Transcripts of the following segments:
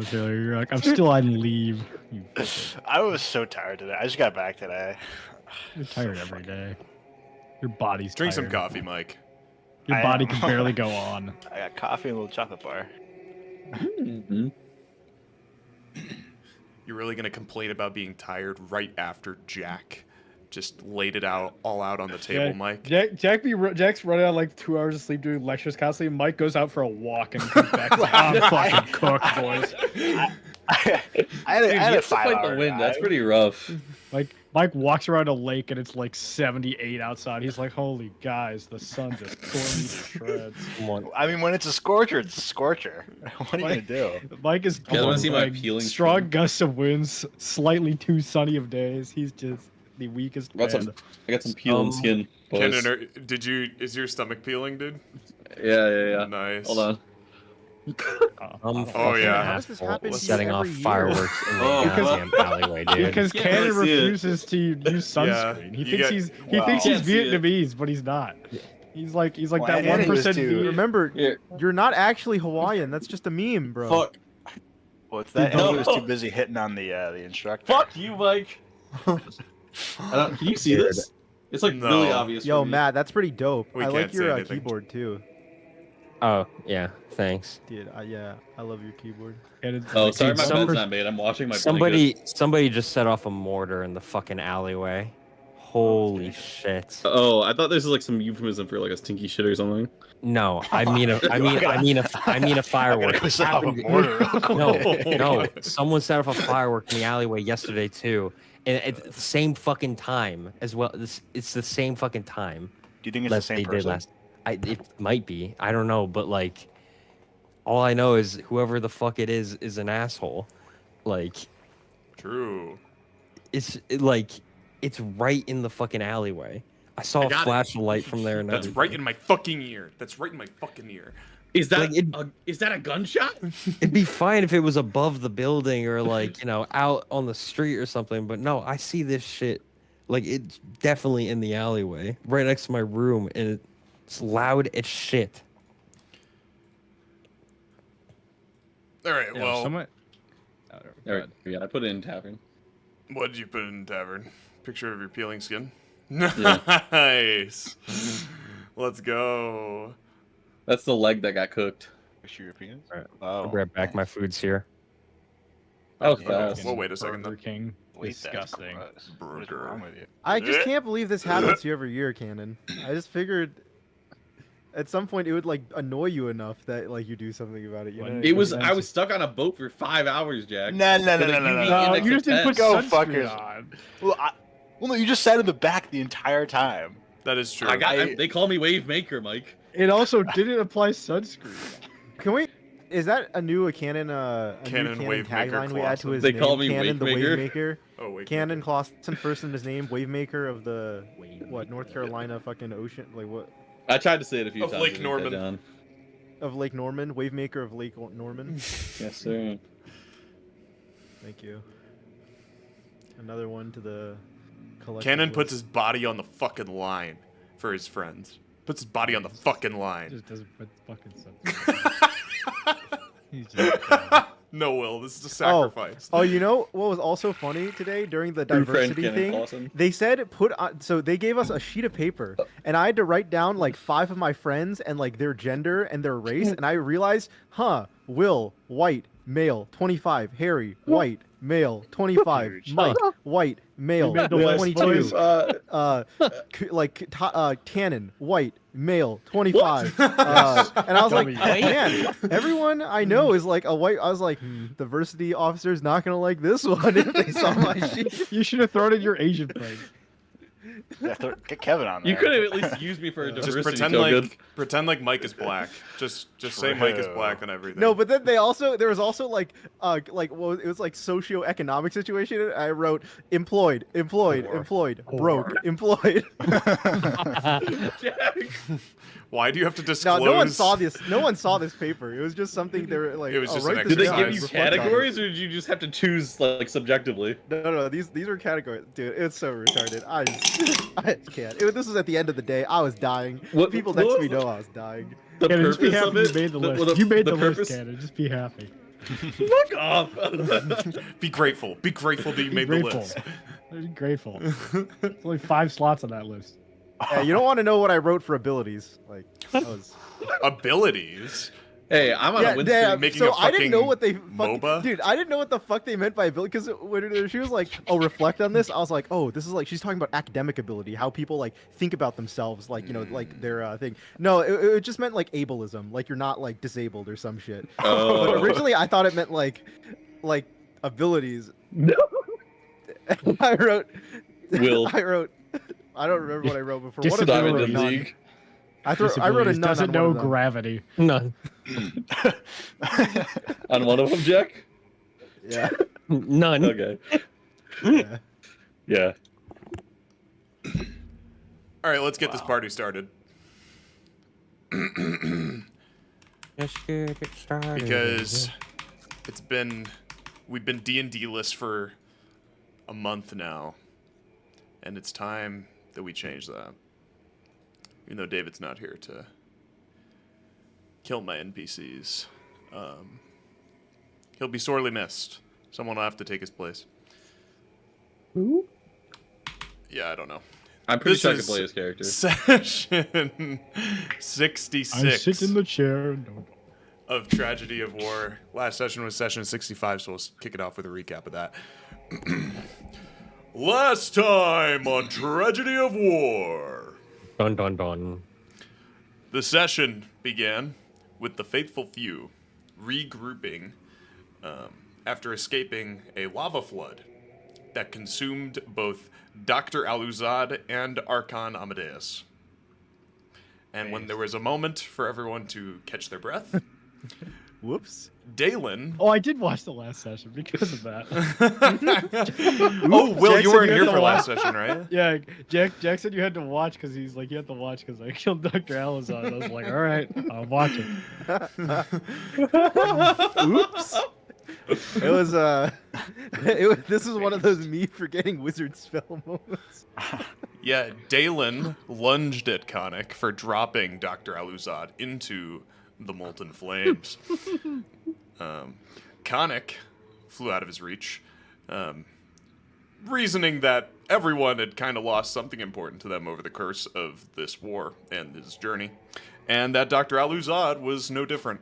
the Taylor. You're like, I'm still on leave. I was so tired today. I just got back today. You're tired every day. Your body's Drink tired. some coffee, Mike. Your I body am. can barely go on. I got coffee and a little chocolate bar. Mm-hmm. You're really gonna complain about being tired right after Jack just laid it all out on the table, Yeah, Mike? Jack's running out like 2 hours of sleep doing lectures constantly. Mike goes out for a walk and comes back. Like, I'm fucking cooked, boys. I had Dude, a you have to 5 fight hour the wind. That's drive. pretty rough. Mike walks around a lake and it's like 78 outside. He's like, holy guys, the sun just tore me to shreds. I mean, when it's a scorcher, it's a scorcher. What are you gonna do? Mike is You guys wanna see my like, peeling strong skin? gusts of winds, slightly too sunny of days. He's just the weakest I got some peeling skin, boys. Kenan, is your stomach peeling, dude? Yeah. Nice. Hold on. Oh, yeah. How does this happen to you setting off every year? fireworks in the Oh, goddamn alleyway, dude. Because Yeah, Cannon I see it. refuses to use sunscreen. He you thinks got- he's Wow. Vietnamese, Can't see it. but he's not. He's like Well, that and he was 1% too- Remember, Here. you're not actually Hawaiian. That's just a meme, bro. Fuck. Well, it's that No. he was too busy hitting on the instructor. Fuck you, Mike. Can you see this? It's like No. really obvious. Yo, for me. Matt, that's pretty dope. We I can't like say your anything. keyboard too, Oh, yeah, thanks. dude. Yeah, I love your keyboard. Cannon's Oh, like, sorry, dude, my some- bed's not made. I'm washing my blanket. Somebody just set off a mortar in the fucking alleyway. Holy shit. Oh, I thought this was like some euphemism for like a stinky shit or something. No, I mean a firework. Go set off a Happened- mortar real quick. No. Someone set off a firework in the alleyway yesterday too, and at the same fucking time as well. It's the same fucking time. Do you think it's the same person? It might be. I don't know, but like, all I know is whoever the fuck it is an asshole. Like, True. it's right in the fucking alleyway. I saw I a got it. flash of light from there, and That's right in my fucking ear. That's right in my fucking ear. Is that Like, is that a gunshot? It'd be fine if it was above the building or like, out on the street or something, but no, I see this shit like it's definitely in the alleyway, right next to my room, and it's loud as shit. All right. yeah, Well, someone. All right, yeah, I put it in tavern. what did you put in tavern? Picture of your peeling skin. Yeah. Nice. Let's go. That's the leg that got cooked. Picture your penis? Alright, Oh, I'll be right back. My food's here. That was Yeah. fast. Well, wait a second. Burger Then. King. Wait, that's Disgusting. gross. What is Burger. wrong with you? I just can't believe this happens to you every year, Cannon. I just figured at some point it would like annoy you enough that like you do something about it. You know? It was. I was stuck on a boat for 5 hours, Jack. No. With a UV No, index you of just didn't 10. put Go sunscreen fuckers. on. Well, no, you just sat in the back the entire time. That is true. They call me Wave Maker, Mike. It also didn't apply sunscreen. Can we? Is that a new Canon Canon new Wavemaker tagline we add to Clausen. his They name? call me Canon the Wavemaker? Wavemaker. Oh wait. Cannon Clausen first in his name, Wavemaker of the North Carolina fucking ocean, like what I tried to say it a few Of times. Lake I didn't get Norman. down. of Lake Norman, Wavemaker of Lake Norman. Yes, sir. Thank you. Another one to the collective Cannon list. puts his body on the fucking line for his friends. Puts his body on the fucking line. Just doesn't put fucking sunscreen. He's just. No, Will. This is a sacrifice. Oh, you know what was also funny today during the True friend diversity Cannon thing? Clausen. They said put on, so they gave us a sheet of paper, and I had to write down like 5 of my friends and like their gender and their race, and I realized, Will, white, male, 25, Harry, white, male, 25, Mike, white, male, You made the list, 22, Cannon, white, male, 25, and I was like, Dummy. man, everyone I know is like a white. I was like, diversity officer's not gonna like this one if they saw my sheet. You should have thrown in your Asian friend. Yeah, get Kevin on there. You could have at least used me for a Just diversity pretend like Mike is black. Just say Mike is black on everything. No, but then there was also like it was like socio-economic situation. I wrote employed, broke, employed. Jack. Why do you have to Now disclose? no one saw this. No one saw this paper. It was just something they were like. It was just write an this Did they down, give you reflect on it. categories, or did you just have to choose like subjectively? No. These were categories, dude. It's so retarded. I just can't. This was at the end of the day. I was dying. What- People what next to was me the- know I was dying. The Cannon, just be purpose happy of it. you made the list. You made the list, purpose. Cannon. Just be happy. Fuck off. Be grateful. Be grateful that you made the Grateful. list. Be grateful. There's only 5 slots on that list. Yeah, you don't want to know what I wrote for abilities. Like, that was... Abilities. Hey, I'm on a win yeah, streak. making so a I didn't know fucking what they MOBA? Dude, I didn't know what the fuck they meant by ability because when she was like, "Oh, reflect on this," I was like, "Oh, this is like she's talking about academic ability, how people like think about themselves, like like their thing." No, it just meant like ableism, like you're not like disabled or some shit. Oh. But originally, I thought it meant like abilities. No. I wrote. Will. I don't remember what I wrote before. What Disability. ability? Diamond in None. League. I wrote a Disabilities. none. Doesn't on know one of them. gravity. None. On one of them, Jack? Yeah. None. Okay. Yeah. Yeah. All right, let's get this party started. Let's get it started. Because we've been D&D-less for a month now, and it's time that we change that. Even though David's not here to kill my NPCs, he'll be sorely missed. Someone will have to take his place. Who? Yeah, I don't know. I'm pretty This sure I can is play his character. Session 66 I sit in the chair. of Tragedy of War. Last session was session 65, so we'll kick it off with a recap of that. Last time on Tragedy of War. Dun dun dun. The session began with the faithful few regrouping after escaping a lava flood that consumed both Dr. Aluzad and Archon Amadeus. And when there was a moment for everyone to catch their breath, Whoops. Dalen... Oh, I did watch the last session because of that. Oh, Will, Jack you said weren't you here had for to last watch- session, right? Yeah, Jack said you had to watch because he's like, you had to watch because I killed Dr. Alazon. I was like, all right, I'm watching. Oops. It was this is one of those me forgetting wizard spell moments. Yeah, Dalen lunged at Khanek for dropping Dr. Aluzad into the molten flames. Khanek flew out of his reach, reasoning that everyone had kind of lost something important to them over the course of this war and his journey, and that Dr. Aluzad was no different.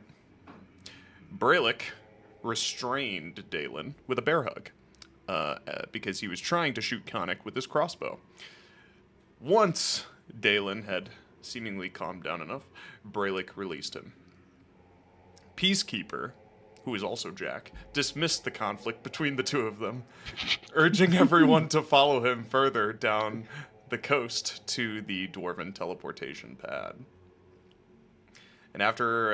Brelikk restrained Dalen with a bear hug because he was trying to shoot Khanek with his crossbow. Once Dalen had seemingly calmed down enough, Brelikk released him. Peacekeeper, who is also Jack, dismissed the conflict between the two of them, urging everyone to follow him further down the coast to the dwarven teleportation pad. And after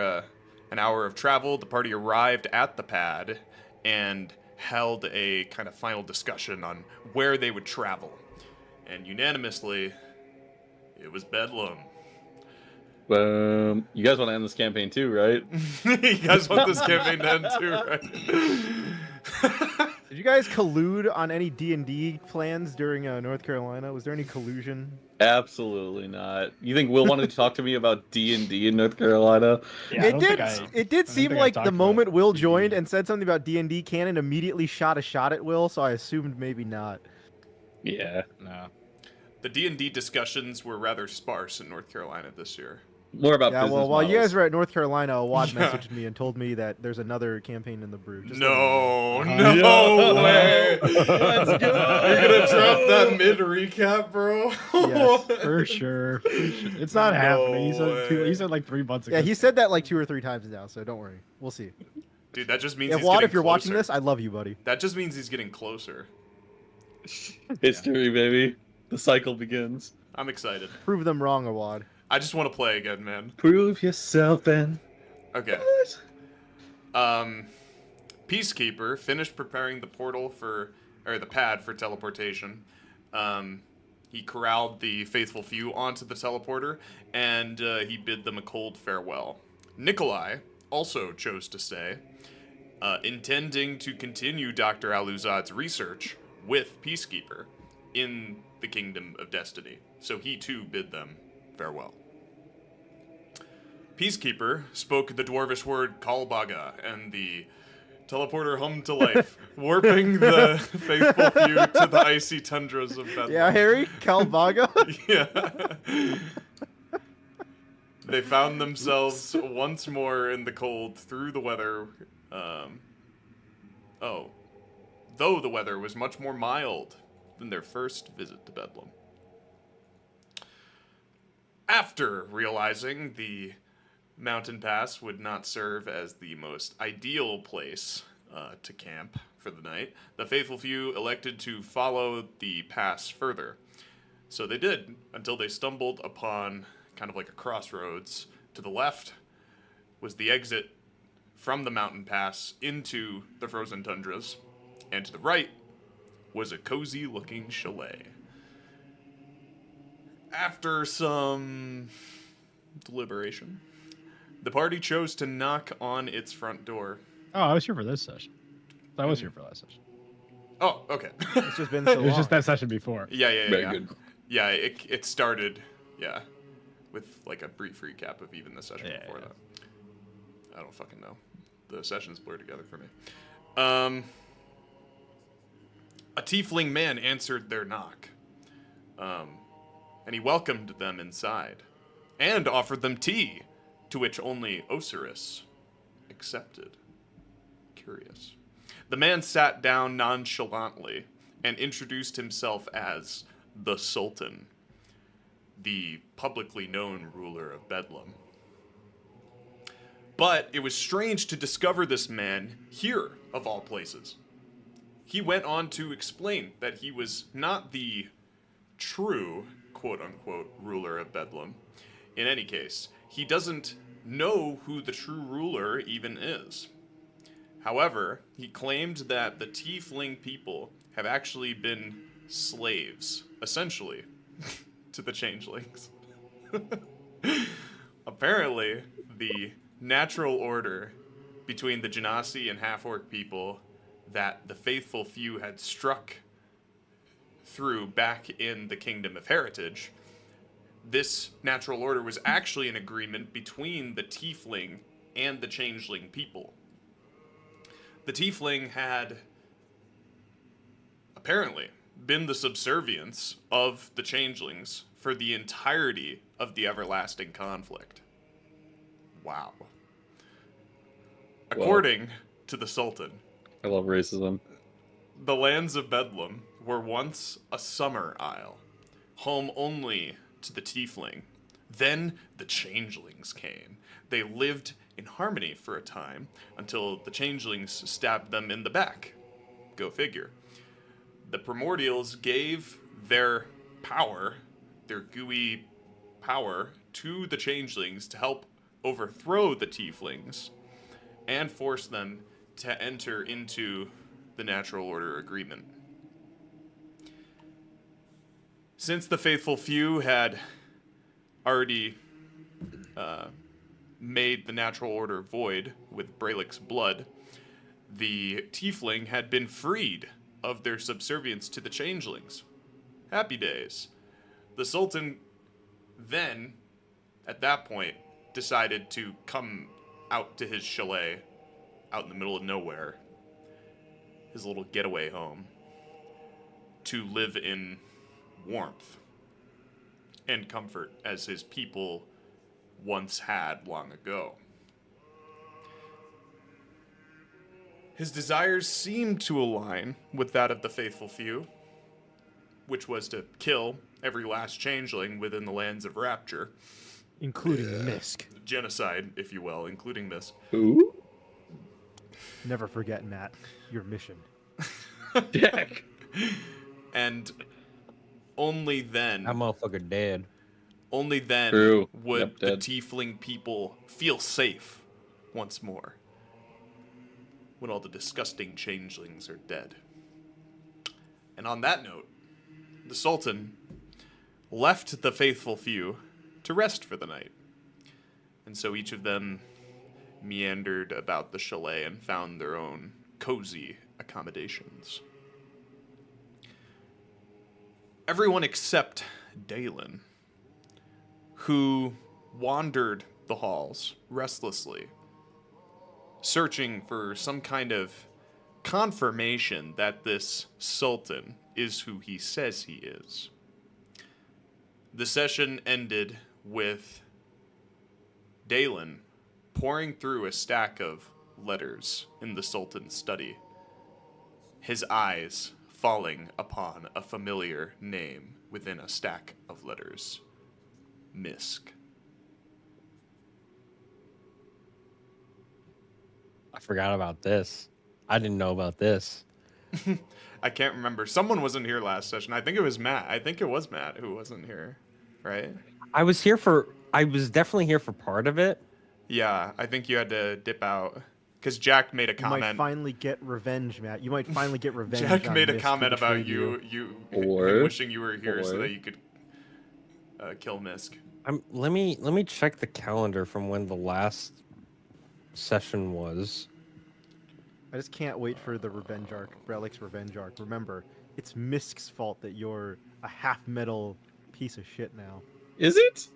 an hour of travel, the party arrived at the pad and held a kind of final discussion on where they would travel. And unanimously, it was Bedlam. You guys want to end this campaign too, right? You guys want this campaign to end too, right? Did you guys collude on any D&D plans during North Carolina? Was there any collusion? Absolutely not. You think Will wanted to talk to me about D&D in North Carolina? Yeah, I it don't did. think It did I seem think I like talked the about moment Will D&D. joined and said something about D&D canon, immediately shot a shot at Will. So I assumed maybe not. Yeah. No. The D&D discussions were rather sparse in North Carolina this year. More about Yeah. business Well, while you models. guys were at North Carolina, Awad Yeah. messaged me and told me that there's another campaign in the brew. Just No, Uh-huh. no Yeah. way. Let's go. You're gonna drop that mid recap, bro? Yes. For sure. It's not No happening. He way. said like 3 months ago. Yeah, he said that like 2 or 3 times now. So don't worry. We'll see. Dude, that just means Yeah, he's Awad, getting if you're watching closer. this, I love you, buddy. That just means he's getting closer. History, baby. The cycle begins. I'm excited. Prove them wrong, Awad. I just want to play again, man. Prove yourself, Ben. Okay. Peacekeeper finished preparing the the pad for teleportation. He corralled the faithful few onto the teleporter, and he bid them a cold farewell. Nikolai also chose to stay, intending to continue Dr. Aluzad's research with Peacekeeper in the Kingdom of Destiny. So he too bid them farewell. Peacekeeper spoke the dwarvish word Kalbaga and the Teleporter hum to life, warping the faithful few to the icy tundras of Bedlam. Yeah, Harry, Calvaga. Yeah. They found themselves once more in the cold through the weather. Though the weather was much more mild than their first visit to Bedlam. After realizing the mountain pass would not serve as the most ideal place to camp for the night, the faithful few elected to follow the pass further. So they did, until they stumbled upon kind of like a crossroads. To the left was the exit from the mountain pass into the frozen tundras, and to the right was a cozy-looking chalet. After some deliberation, the party chose to knock on its front door. Oh, I was here for this session. I was here for last session. Oh, okay. It's just been so It was long. just that session before. Yeah. Very good. Yeah, it started, with like a brief recap of even the session before that. I don't fucking know. The sessions blur together for me. A tiefling man answered their knock. And he welcomed them inside. And offered them tea, to which only Osiris accepted. Curious. The man sat down nonchalantly and introduced himself as the Sultan, the publicly known ruler of Bedlam. But it was strange to discover this man here, of all places. He went on to explain that he was not the true, quote-unquote, ruler of Bedlam. In any case, he doesn't know who the true ruler even is. However, he claimed that the tiefling people have actually been slaves, essentially, to the changelings. Apparently, the natural order between the Genasi and half-orc people that the faithful few had struck through back in the Kingdom of Heritage, this natural order was actually an agreement between the tiefling and the changeling people. The tiefling had apparently been the subservience of the changelings for the entirety of the everlasting conflict. Wow. According to the Sultan, I love racism. the lands of Bedlam were once a summer isle, home only to the tiefling. Then the changelings came. They lived in harmony for a time until the changelings stabbed them in the back. Go figure. The primordials gave their power, their gooey power, to the changelings to help overthrow the tieflings and force them to enter into the natural order agreement. Since the faithful few had already made the natural order void with Brelikk's blood, the tiefling had been freed of their subservience to the changelings. Happy days. The Sultan then, at that point, decided to come out to his chalet out in the middle of nowhere, his little getaway home, to live in warmth and comfort as his people once had long ago. His desires seemed to align with that of the faithful few, which was to kill every last changeling within the lands of Rapture. Including Misk. Genocide, if you will, including this. Who? Never forget, Matt, your mission. Jack. And only then, That motherfucker dead. only then True. would Yep, the dead. tiefling people feel safe once more. When all the disgusting changelings are dead. And on that note, the Sultan left the faithful few to rest for the night. And so each of them meandered about the chalet and found their own cozy accommodations. Everyone except Dalen, who wandered the halls restlessly, searching for some kind of confirmation that this Sultan is who he says he is. The session ended with Dalen pouring through a stack of letters in the Sultan's study, his eyes falling upon a familiar name within a stack of letters. Misk. I forgot about this. I didn't know about this. I can't remember. Someone wasn't here last session. I think it was Matt. I think it was Matt who wasn't here, right? I was definitely here for part of it. Yeah, I think you had to dip out because Jack made a You might comment. finally get revenge, Matt. You might finally get revenge. Jack on made a Misk comment who about betrayed you Or- him wishing you were here so or- that you could kill Misk. Let me check the calendar from when the last session was. I just can't wait for the revenge arc, Brelick's revenge arc. Remember, it's Misk's fault that you're a half metal piece of shit now, Is it?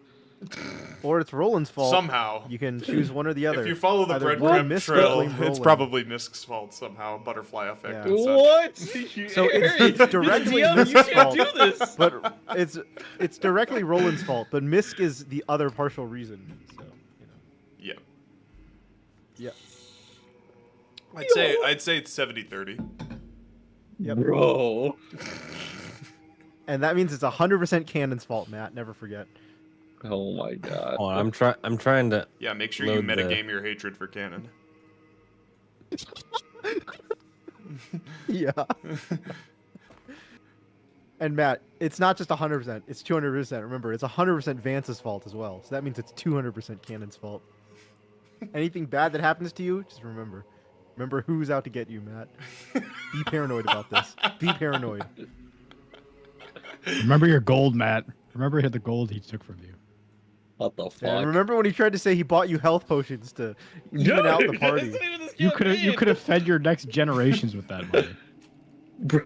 or it's Roland's fault. Somehow, You can choose one or the other. if you follow the Either blame breadcrumb Misk or trail, blame it's Roland. probably Misk's fault somehow. Butterfly effect. Yeah. And such. What? So it's directly DM, Misk's you can't fault. do this. But it's directly Roland's fault. But Misk is the other partial reason. So Yeah. yeah. I'd say it's 70-30. Yep. Bro. And that means it's 100% Canon's fault, Matt. Never forget. Oh my god. Hold on, I'm trying to. Yeah, make sure you Load the- metagame your hatred for canon. Yeah. And Matt, it's not just 100%, it's 200%. Remember, it's 100% Vance's fault as well. So that means it's 200% Canon's fault. Anything bad that happens to you, just remember. Remember who's out to get you, Matt. Be paranoid about this. Be paranoid. Remember your gold, Matt. Remember the gold he took from you. What the fuck? And remember when he tried to say he bought you health potions to even out the party? That's not even this You could have fed your next generations with that money. Bro.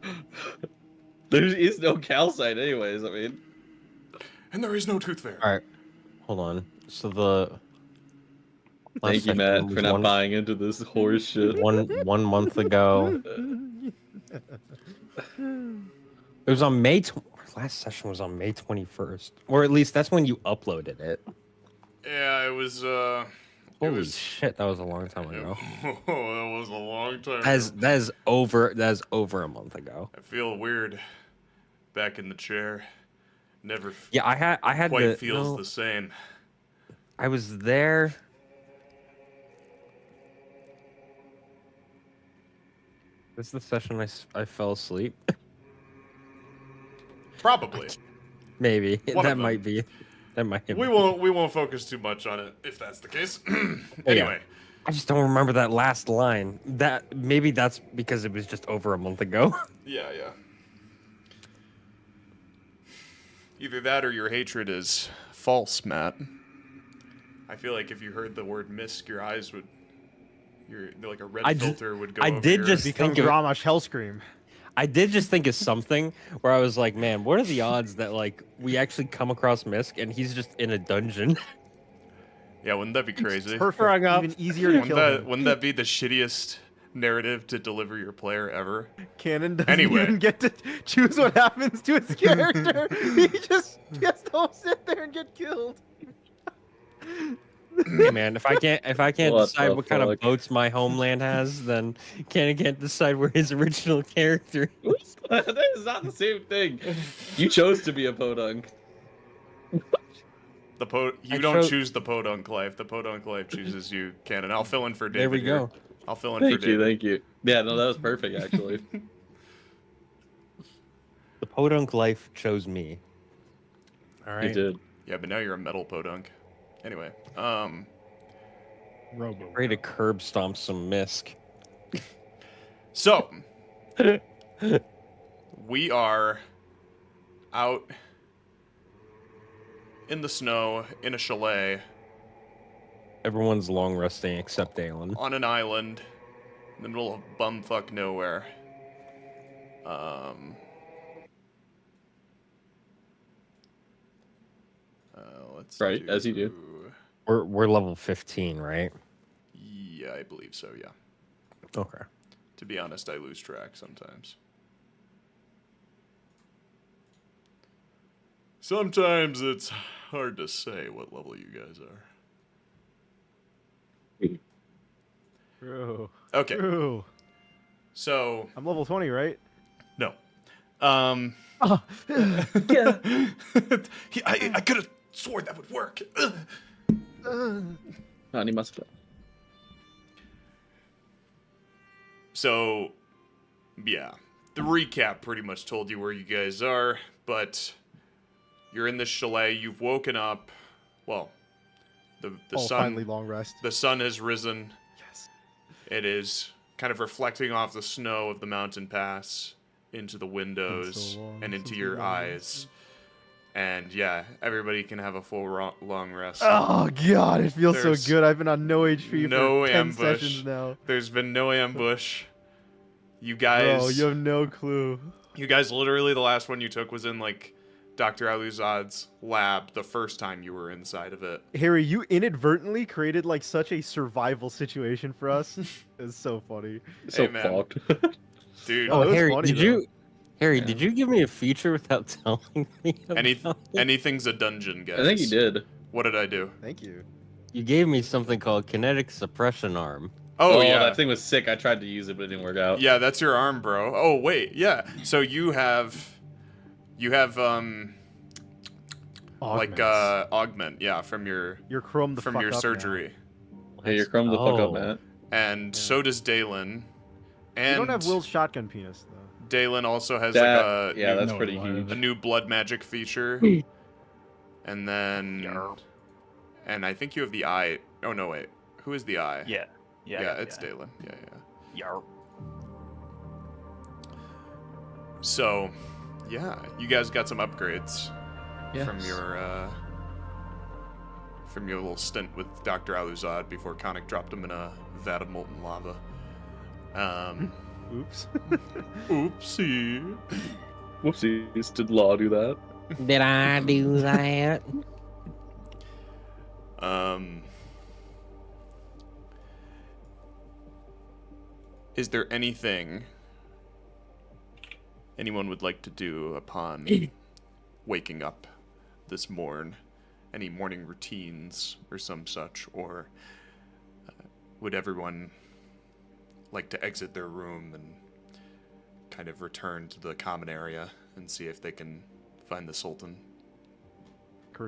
There is no calcite anyways, I mean. And there is no tooth fairy. All right, hold on. So the last Thank you, session Matt, was for not one- buying into this horse shit. one month ago. It was on last session was on May 21st, or at least that's when you uploaded it. Yeah, it was. It Holy was. shit, that was a long time ago. Oh, that was a long time. That is over a month ago. I feel weird. Back in the chair. Never. Yeah, I had quite to, feels no, the same. I was there. This is the session I fell asleep. Probably. Maybe One of that them. might be. That might. We won't focus too much on it if that's the case. Yeah. Anyway, I just don't remember that last line. That maybe that's because it was just over a month ago. yeah. Either that or your hatred is false, Matt. I feel like if you heard the word "misk," your eyes would, like a red I ju- filter would go. I over did your- just Become think of Gramash Hellscream. I did just think of something where I was like, man, what are the odds that like we actually come across Misk and he's just in a dungeon? Yeah, wouldn't that be crazy? Perfect. Sprung up. Even easier to kill him. Wouldn't that be the shittiest narrative to deliver your player ever? Canon doesn't Anyway. even get to choose what happens to his character. he just don't sit there and get killed. Hey man, if I can't What decide the what kind of fuck? boats my homeland has, then can't decide where his original character. That is not the same thing. You chose to be a podunk. You I don't chose- choose the podunk life. The podunk life chooses you, Cannon. I'll fill in for David. There we here. go. I'll fill in for Thank you, David. thank you. Yeah, no, that was perfect actually. The podunk life chose me. All You right. did. Yeah, but now you're a metal podunk. Anyway, Robo. Ready to curb stomp some Misk. so we are out in the snow in a chalet Everyone's long resting except Dalen. on an island in the middle of bumfuck nowhere. Let's Right, as you do. We're level 15, right? Yeah, I believe so. Yeah. Okay. To be honest, I lose track sometimes. Sometimes it's hard to say what level you guys are. True. Okay, True. so I'm level 20, right? no. Oh. Yeah. I could have swore that would work. Not must. So, yeah, the recap pretty much told you where you guys are, but you're in this chalet. You've woken up. Well, the Finally, sun. long rest. The sun has risen. Yes. It is kind of reflecting off the snow of the mountain pass into the windows long and into since your we eyes. And yeah, everybody can have a full long rest. Oh god, it feels There's so good. I've been on no HP no for 10 ambush. sessions now. There's been no ambush. You Bro, guys, you have no clue. you guys literally the last one you took was in like Dr. Aluzad's lab the first time you were inside of it. Harry, you inadvertently created like such a survival situation for us. It's so funny. So Hey, man. fucked. Dude, Oh, it was Harry, funny, did though. you? Harry, did you give me a feature without telling me? About it? anything's a dungeon, guys. I think he did. What did I do? Thank you. You gave me something called kinetic suppression arm. Oh, yeah. That thing was sick. I tried to use it, but it didn't work out. Yeah, that's your arm, bro. Oh, wait. Yeah. So you have like augment, yeah, from your You're chrome the fuck up now. surgery. Hey, you're chrome the fuck up, Oh. man. And so does Dalen. And You don't have Will's shotgun penis though. Dalen also has That, like a yeah, new, that's No, pretty it huge. a new blood magic feature. And then and I think you have the eye. Oh no, wait. Who is the eye? Yeah. Yeah, it's Dalen. Yeah. Yarp. So, yeah, you guys got some upgrades Yes. from your little stint with Dr. Aluzad before Khanek dropped him in a vat of molten lava. Oops. Oopsie. Whoopsies. Did Law do that? Did I do that? Is there anything anyone would like to do upon waking up this morn? Any morning routines or some such? Or would everyone like to exit their room and kind of return to the common area and see if they can find the Sultan?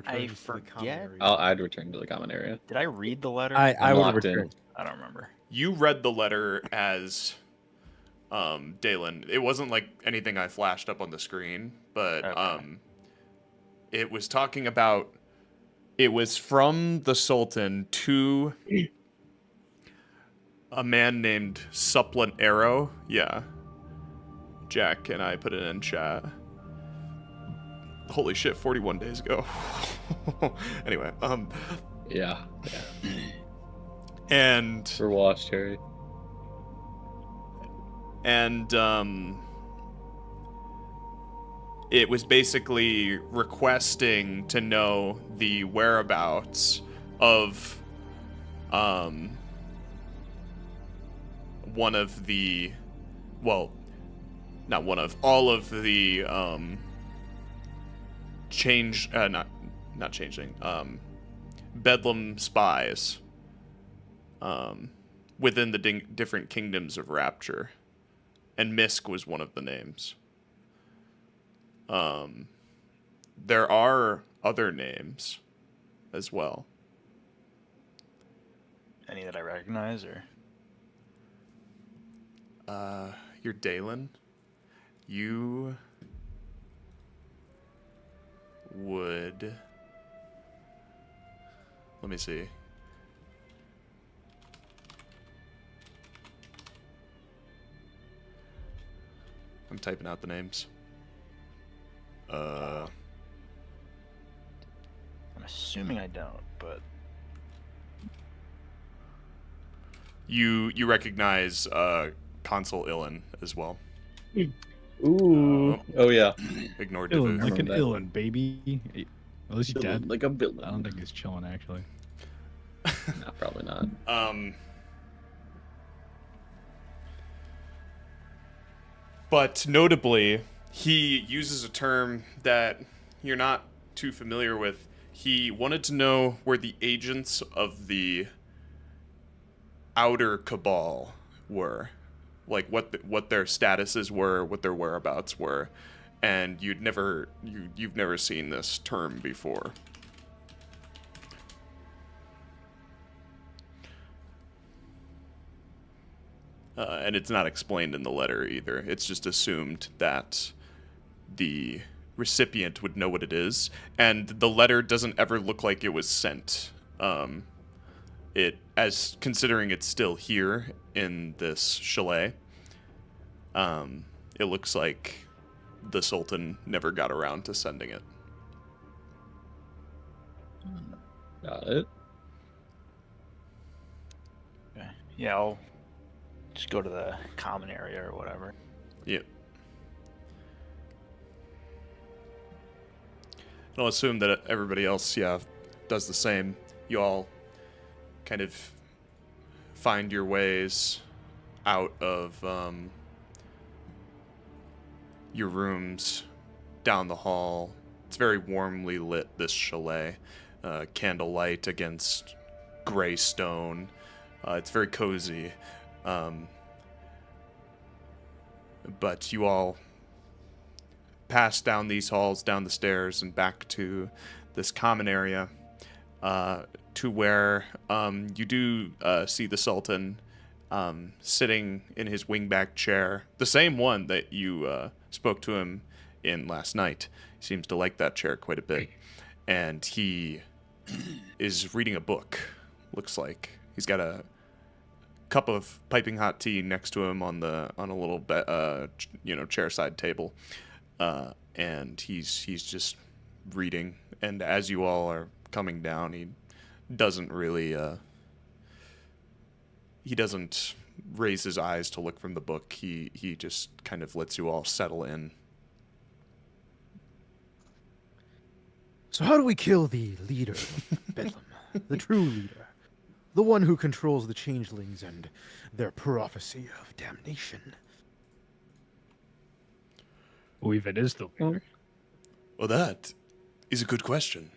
I forget. I'd return to the common area. Did I read the letter? I I'm would locked in. return. I don't remember. You read the letter as Dalen. It wasn't like anything I flashed up on the screen, but Okay. it was talking about. It was from the Sultan to a man named Supplant Arrow. Yeah, Jack and I put it in chat. Holy shit! 41 days ago. Anyway, Yeah. and. We're washed, Harry. And it was basically requesting to know the whereabouts of one of the, well, not one of, all of the not changing, Bedlam spies within the different kingdoms of Rapture. And Misk was one of the names. There are other names as well. Any that I recognize, or You're Dalen. You would... Let me see. I'm typing out the names. I'm assuming I don't, but You recognize Consul Ilin as well. Ooh. Oh, yeah. Ignore Illin, Divu. like an that. Illin, baby. At least he's dead. Like a villain. I don't think he's chilling, actually. No, probably not. But notably, he uses a term that you're not too familiar with. He wanted to know where the agents of the outer cabal were, like what their statuses were, what their whereabouts were, and you've never seen this term before. And it's not explained in the letter either. It's just assumed that the recipient would know what it is, and the letter doesn't ever look like it was sent. As considering it's still here in this chalet, it looks like the Sultan never got around to sending it. Got it. Okay. Yeah, I'll just go to the common area or whatever. Yeah. And I'll assume that everybody else, does the same. You all kind of find your ways out of your rooms, down the hall. It's very warmly lit, this chalet. Candlelight against gray stone. It's very cozy. But you all pass down these halls, down the stairs, and back to this common area, to where you do see the Sultan sitting in his wingback chair, the same one that you spoke to him in last night. He seems to like that chair quite a bit, and he is reading a book. Looks like he's got a cup of piping hot tea next to him on a little chair side table, and he's just reading. And as you all are coming down, he doesn't really he doesn't raise his eyes to look from the book. He just kind of lets you all settle in. So how do we kill the leader of Bedlam? The true leader? The one who controls the changelings and their prophecy of damnation? Who even is the leader? Well, that is a good question.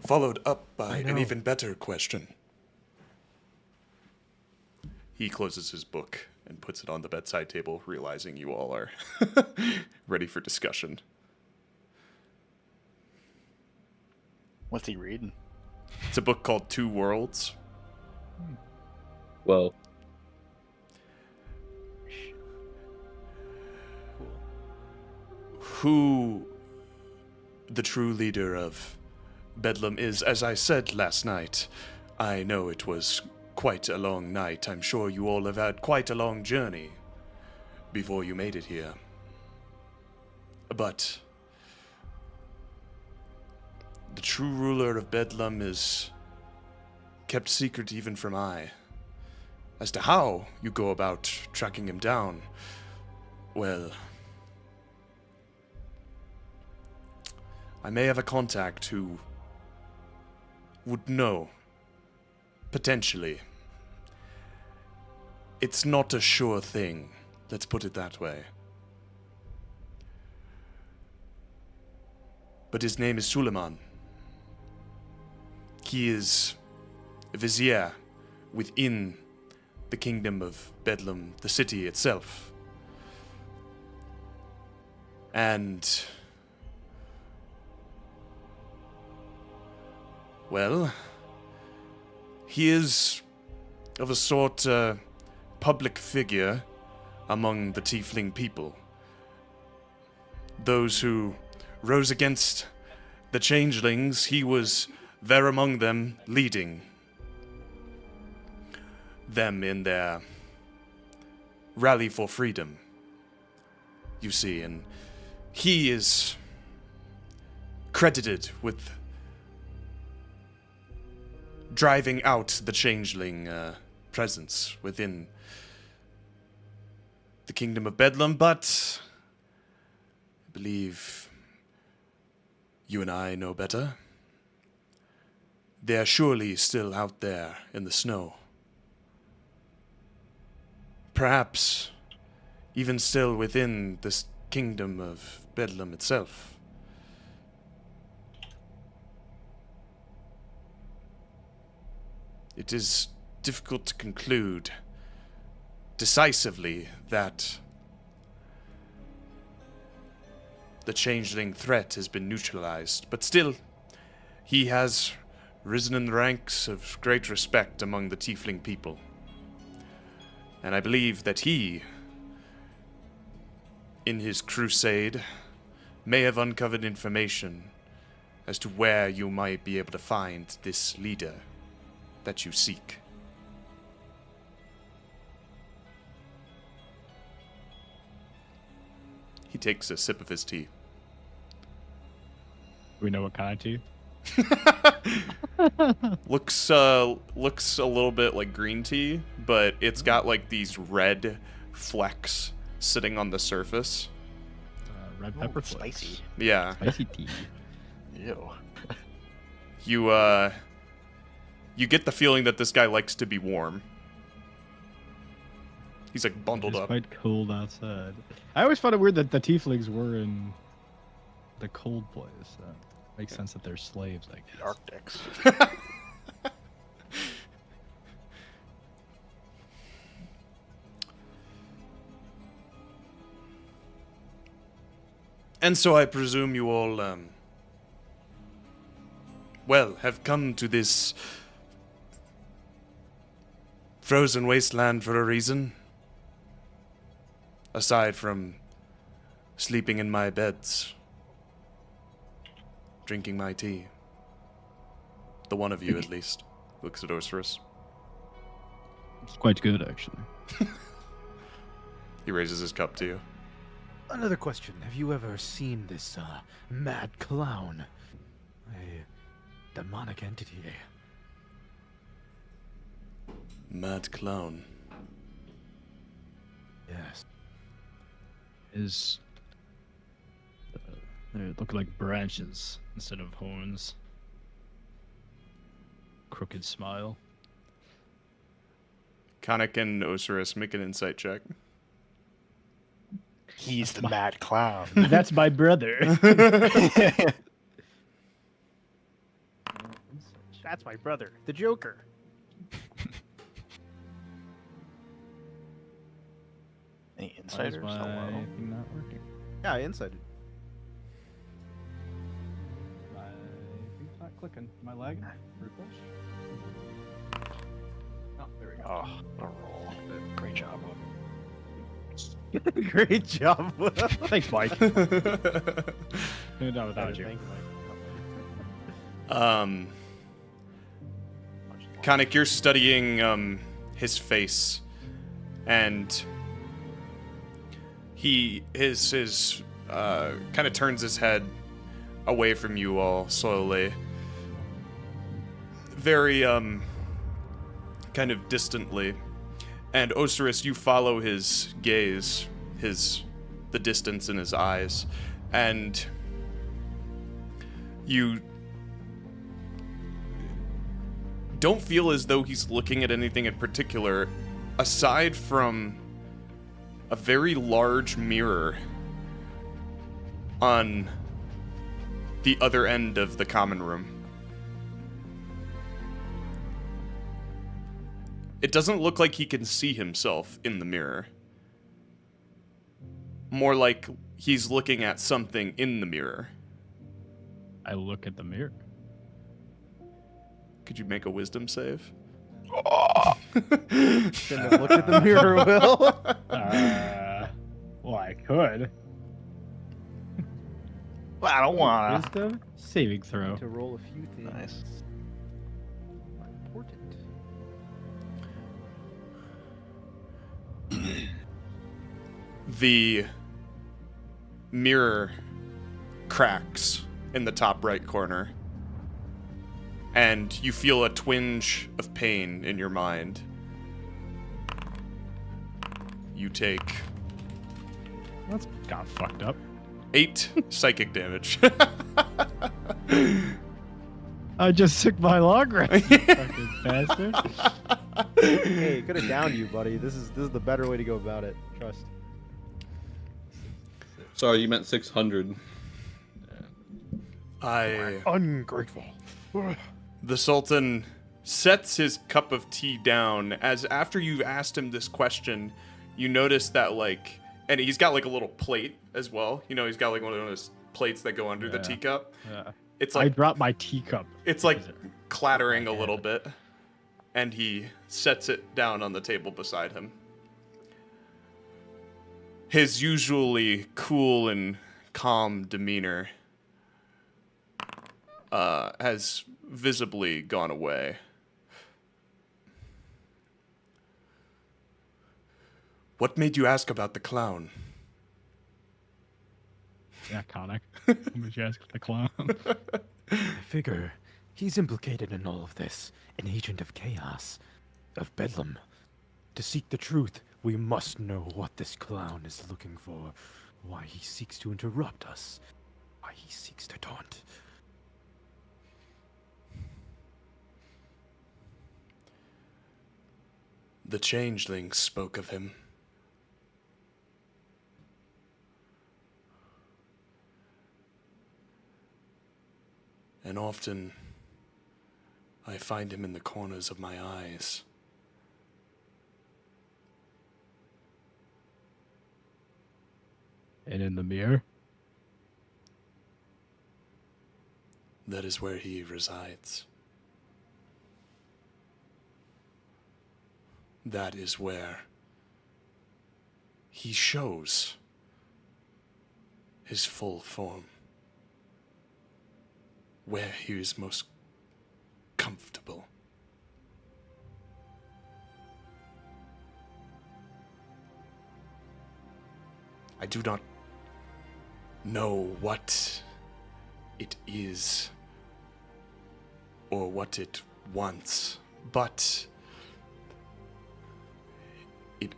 Followed up by an even better question. He closes his book and puts it on the bedside table, realizing you all are ready for discussion. What's he reading? It's a book called Two Worlds. Well, Who the true leader of Bedlam is, as I said last night, I know it was quite a long night. I'm sure you all have had quite a long journey before you made it here. But the true ruler of Bedlam is kept secret even from I. As to how you go about tracking him down, well, I may have a contact who would know, potentially. It's not a sure thing, let's put it that way. But his name is Suleiman. He is a vizier within the kingdom of Bedlam, the city itself. And well, he is of a sort public figure among the tiefling people. Those who rose against the changelings, he was there among them, leading them in their rally for freedom, you see. And he is credited with driving out the changeling presence within the kingdom of Bedlam, but I believe you and I know better. They're surely still out there in the snow. Perhaps even still within this kingdom of Bedlam itself. It is difficult to conclude decisively that the changeling threat has been neutralized, but still, he has risen in the ranks of great respect among the tiefling people. And I believe that he, in his crusade, may have uncovered information as to where you might be able to find this leader that you seek. He takes a sip of his tea. Do we know what kind of tea? Looks a little bit like green tea, but it's got like these red flecks sitting on the surface. Red pepper Ooh, flakes. spicy. Yeah. Spicy tea. Ew. You get the feeling that this guy likes to be warm. He's like bundled It's up. quite cold outside. I always found it weird that the tieflings were in the cold place. Makes sense that they're slaves, I The guess. Arctics. And so I presume you all, have come to this frozen wasteland for a reason. Aside from sleeping in my beds, drinking my tea. The one of you, at least, looks at Osiris. It's quite good, actually. He raises his cup to you. Another question. Have you ever seen this mad clown? A demonic entity. Mad clown. Yes. Is they look like branches instead of horns. Crooked smile. Khanek and Osiris, make an insight check. He's the mad clown. That's my brother. That's my brother, the Joker. Any Why is insiders? my Hello? thing not working? Yeah, I insighted. My thing's not clicking. Am I lagging? Refresh. Oh, there we go. Oh, what a roll. Great job. Great job. Thanks, Mike. Not without you. Thank you, Khanek, you're studying his face, and his kind of turns his head away from you all slowly, very kind of distantly. And Osiris, you follow his gaze, the distance in his eyes, and you don't feel as though he's looking at anything in particular, aside from a very large mirror on the other end of the common room. It doesn't look like he can see himself in the mirror. More like he's looking at something in the mirror. I look at the mirror. Could you make a wisdom save? Shouldn't have looked at the mirror, Will. Well, I could. Well, I don't wanna. Wisdom saving throw. To roll a few things. Nice. Important. The mirror cracks in the top right corner, and you feel a twinge of pain in your mind. You take That's got fucked up. 8 psychic damage. I just took my long rest, you fucking bastard. Hey, could have downed you, buddy. This is the better way to go about it. Trust. Sorry, you meant 600. Ungrateful. The Sultan sets his cup of tea down as after you've asked him this question, you notice that like, and he's got like a little plate as well. You know, he's got like one of those plates that go under the teacup. Yeah. It's I like dropped my teacup. it's like clattering a little bit, and he sets it down on the table beside him. His usually cool and calm demeanor has visibly gone away. What made you ask about the clown? Yeah, Khanek. What made you ask the clown? I figure he's implicated in all of this, an agent of chaos, of Bedlam. To seek the truth, we must know what this clown is looking for, why he seeks to interrupt us, why he seeks to taunt. The changeling spoke of him. And often I find him in the corners of my eyes. And in the mirror? That is where he resides. That is where he shows his full form. Where he is most comfortable. I do not know what it is or what it wants, but it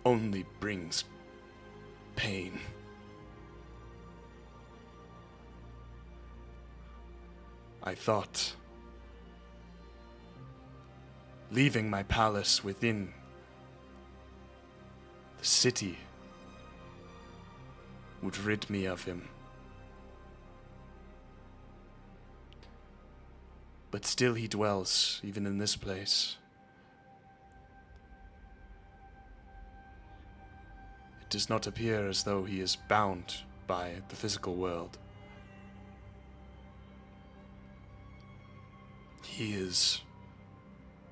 only brings pain. I thought leaving my palace within the city would rid me of him. But still he dwells, even in this place. It does not appear as though he is bound by the physical world. He is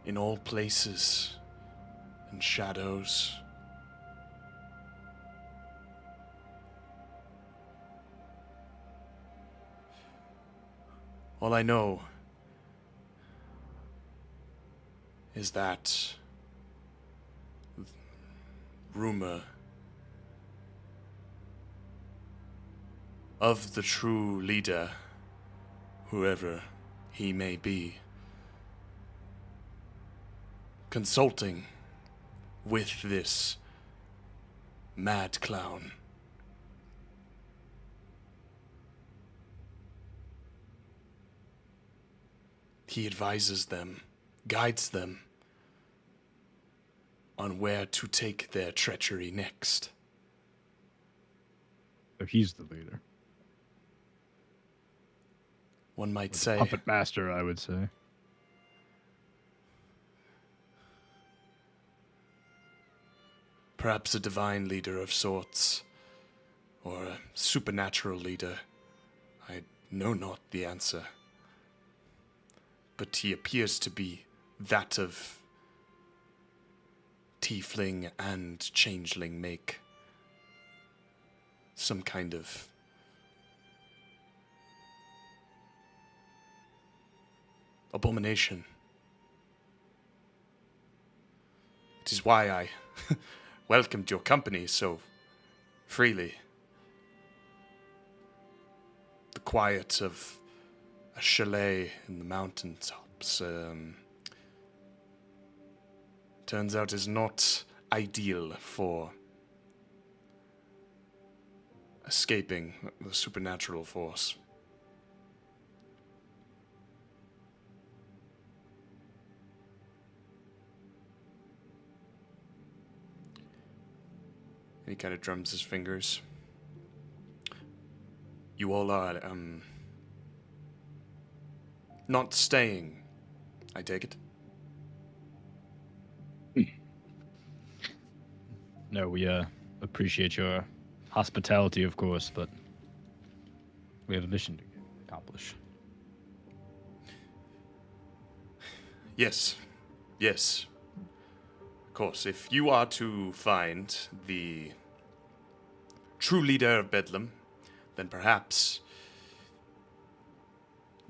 in all places and shadows. All I know is that rumor of the true leader, whoever he may be, consulting with this mad clown. He advises them, guides them on where to take their treachery next. So he's the leader. One might Or the say. puppet master, I would say. Perhaps a divine leader of sorts, or a supernatural leader. I know not the answer. But he appears to be that of tiefling and changeling make. Some kind of abomination. It is why I welcomed your company so freely. The quiet of a chalet in the mountaintops turns out is not ideal for escaping the supernatural force. He kind of drums his fingers. You all are, not staying, I take it? No, we appreciate your hospitality, of course, but we have a mission to accomplish. Yes. Yes. Of course, if you are to find the true leader of Bedlam, then perhaps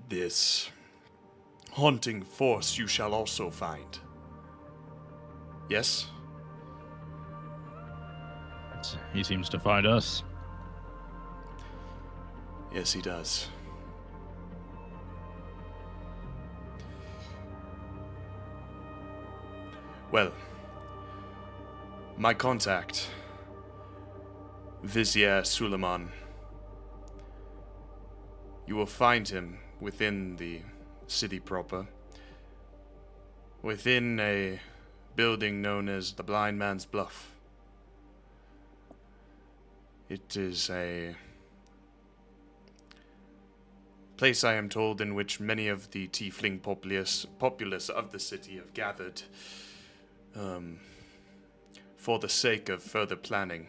this haunting force you shall also find. Yes? He seems to find us. Yes, he does. Well, my contact, Vizier Suleiman, you will find him within the city proper, within a building known as the Blind Man's Bluff. It is a place, I am told, in which many of the tiefling populace of the city have gathered for the sake of further planning.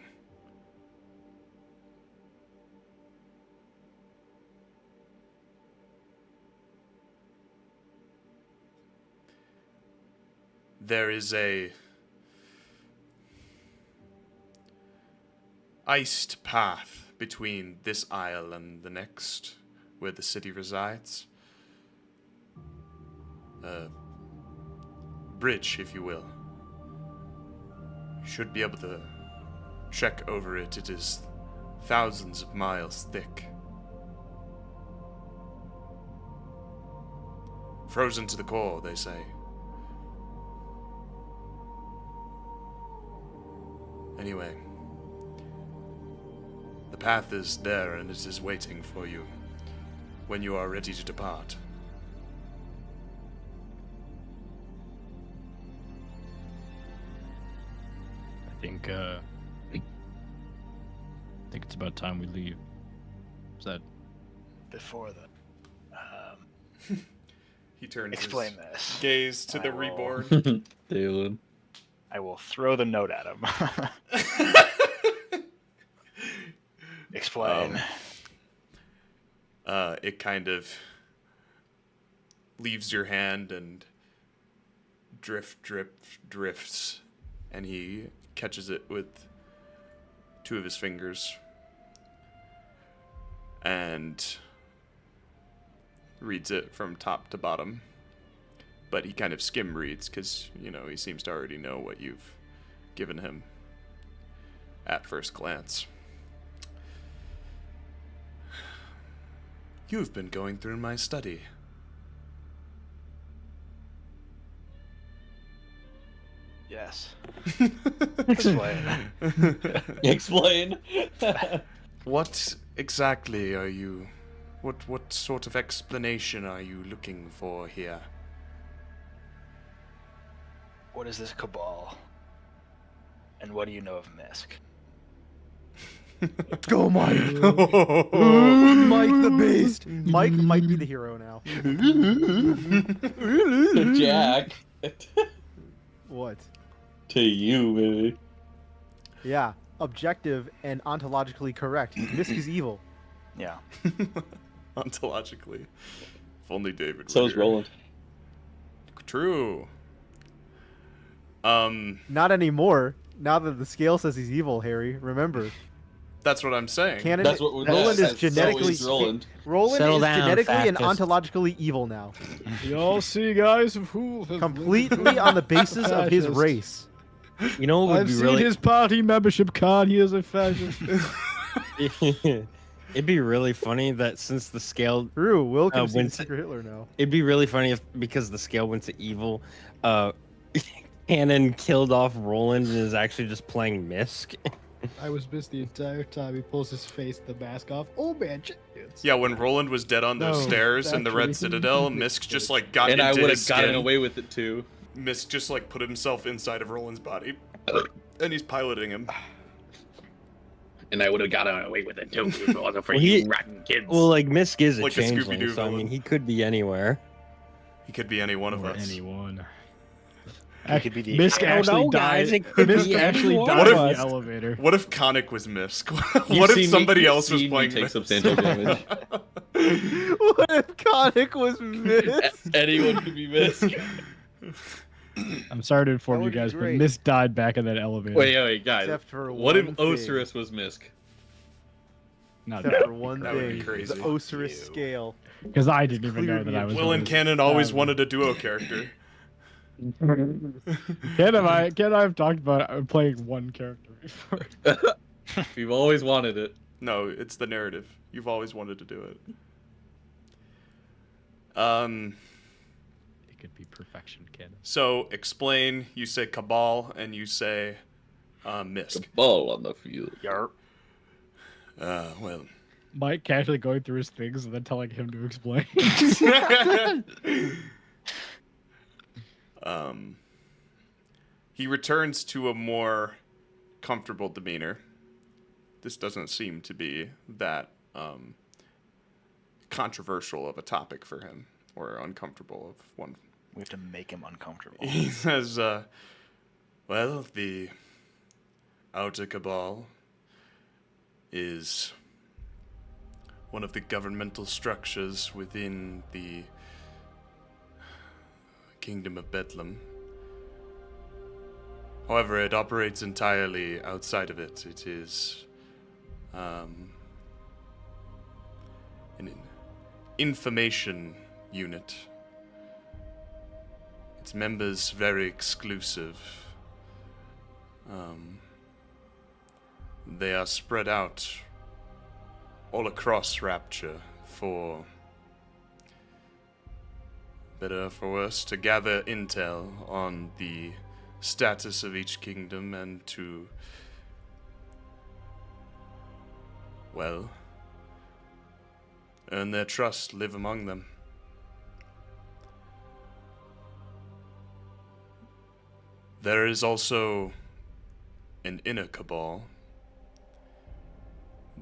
There is a iced path between this isle and the next, where the city resides. A bridge, if you will. You should be able to trek over it. It is thousands of miles thick. Frozen to the core, they say. Anyway, the path is there and it is waiting for you when you are ready to depart. I think it's about time we leave. Is that Before the He turns explain his this. gaze to the I will- reborn. Dylan. I will throw the note at him. Explain. It kind of leaves your hand and drifts, and he catches it with two of his fingers and reads it from top to bottom. But he kind of skim reads because, he seems to already know what you've given him at first glance. You've been going through my study. Yes. Explain. Explain. What exactly are you... What sort of explanation are you looking for here? What is this cabal? And what do you know of Misk? Let's go, Mike. Mike the Beast. Mike might be the hero now. Jack. What? To you, baby. Yeah, objective and ontologically correct. Misk is evil. Yeah. Ontologically. If only David So were is here. Rolland. True. Not anymore. Now that the scale says he's evil, Harry. Remember, That's what I'm saying. canon. That's what Roland is so genetically. is Rolland. Roland Settle is down, genetically and fascist. ontologically evil now. y'all see, guys? Of Huul has Completely on the basis of his Fascist. race. You know what would I've be seen really his party membership card. He is a fascist. it'd be really funny that since the scale True. Will can see Winston- Secret Hitler now. it'd be really funny if because the scale went to evil, Cannon killed off Roland and is actually just playing Misk. I was missed the entire time. He pulls his face, the mask off. Oh man, it's Yeah, when Roland was dead on those No, stairs in the Red actually, Citadel, he Misk did just it. like got And I into would his have gotten skin. away with it too. Misk just like put himself inside of Roland's body, and he's piloting him. and I would have gotten away with it too if it wasn't for Well, you rotten kids. Well, like Misk is a Like the changeling, Scooby-Doo so I mean, villain. he could be anywhere. He could be any one of Or us. anyone. He could be the Misk I don't actually know, guys, died. it could Misk be actually any died one in of the us. elevator. What if Khanek was Misk? You've What if seen me- somebody you've else was seen me playing take Misk? substantial damage. What if Khanek was missed? Anyone could be missed. I'm sorry to inform That you would be guys, but great. Misk died back in that elevator. Wait, guys. Except for What if one thing. Osiris was Misk? Not Except for one That would be thing, crazy. the Osiris you. scale. because I didn't even know that I was. Will and always- Cannon always wanted a duo character. Ken and I have talked about playing one character before. We've always wanted it. No, it's the narrative. You've always wanted to do it. It could be perfection, Ken. So explain. You say Cabal and you say Misk. Ball on the field. Yarp. Well, Mike casually going through his things and then telling him to explain. he returns to a more comfortable demeanor. This doesn't seem to be that controversial of a topic for him, or uncomfortable of one. We have to make him uncomfortable. He says, well, the Outer Cabal is one of the governmental structures within the Kingdom of Bedlam. However, it operates entirely outside of it. It is an information unit. Its members very exclusive. They are spread out all across Rapture for better or for worse to gather intel on the status of each kingdom and to, well, earn their trust, live among them. There is also an inner cabal,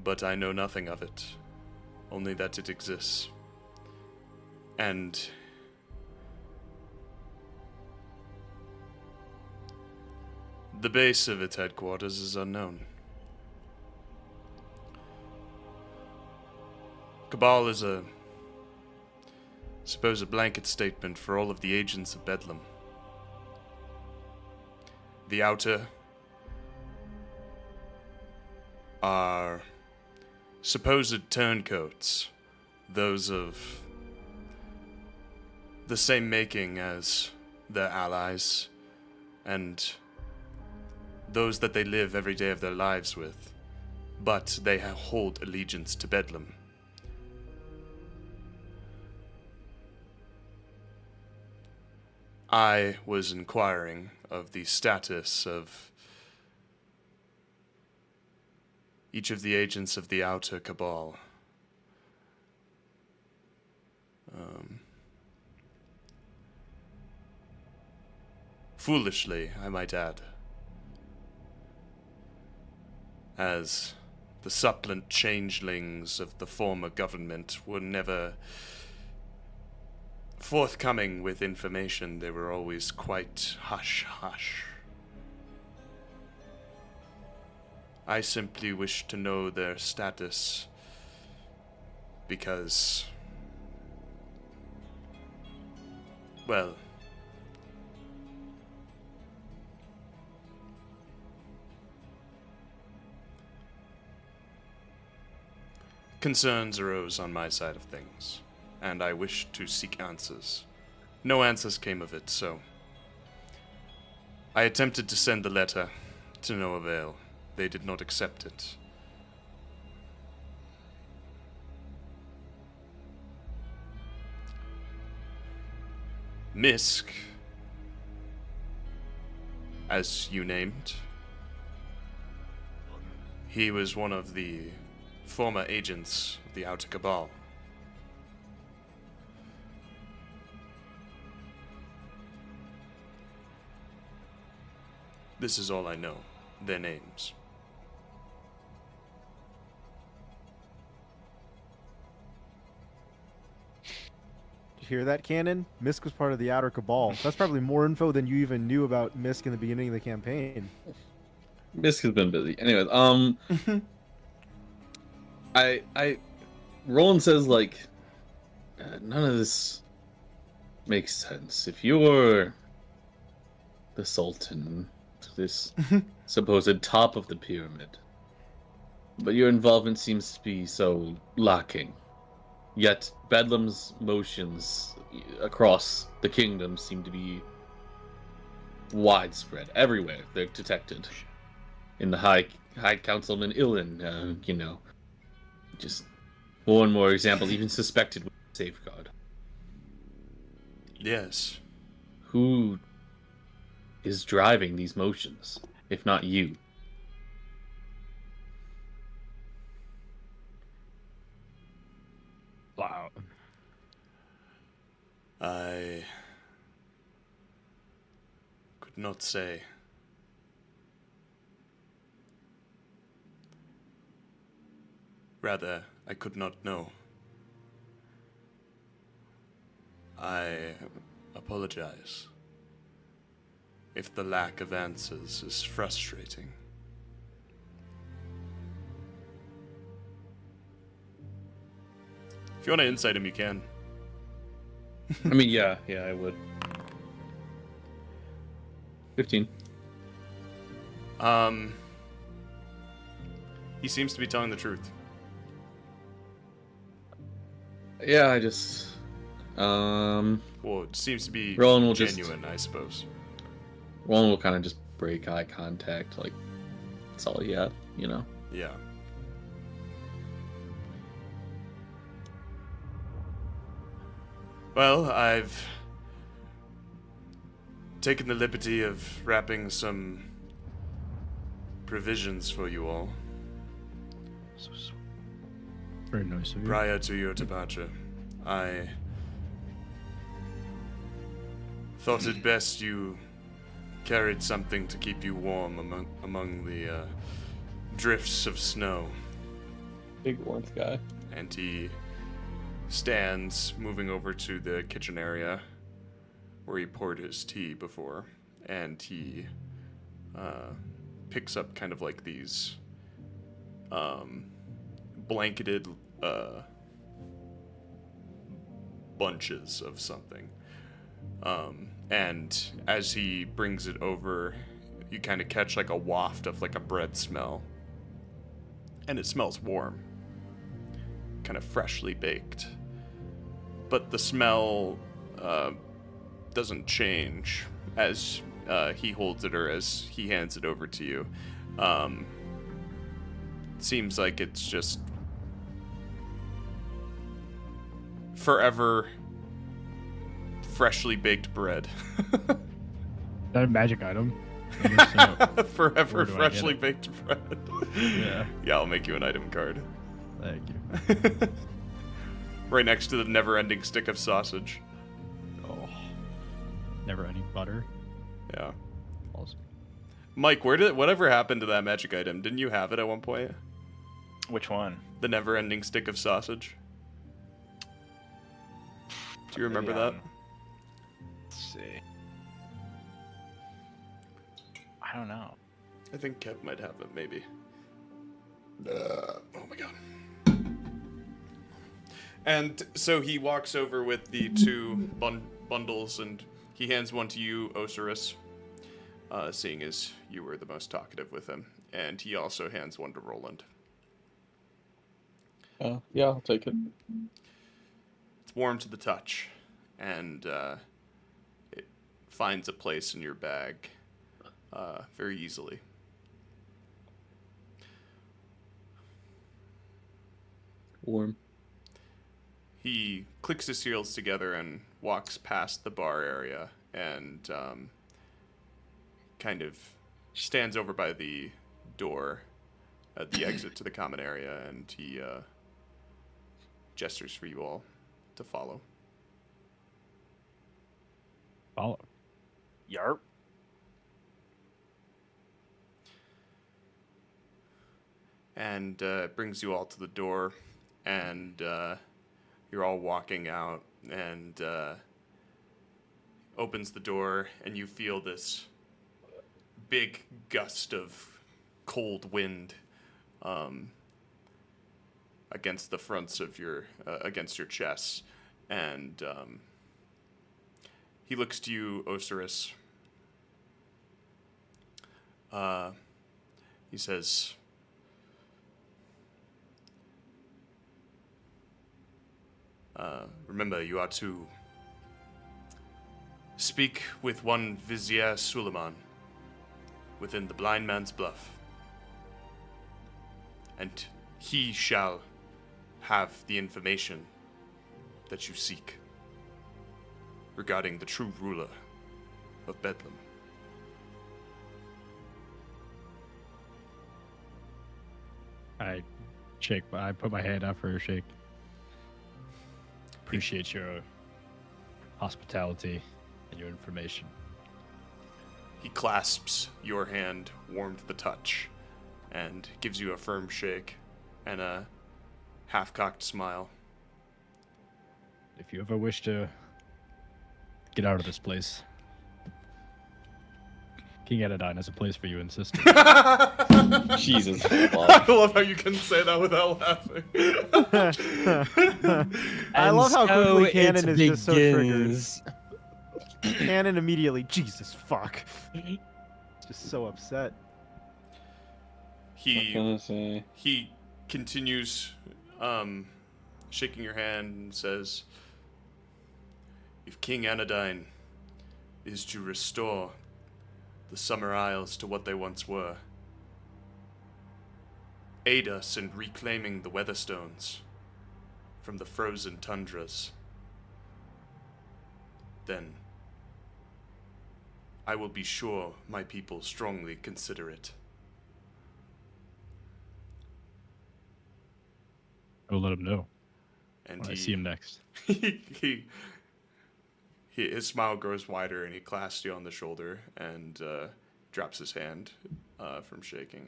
but I know nothing of it, only that it exists. And the base of its headquarters is unknown. Cabal is a blanket statement for all of the agents of Bedlam. The Outer are supposed turncoats, those of the same making as their allies, and those that they live every day of their lives with, but they hold allegiance to Bedlam. I was inquiring of the status of each of the agents of the Outer Cabal. Foolishly, I might add, as the supplant changelings of the former government were never forthcoming with information. They were always quite hush-hush. I simply wish to know their status because, well, concerns arose on my side of things, and I wished to seek answers. No answers came of it, so I attempted to send the letter, to no avail. They did not accept it. Misk, as you named, he was one of the former agents of the Outer Cabal. This is all I know, their names. hear that, Cannon? Misk was part of the Outer Cabal. That's probably more info than you even knew about Misk in the beginning of the campaign. Misk has been busy. Anyways, Rolland says like, none of this makes sense. If you're the Sultan, this supposed top of the pyramid, but your involvement seems to be so lacking. Yet Bedlam's motions across the kingdom seem to be widespread. Everywhere they're detected. In the High Councilman Ilan, just more and more examples, even suspected with safeguard. Yes. Who is driving these motions, if not you? Wow. I could not say. Rather, I could not know. I apologize if the lack of answers is frustrating. If you want to insight him, you can. I mean, yeah, I would. 15. He seems to be telling the truth. Yeah, I just... Well, it seems to be Rolland will genuine, I suppose. Rolland will kind of just break eye contact, like, that's all he had, you know? Yeah. Well, I've taken the liberty of wrapping some provisions for you all Very nice of you. prior to your departure. I thought it best you carried something to keep you warm among the drifts of snow. Big warmth guy. And he stands, moving over to the kitchen area where he poured his tea before, and he picks up kind of like these blanketed bunches of something. And as he brings it over, you kind of catch like a waft of like a bread smell. And it smells warm, kind of freshly baked. But the smell doesn't change as he holds it or as he hands it over to you. It seems like it's just forever freshly baked bread. Is that a magic item? Forever Where do I get freshly it? baked bread. Yeah. Yeah, I'll make you an item card. Thank you. Right next to the never-ending stick of sausage. Oh. Never any butter. Yeah. Awesome. Mike, whatever happened to that magic item? Didn't you have it at one point? Which one? The never-ending stick of sausage. Do you remember that? Let's see. I don't know. I think Kev might have it, maybe. Oh my god. And so he walks over with the two bundles, and he hands one to you, Osiris, seeing as you were the most talkative with him. And he also hands one to Rolland. Yeah, I'll take it. It's warm to the touch, and it finds a place in your bag very easily. Warm. He clicks his heels together and walks past the bar area and kind of stands over by the door at the exit to the common area, and he gestures for you all to follow. Follow. Yarp. And brings you all to the door, and you're all walking out and opens the door, and you feel this big gust of cold wind against the fronts of your against your chest, and he looks to you, Osiris. He says, remember, you are to speak with one Vizier Suleiman within the Blind Man's Bluff, and he shall have the information that you seek regarding the true ruler of Bedlam. I put my hand out for a shake. Appreciate your hospitality and your information. He clasps your hand, warmed to the touch, and gives you a firm shake and a half-cocked smile. If you ever wish to get out of this place, King Anodyne has a place for you and sister. Jesus. I love how you can say that without laughing. I love how quickly it Canon is just so triggered. begins. Canon immediately, Jesus fuck. Just so upset. What can I say? He continues shaking your hand and says, if King Anodyne is to restore the Summer Isles to what they once were, aid us in reclaiming the Weatherstones from the frozen tundras, then I will be sure my people strongly consider it. I will let him know And when I see him next. His smile grows wider, and he clasps you on the shoulder and drops his hand from shaking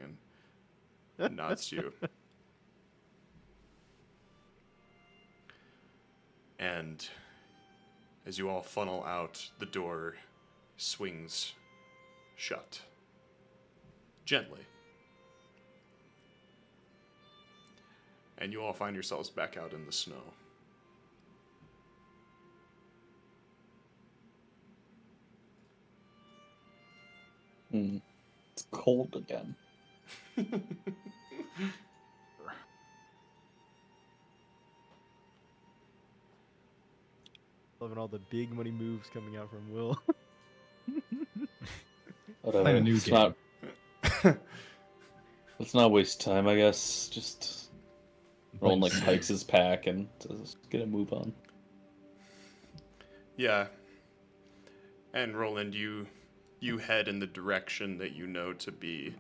and nods to you. And as you all funnel out, the door swings shut. Gently. And you all find yourselves back out in the snow. It's cold again. Loving all the big money moves coming out from Will. Whatever. Playing a new Let's game. let's not waste time, I guess. Just Roland like hikes his pack and just get a move on. Yeah. And Rolland, you head in the direction that you know to be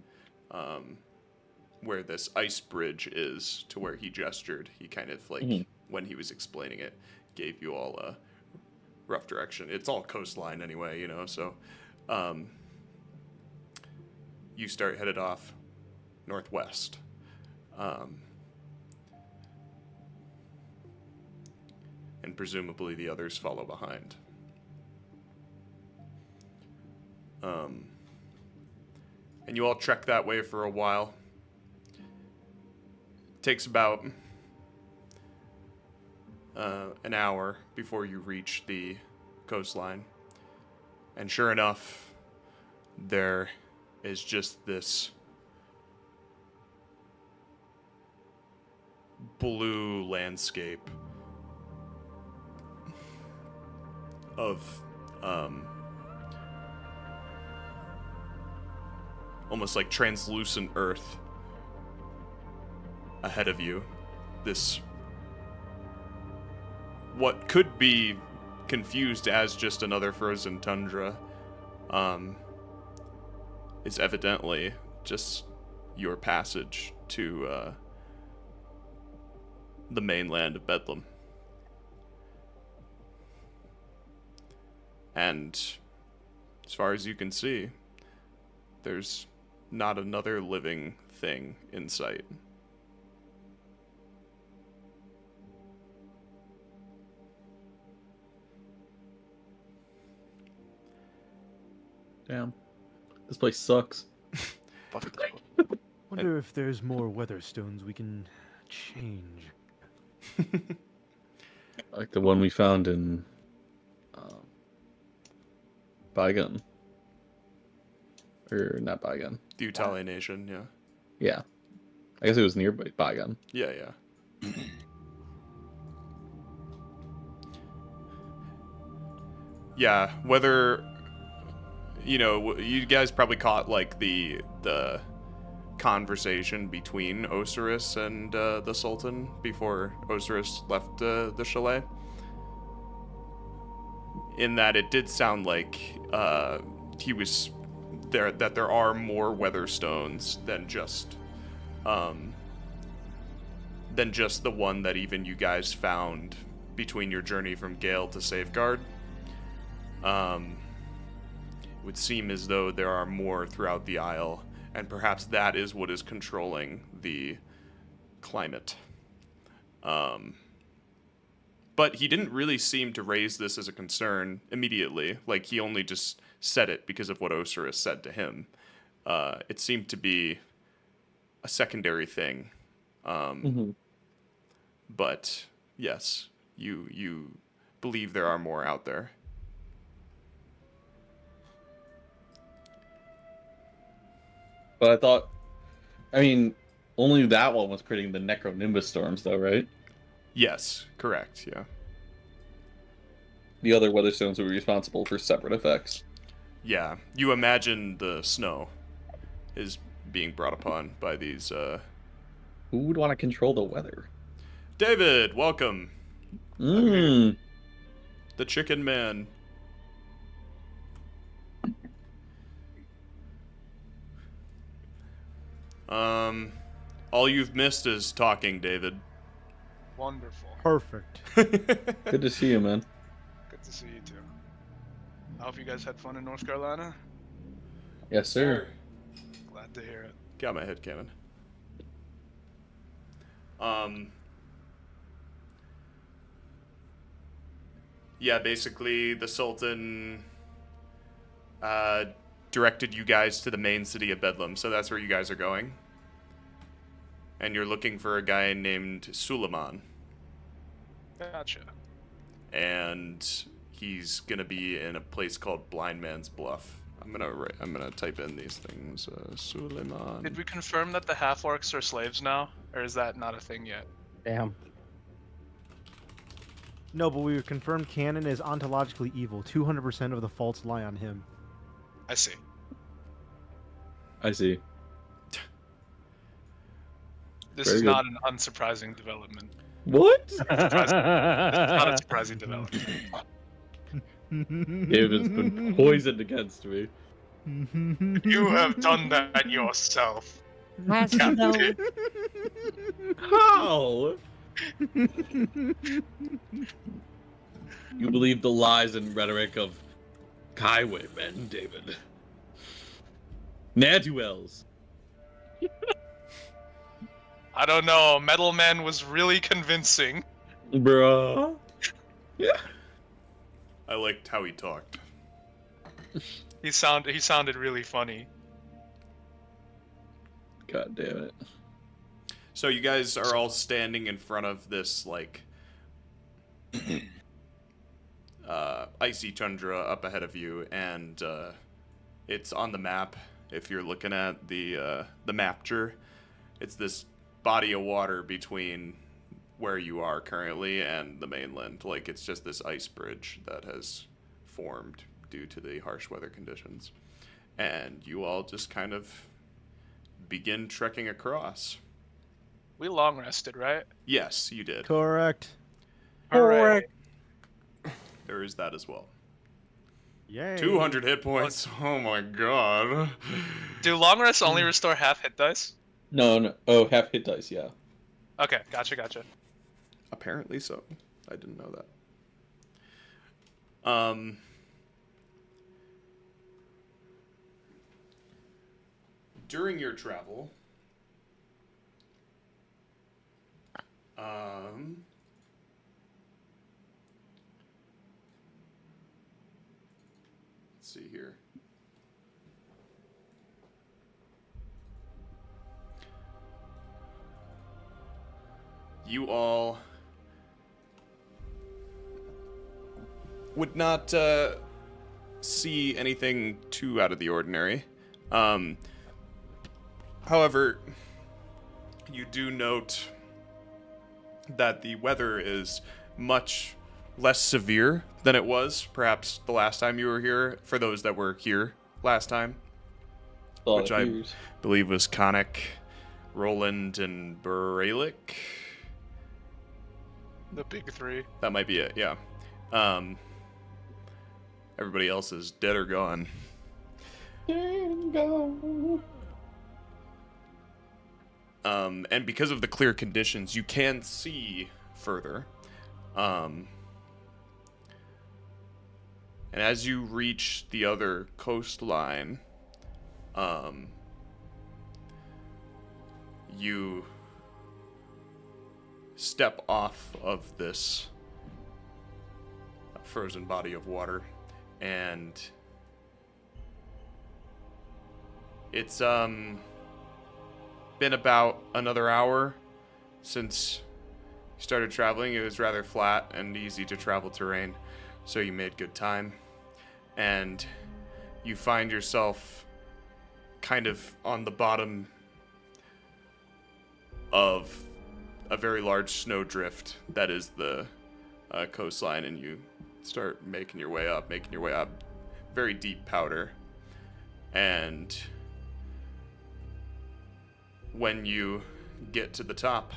where this ice bridge is, to where he gestured. He kind of like, when he was explaining it, gave you all a rough direction. It's all coastline anyway, you know, so you start headed off northwest. And presumably the others follow behind. And you all trek that way for a while. Takes about an hour before you reach the coastline. And sure enough, there is just this blue landscape of almost like translucent earth ahead of you. This, what could be confused as just another frozen tundra, is evidently just your passage to the mainland of Bedlam. And as far as you can see, there's not another living thing in sight. Damn. This place sucks. Fuck this. Wonder if there's more weather stones we can change. Like the one we found in Baeon. Or not Baeon. The Utali Nation, yeah. Yeah. I guess it was near Baeon. Yeah, yeah. Yeah, whether you guys probably caught like the conversation between Osiris and the Sultan before Osiris left the chalet. In that it did sound like he was there, that there are more weather stones than just the one that even you guys found between your journey from Gale to Safeguard. It would seem as though there are more throughout the Isle, and perhaps that is what is controlling the climate. But he didn't really seem to raise this as a concern immediately. Like, he only just said it because of what Osiris said to him. It seemed to be a secondary thing. But, yes, you believe there are more out there. But I mean, only that one was creating the Necronimbus storms, though, right? Yes, correct, yeah. The other weatherstones were responsible for separate effects. Yeah, you imagine the snow is being brought upon by these, Who would want to control the weather? David, welcome. Mmm. The Chicken Man. All you've missed is talking, David. Wonderful. Perfect. Good to see you, man. Good to see you too. I hope you guys had fun in North Carolina. Yes, sir. Glad to hear it. Got my head cannon. Yeah, basically the Sultan directed you guys to the main city of Bedlam, so that's where you guys are going. And you're looking for a guy named Suleiman. Gotcha. And he's gonna be in a place called Blind Man's Bluff. I'm gonna type in these things. Suleiman. Did we confirm that the half-orcs are slaves now? Or is that not a thing yet? Damn. No, but we confirmed Canon is ontologically evil. 200% of the faults lie on him. I see. I see. This Very is good. not an unsurprising development. What? Not a surprising development. David's been poisoned against me. You have done that yourself. How? You believe the lies and rhetoric of highwaymen, David. Natuels. I don't know. Metal Man was really convincing. Bruh. Yeah. I liked how he talked. He sounded really funny. God damn it. So you guys are all standing in front of this, like, icy tundra up ahead of you, and it's on the map. If you're looking at the Rapture, it's this body of water between where you are currently and the mainland. Like, it's just this ice bridge that has formed due to the harsh weather conditions. And you all just kind of begin trekking across. We long rested, right? Yes, you did. Correct. Hooray. There is that as well. Yay. 200 hit points. Oh my god. Do long rests only restore half hit dice? No. Oh, half hit dice, yeah. Okay, gotcha. Apparently so. I didn't know that. During your travel, let's see here. you all would not see anything too out of the ordinary. However, you do note that the weather is much less severe than it was perhaps the last time you were here, for those that were here last time, which I believe was Khanek, Rolland, and Brelikk. The big three. That might be it, yeah. Everybody else is dead or gone. And because of the clear conditions, you can see further. And as you reach the other coastline, you step off of this frozen body of water, and it's been about another hour since you started traveling. It was rather flat and easy to travel terrain, so you made good time. And you find yourself kind of on the bottom of a very large snowdrift that is the coastline, and you start making your way up, very deep powder. And when you get to the top,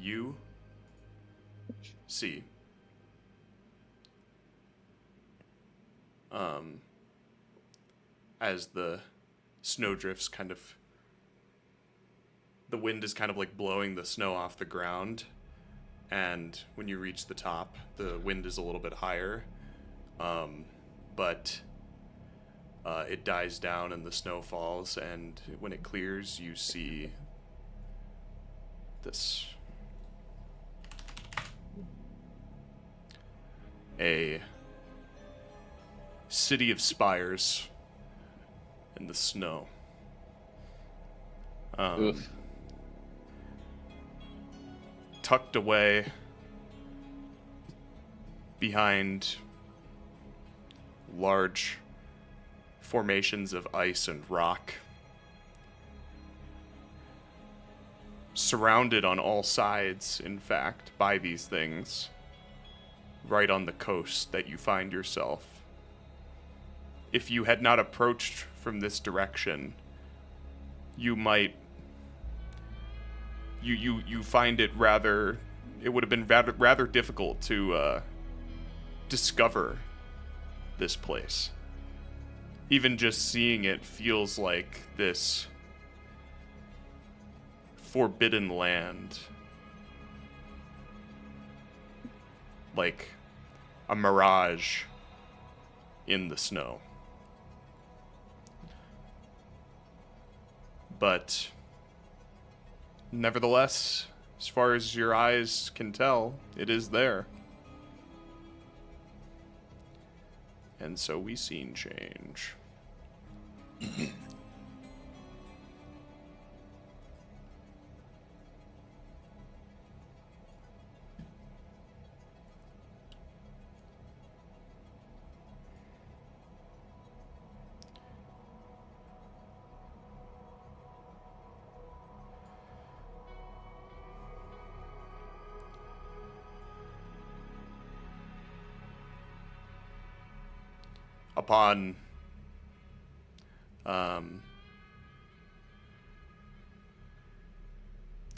you see as the snowdrifts the wind is kind of like blowing the snow off the ground, and when you reach the top, the wind is a little bit higher, but it dies down and the snow falls, and when it clears, you see this. A city of spires in the snow. Tucked away behind large formations of ice and rock, surrounded on all sides, in fact, by these things, right on the coast that you find yourself. If you had not approached from this direction, you might you find it rather, it would have been rather difficult to discover this place. Even just seeing it feels like this forbidden land, like a mirage in the snow. But nevertheless, as far as your eyes can tell, it is there. And so we scene change.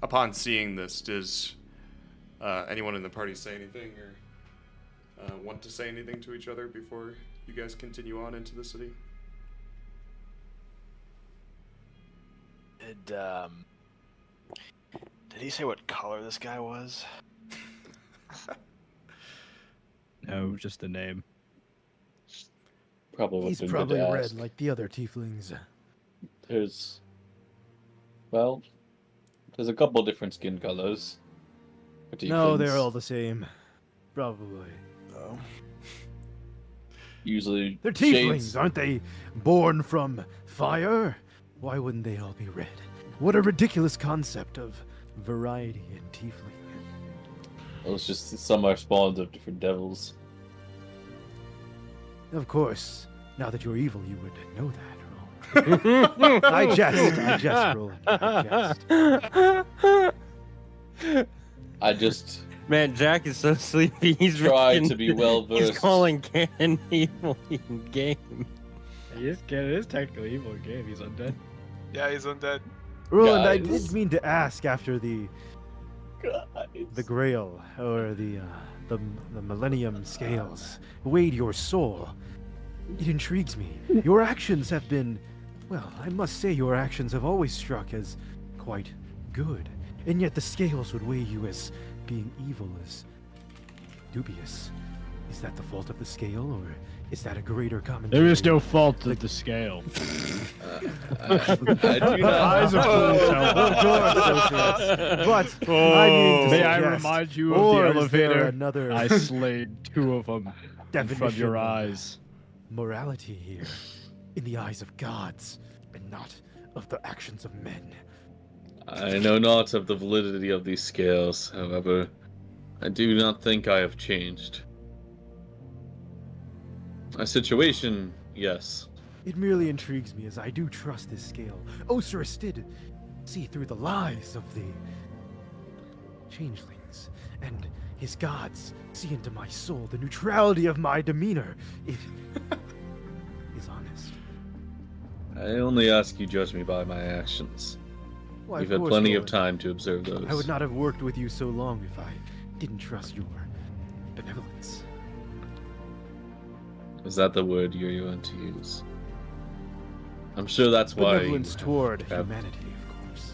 Upon seeing this, does anyone in the party say anything or want to say anything to each other before you guys continue on into the city? Did he say what color this guy was? No, just a name. Probably He's would've been probably good to red ask. like the other tieflings. There's a couple different skin colors. for No, they're tieflings. all the same. Probably. Oh. Usually They're tieflings, shades. aren't they? Born from fire? Why wouldn't they all be red? What a ridiculous concept of variety in tiefling. Well, it's just some are spawns of different devils. Of course, now that you're evil, you would know that, Roland. I jest, Roland. I jest. I just Man, Jack is so sleepy. He's try freaking- to be well versed. He's calling Can evil in game. It is technically evil in game. He's undead. Yeah, he's undead. Roland, I Guys. did mean to ask after the Guys. Grail or the Millennium Scales weighed your soul. It intrigues me. Your actions have been, well, I must say your actions have always struck as quite good, and yet the scales would weigh you as being evil is dubious. Is that the fault of the scale, or is that a greater commentary? There is no fault of the scale. I do not. Eyes are full of But I mean to May I suggest, remind you of or the is there elevator? another I slayed 2 of them in front of definition your of eyes. morality here, in the eyes of gods, and not of the actions of men? I know not of the validity of these scales, however, I do not think I have changed. My situation, yes. It merely intrigues me as I do trust this scale. Osiris did see through the lies of the changelings, and his gods see into my soul the neutrality of my demeanor. It is honest. I only ask you judge me by my actions. Why, You've of had course, plenty of Roland. time to observe those. I would not have worked with you so long if I didn't trust your benevolence. Is that the word you're going to use? I'm sure that's why. Benevolence toward have- humanity, of course.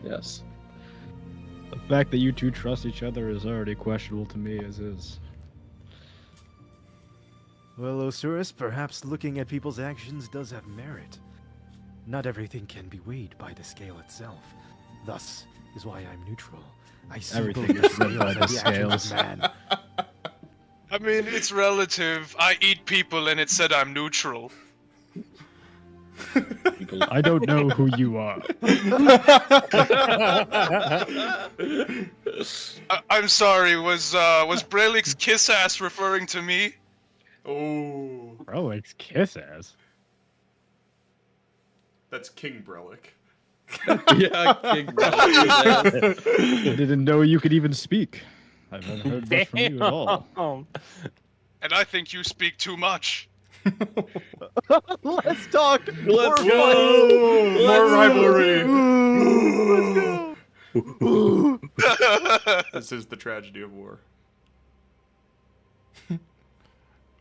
Yes. The fact that you two trust each other is already questionable to me as is. Well, Osiris, perhaps looking at people's actions does have merit. Not everything can be weighed by the scale itself. Thus is why I'm neutral. I see Everything both the is weighed by scales and the the actions of scales. man. I mean, it's relative. I eat people and it said I'm neutral. People... I don't know who you are. I'm sorry, was Brelick's kiss ass referring to me? Oh, Brelik's kiss ass. that's King Brelikk. yeah, King Brelikk. I didn't know you could even speak. I've never heard much from you at all. And I think you speak too much. Let's talk. Let's More go! More rivalry. fight. This is the tragedy of war.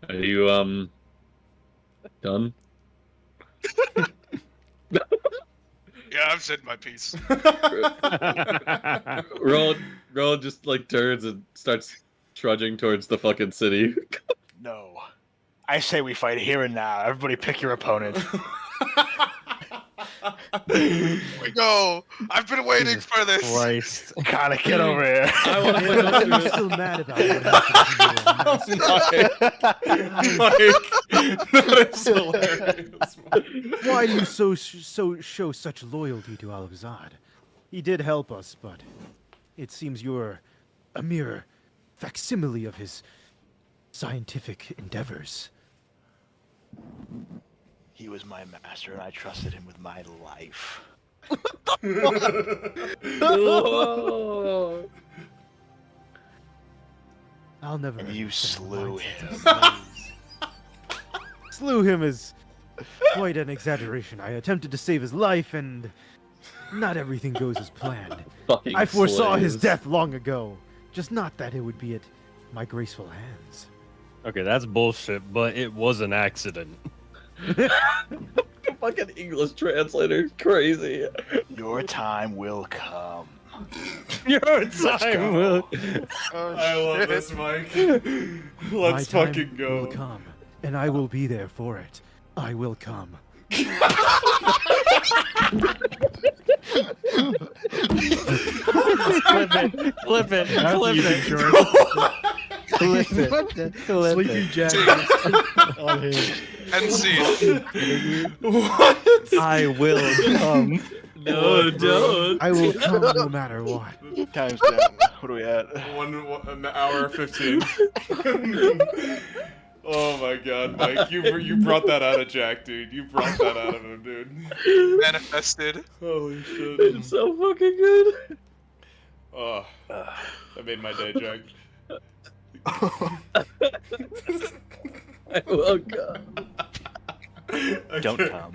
Are you, done? Yeah, I've said my piece. Rolland just, like, turns and starts trudging towards the fucking city. No. I say we fight here and now. Everybody pick your opponent. We go. I've been waiting for this. Christ. Khanek, get over here. I want to fight I'm Osiris. still mad about what happened to you. Mike, that is hilarious. Why do you so show such loyalty to Al-Azad? He did help us, but it seems you're a mere facsimile of his scientific endeavors. He was my master, and I trusted him with my life. Whoa. I'll never. And you understand the slew mindset him. of slaves. Slew him is quite an exaggeration. I attempted to save his life, and not everything goes as planned. Fucking I foresaw his slaves. death long ago, just not that it would be at my graceful hands. Okay, that's bullshit, but it was an accident. Fucking English translator, crazy. Your time will come. Your go. time will. Oh, I love shit. this, Mike. My Let's time fucking go. will come, and I will be there for it. I will come. Clip it. Clip it. That's Clip easy, it. Jordan. Clip it. Clip Sleepy it. Jack unhinged. End scene. What? I will come. No, don't. I will come no matter what. Times down. What are we at? An hour 15. Oh my god, Mike, you brought that out of Jack, dude. You brought that out of him, dude. Manifested. Holy shit. It's so fucking good. Oh, that made my day, Jack. I will go. Don't come.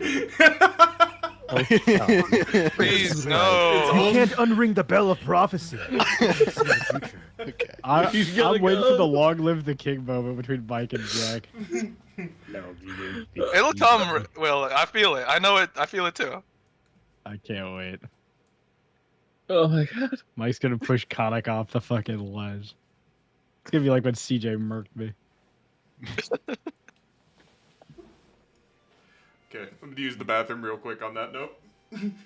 Please, no. You can't unring the bell of prophecy. Okay. I'm gotta waiting for go. the long live the king moment between Mike and Jack. It'll come. Will, I feel it. I know it. I feel it too. I can't wait. Oh my god. Mike's gonna push Khanek off the fucking ledge. It's gonna be like when CJ murked me. Okay, I'm gonna use the bathroom real quick on that note.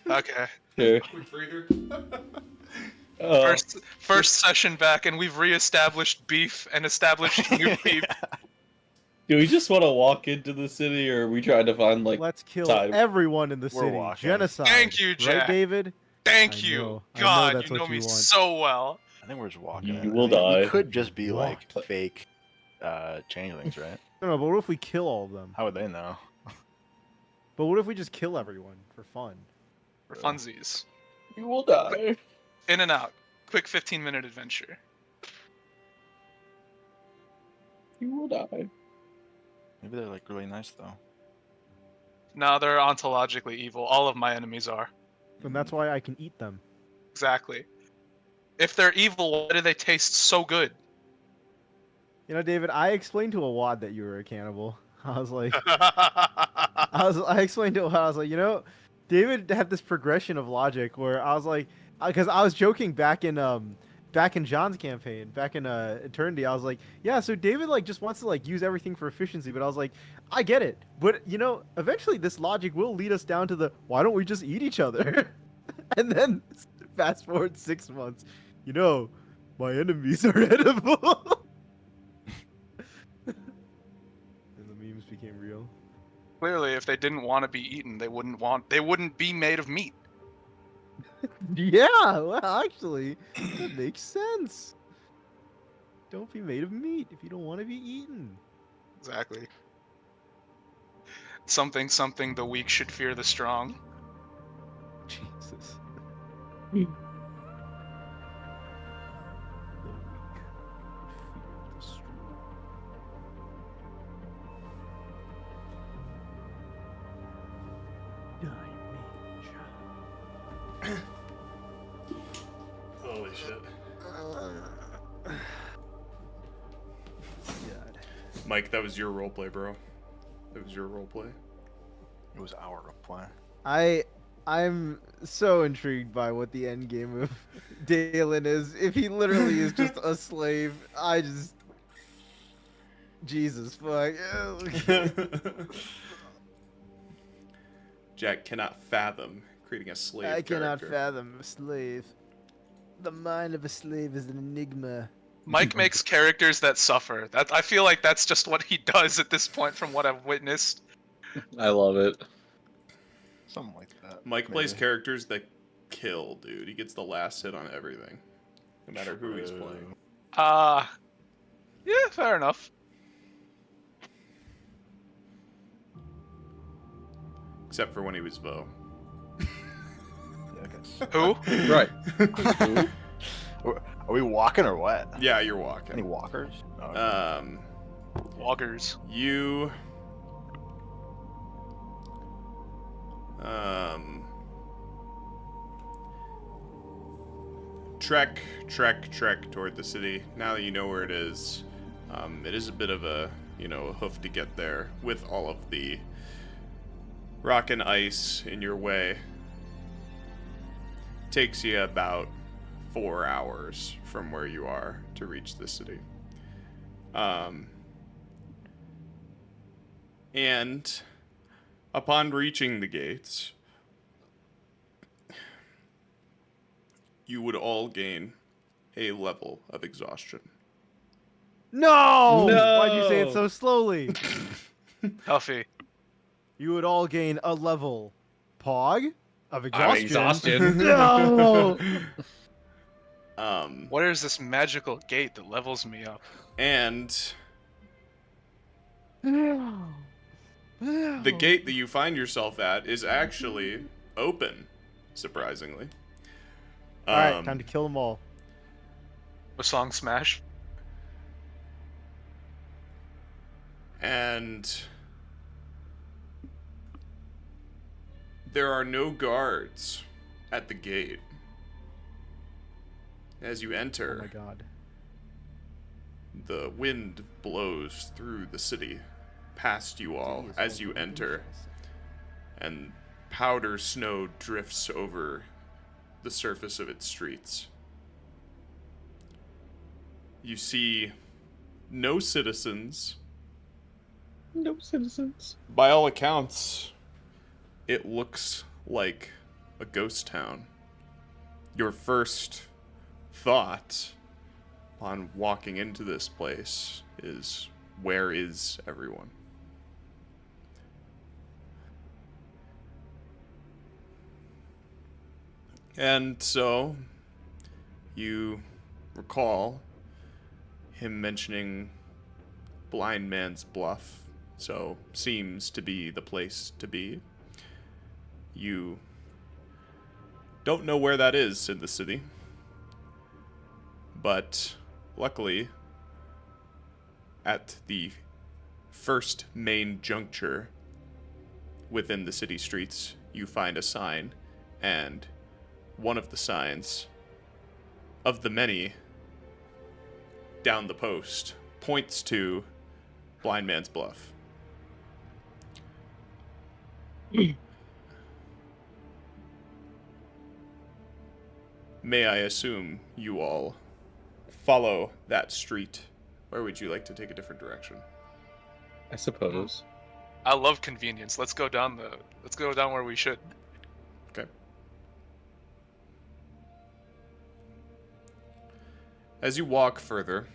Okay. Sure. Quick breather. First session back, and we've reestablished beef and established new beef. Do we just want to walk into the city, or are we trying to find like? Let's kill time. everyone in the We're city. walking. Genocide. Thank you, Jack. Right, David? Thank I you. know. I know God, that's you know what me you want. so well. I think we're just walking. You will I mean, die. We could just be like What? fake changelings, right? No, but what if we kill all of them? How would they know? But what if we just kill everyone for fun? For funsies. You will die. In and out. Quick 15-minute adventure. You will die. Maybe they're like really nice though. No, they're ontologically evil. All of my enemies are. And that's why I can eat them. Exactly. If they're evil, why do they taste so good? You know, David, I explained to Awad that you were a cannibal. I was like, I explained to Awad, I was like, you know, David had this progression of logic where I was like, because I was joking back in John's campaign, back in Eternity, I was like, yeah, so David like just wants to like use everything for efficiency, but I was like, I get it, but you know, eventually this logic will lead us down to the why don't we just eat each other? And then fast forward 6 months, you know, my enemies are edible. And the memes became real. Clearly, if they didn't want to be eaten, they wouldn't be made of meat. Yeah, well, actually, that makes sense. Don't be made of meat if you don't want to be eaten. Exactly. Something, the weak should fear the strong. Jesus. Holy shit. God. Mike, that was your roleplay, bro. That was your roleplay. It was our reply. I'm so intrigued by what the end game of Dalen is. If he literally is just a slave, I just Jesus fuck. Jack cannot fathom creating a slave I cannot character. fathom a slave. The mind of a slave is an enigma. Mike makes characters that suffer. I feel like that's just what he does at this point from what I've witnessed. I love it. Something like that. Mike plays maybe. characters that kill, dude. He gets the last hit on everything, no matter who he's playing. Yeah, fair enough. Except for when he was Vough. Yeah, I guess. Who? Right. Are we walking or what? Yeah, you're Any walking. walkers? Oh, Loggers. You trek toward the city. Now that you know where it is a bit of a hoof to get there with all of the rock and ice in your way. Takes you about 4 hours from where you are to reach the city. And upon reaching the gates, you would all gain a level of exhaustion. No! No! Why'd you say it so slowly? Huffy. You would all gain a level. Pog? Of I'm exhaustion. exhaustion. No! What is this magical gate that levels me up? And No. the gate that you find yourself at is actually open, surprisingly. All right, time to kill them all. A song smash? And there are no guards at the gate. As you Oh enter, my god. the wind blows through the city past you all as you enter, and powder snow drifts over the surface of its streets. You see no citizens. No citizens. By all accounts, it looks like a ghost town. Your first thought upon walking into this place is, where is everyone? And so, you recall him mentioning Blind Man's Bluff, so seems to be the place to be. You don't know where that is in the city, but luckily, at the first main juncture within the city streets, you find a sign, and one of the signs of the many down the post points to Blind Man's Bluff. May I assume you all follow that street, or would you like to take a different direction? I suppose. I love convenience. Let's go down where we should. Okay. As you walk further,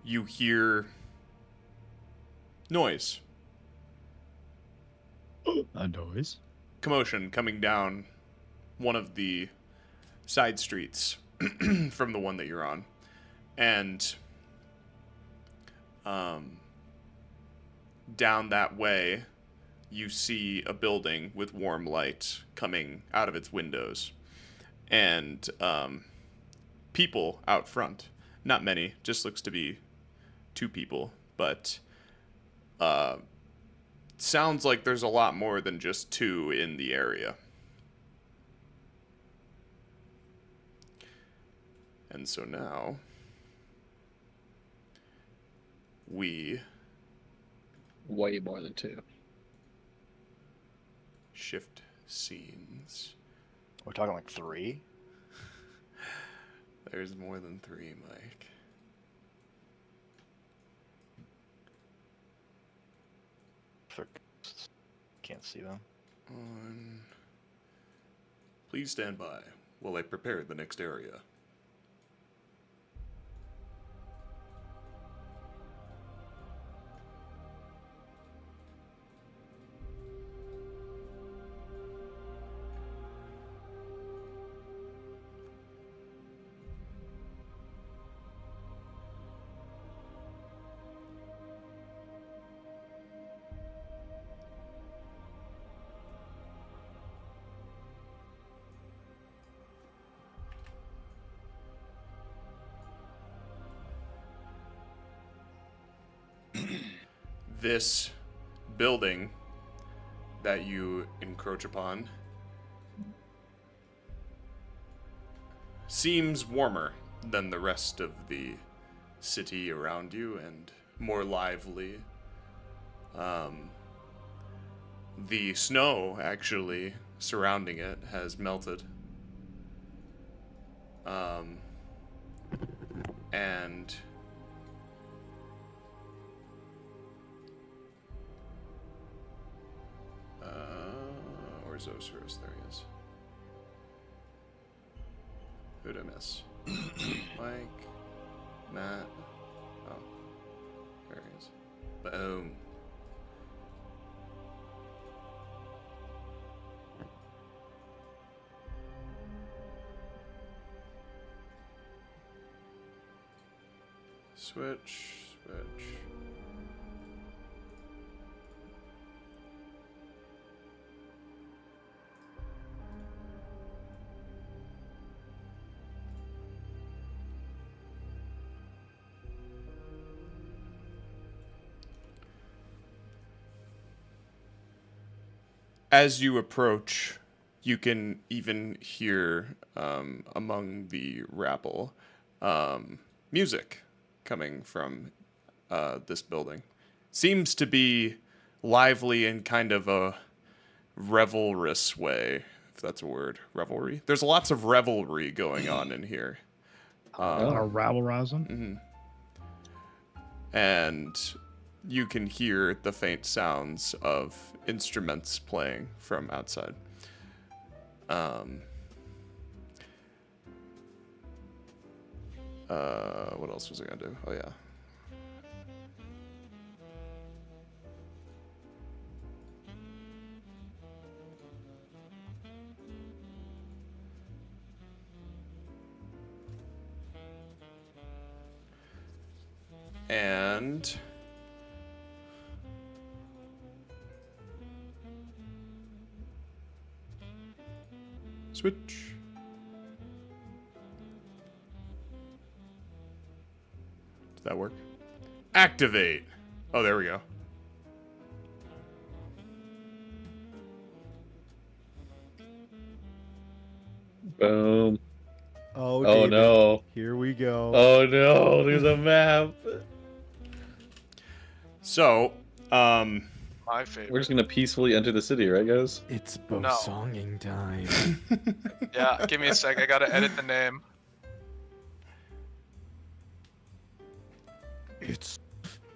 you hear noise, A noise. commotion coming down one of the side streets from the one that you're on. And down that way, you see a building with warm light coming out of its windows. And people out front. Not many, just looks to be 2 people, but sounds like there's a lot more than just 2 in the area. And so now we Way more than 2. shift scenes. We're talking like 3? There's more than 3, Mike. Can't see them. Please stand by while I prepare the next area. This building that you encroach upon seems warmer than the rest of the city around you and more lively. The snow actually surrounding it has melted. And where's Osiris? There he is. Who'd I miss? Mike, Matt. Oh, there he is. Boom. Switch. As you approach, you can even hear among the rabble music coming from this building. Seems to be lively in kind of a revelrous way, if that's a word. Revelry. There's lots of revelry going on in here. Rabble rousing. And you can hear the faint sounds of instruments playing from outside. What else was I gonna do? Oh yeah. And switch. Does that work? Activate. Oh, there we go. Boom. Oh, Oh David, no. Here we go. Oh no, there's a map. So, My favorite. We're just gonna peacefully enter the city, right, guys? It's both No. songing time. Yeah, give me a sec. I gotta edit the name. It's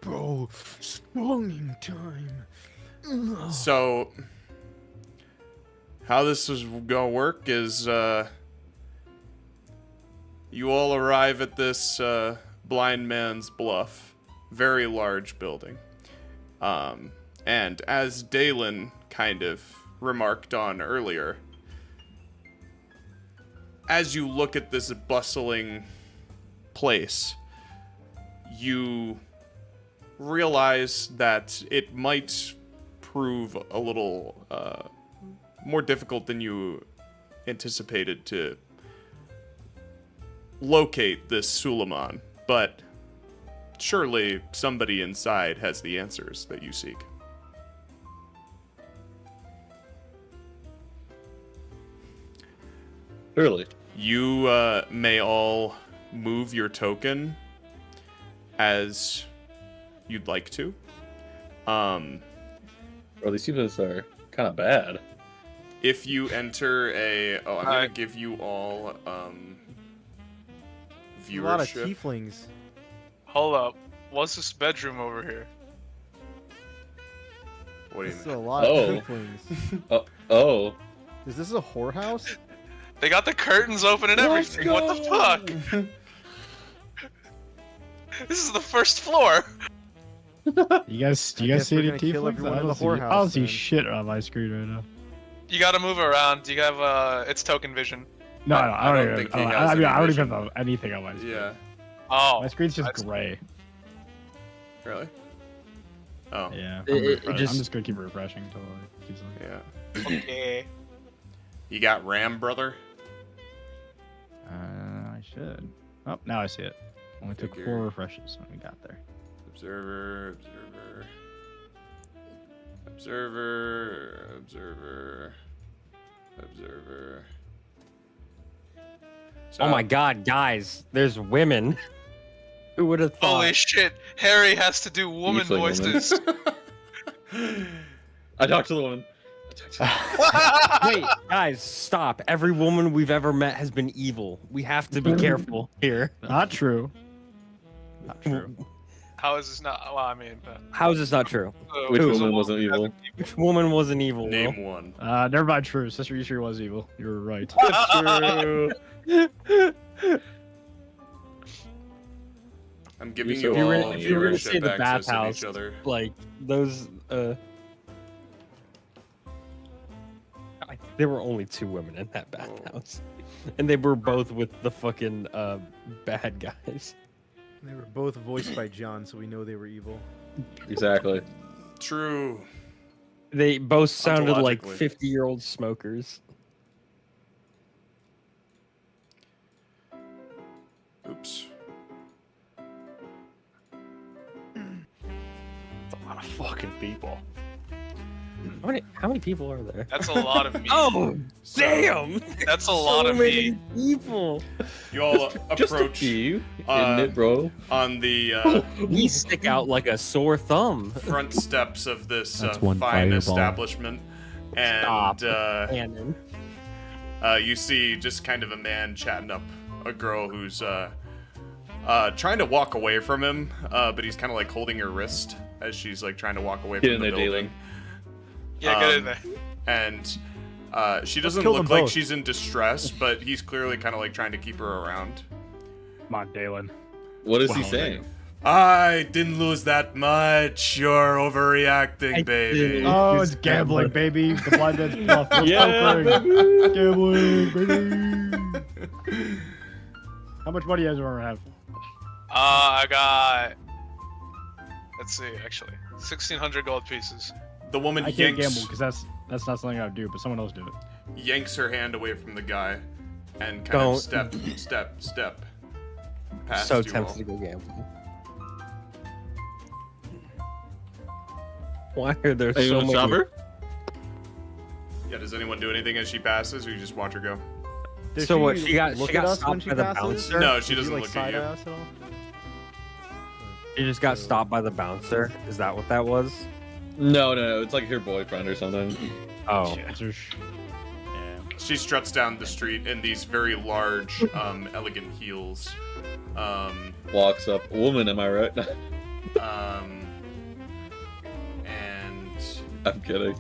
both songing time. So, how this is gonna work is, you all arrive at this blind man's bluff, very large building. And as Dalen kind of remarked on earlier, as you look at this bustling place, you realize that it might prove a little more difficult than you anticipated to locate this Suleiman, but surely somebody inside has the answers that you seek. Surely. You may all move your token as you'd like to. Bro, these humans are kind of bad. If you enter a... Oh, I'm going Alright. to give you all A lot of viewership. tieflings. Hold up. What's this bedroom over here? What do you This is mean? a lot Oh. of tieflings. Oh. Is this a whorehouse? They got the curtains open and Let's everything. What the fuck? This is the first floor. You guys I guess see we're any gonna kill tieflings? everyone I in don't the see, I whorehouse don't see then. shit on my screen right now. You gotta move around. You have it's token vision. No, I I don't don't think even. he I has mean, any I don't vision. even have anything on my screen. Yeah. Oh. My screen's just That's- gray. Really? Oh. Yeah. It I'm just- just gonna keep refreshing until it keeps like. Yeah. Okay. You got RAM, brother? I should. Oh, now I see it. Only took Figure. 4 refreshes when we got there. Observer. So, Oh my god, guys, there's women. Who would have thought? Holy shit. Harry has to do woman Tiefling woman. voices. I talked to the woman. Wait, guys, stop. Every woman we've ever met has been evil. We have to be careful here. Not true. Not true. How is this not? Well, I mean, How is this not true? Which Who? woman wasn't evil? Which woman wasn't evil? Will? Name one. Never mind. True. Sister Yusri was evil. You were right. True. I'm giving If you you were- all if you were to say viewership the access to bathhouse, each other. Like those. There were only 2 women in that bathhouse, and they were both with the fucking bad guys. They were both voiced by John, so we know they were evil. Exactly. True. They both sounded like Ontologically. 50-year-old smokers. Oops. That's a lot of fucking people. How many people are there? That's a lot of meat. Oh, So, damn! That's a So lot of many meat. people. You all Just a approach few, uh, isn't it, bro? on the We stick out like a sore thumb. front steps of this That's one fine fireball. establishment, and Stop. Cannon. you see just kind of a man chatting up a girl who's trying to walk away from him, but he's kind of like holding her wrist as she's like trying to walk away Get from in the there, building. Yeah, get in there. And she doesn't kill look them like both. she's in distress, but he's clearly kind of like trying to keep her around. Come on, Dalen. What is he Well, saying? I didn't lose that much. You're overreacting, I baby. did. Oh, it's gambling, baby. The blind man's bluff. We're Yeah, pokering. Gambling, baby. How much money does everyone have? I got. Let's see, actually, 1,600 gold pieces. The woman I can't yanks, gamble because that's not something I would do, but someone else do it. yanks her hand away from the guy and kind Don't. of step past So you tempted all. to go gambling. Why are there Are you so gonna many? stop her? Yeah, does anyone do anything as she passes, or you just watch her go? Did So what, she got look at us when stopped she by the passes? bouncer? No, she Did doesn't like, look at side you. eye us at all? She just got stopped by the bouncer. Is that what that was? No, it's like her boyfriend or something. Oh, Yeah. She struts down the street in these very large, elegant heels. Walks up, woman, am I right? And I'm kidding.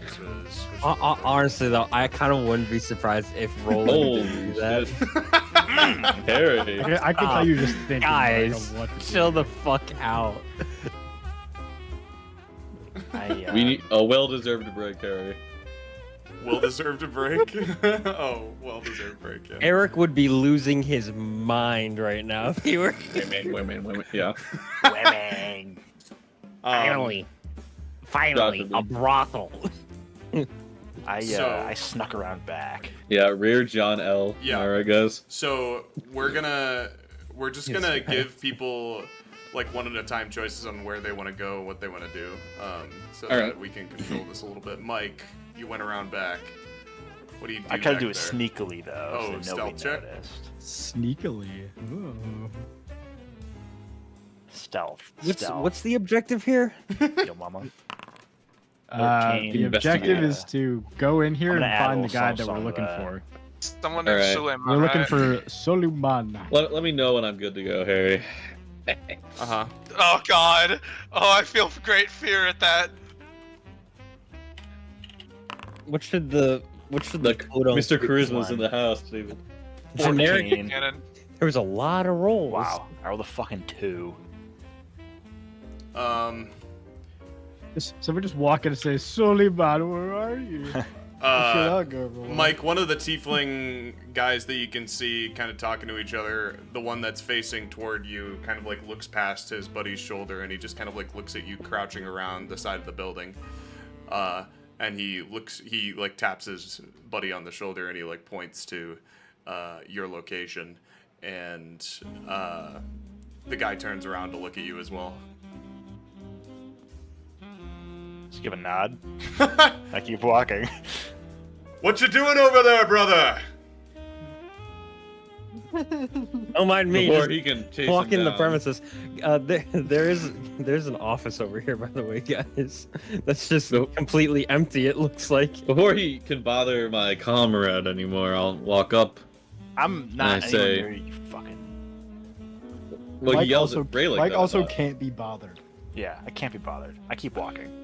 this was honestly though, I kind of wouldn't be surprised if Rolland Holy did do that. shit. Harry. I can tell you just thinking Guys, like, of what to chill do. the fuck out. We need a well-deserved break, Harry. well-deserved a break. Oh, well-deserved break. Yeah. Eric would be losing his mind right now if he were. Women. Yeah. Women. Finally, Dr. B. a brothel. So- I snuck around back. Yeah, rear John L. Yeah. All right, guys. So we're just Yes, gonna right. give people like one at a time choices on where they want to go, what they want to do, so All that right. we can control this a little bit. Mike, you went around back. What do you do? I gotta back do it there? sneakily though, Oh, so nobody stealth check? noticed. Sneakily. Ooh. Stealth. What's the objective here? Yo, mama? The objective is to go in here I'm and gonna add a find the little guy that something we're to looking that. for. Someone All named right. Suleiman, We're looking right? for Soliman. Let me know when I'm good to go, Harry. Uh-huh. Oh God! Oh, I feel great fear at that. What should the Look, code on Mr. pick Charisma's one? in the house, David. Generic. 14. Cannon. There was a lot of rolls. Wow. I rolled a fucking 2. So we're just walking and say, Soliman, where are you? Should I go for one? Mike, one of the tiefling guys that you can see kind of talking to each other, the one that's facing toward you, kind of like looks past his buddy's shoulder, and he just kind of like looks at you crouching around the side of the building. And he like taps his buddy on the shoulder, and he like points to your location, and the guy turns around to look at you as well. Just give a nod. I keep walking. What you doing over there, brother? Don't mind me. Before Just he can chase walk him in the down. premises. There's an office over here, by the way, guys. That's just Nope. completely empty. It looks like. Before he can bother my comrade anymore, I'll walk up. I'm not I anywhere say- near you fucking... Well, Mike he yells also, at Brelikk. Mike though, also I thought. can't be bothered. Yeah, I can't be bothered. I keep walking.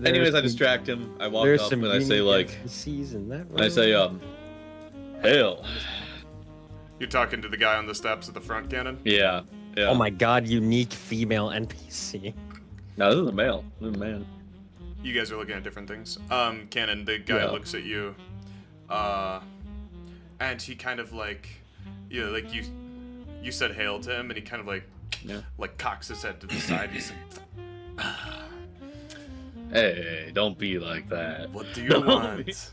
Anyways, I There's distract him. I walk There's up some and I say unique like, NPCs in that and I say, room. hail. You're talking to the guy on the steps at the front, Cannon? Yeah. Oh my god, unique female NPC. No, this is a male. This is a man. You guys are looking at different things. Cannon, the guy Yeah. looks at you, and he kind of like, you you said hail to him, and he kind of like cocks his head to the side. He's like, Hey, don't be like that. "What do you want?"